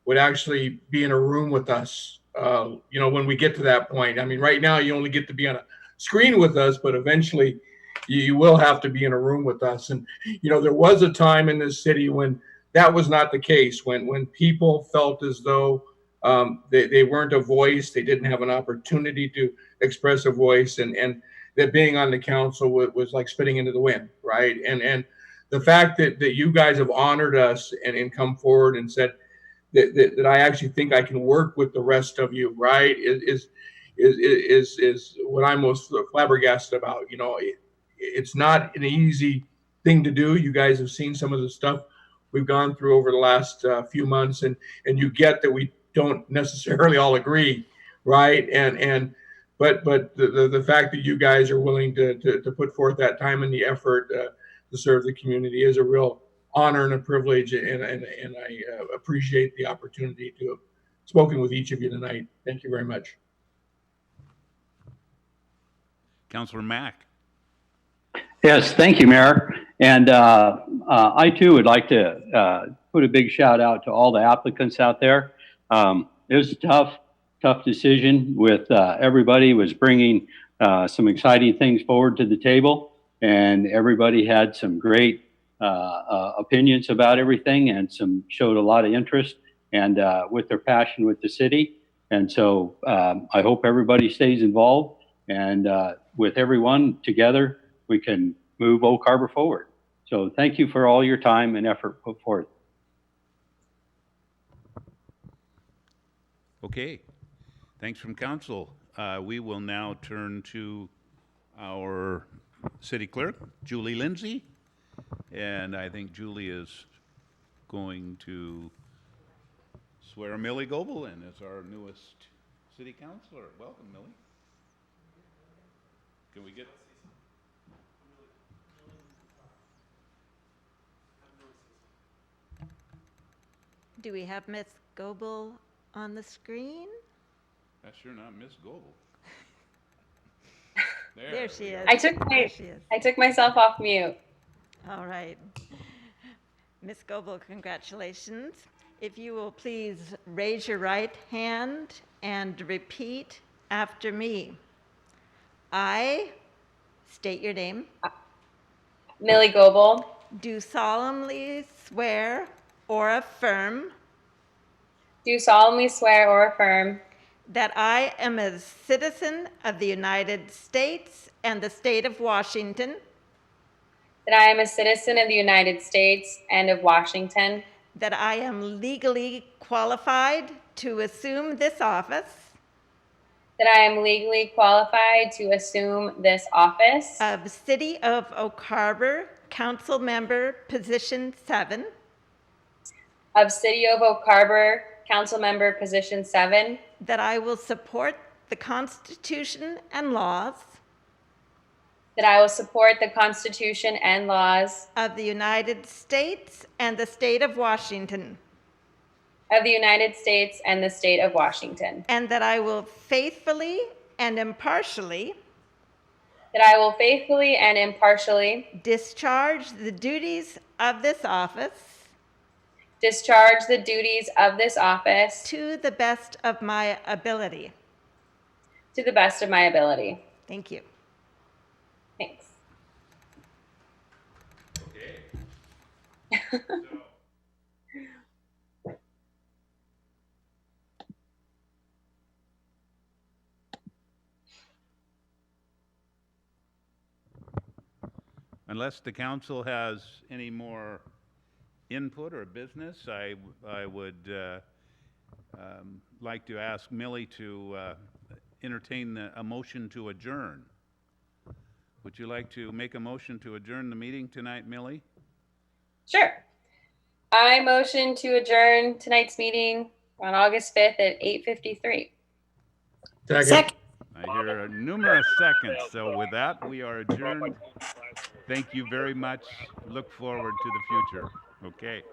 would actually be in a room with us, when we get to that point. I mean, right now you only get to be on a screen with us, but eventually you will have to be in a room with us. And, there was a time in this city when that was not the case, when people felt as though they weren't a voice, they didn't have an opportunity to express a voice, and that being on the council was like spitting into the wind, right? And the fact that you guys have honored us and come forward and said that I actually think I can work with the rest of you, right, is what I'm most flabbergasted about. It's not an easy thing to do. You guys have seen some of the stuff we've gone through over the last few months, and you get that we don't necessarily all agree, right? But the fact that you guys are willing to put forth that time and the effort to serve the community is a real honor and a privilege, and I appreciate the opportunity to have spoken with each of you tonight. Thank you very much. Councilor Mack. Yes, thank you, Mayor. And I too would like to put a big shout out to all the applicants out there. It was a tough decision with everybody was bringing some exciting things forward to the table, and everybody had some great opinions about everything, and some showed a lot of interest and with their passion with the city. And so I hope everybody stays involved, and with everyone together, we can move Oak Harbor forward. So thank you for all your time and effort put forth. Okay, thanks from council. We will now turn to our city clerk, Julie Lindsay. And I think Julie is going to swear Millie Goebel in as our newest city councilor. Welcome, Millie. Can we get... Do we have Miss Goebel on the screen? That's sure not Miss Goebel. There she is. I took myself off mute. All right. Miss Goebel, congratulations. If you will please raise your right hand and repeat after me. I state your name. Millie Goebel. Do solemnly swear or affirm. Do solemnly swear or affirm. That I am a citizen of the United States and the state of Washington. That I am a citizen of the United States and of Washington. That I am legally qualified to assume this office. That I am legally qualified to assume this office. Of City of Oak Harbor, Council Member, Position 7. Of City of Oak Harbor, Council Member, Position 7. That I will support the Constitution and laws. That I will support the Constitution and laws of the United States and the state of Washington. Of the United States and the state of Washington. And that I will faithfully and impartially. That I will faithfully and impartially. Discharge the duties of this office. Discharge the duties of this office. To the best of my ability. To the best of my ability. Thank you. Thanks. Okay. Unless the council has any more input or business, I would like to ask Millie to entertain a motion to adjourn. Would you like to make a motion to adjourn the meeting tonight, Millie? Sure. I motion to adjourn tonight's meeting on August 5th at 8:53. Second. I hear numerous seconds. So with that, we are adjourned. Thank you very much. Look forward to the future. Okay.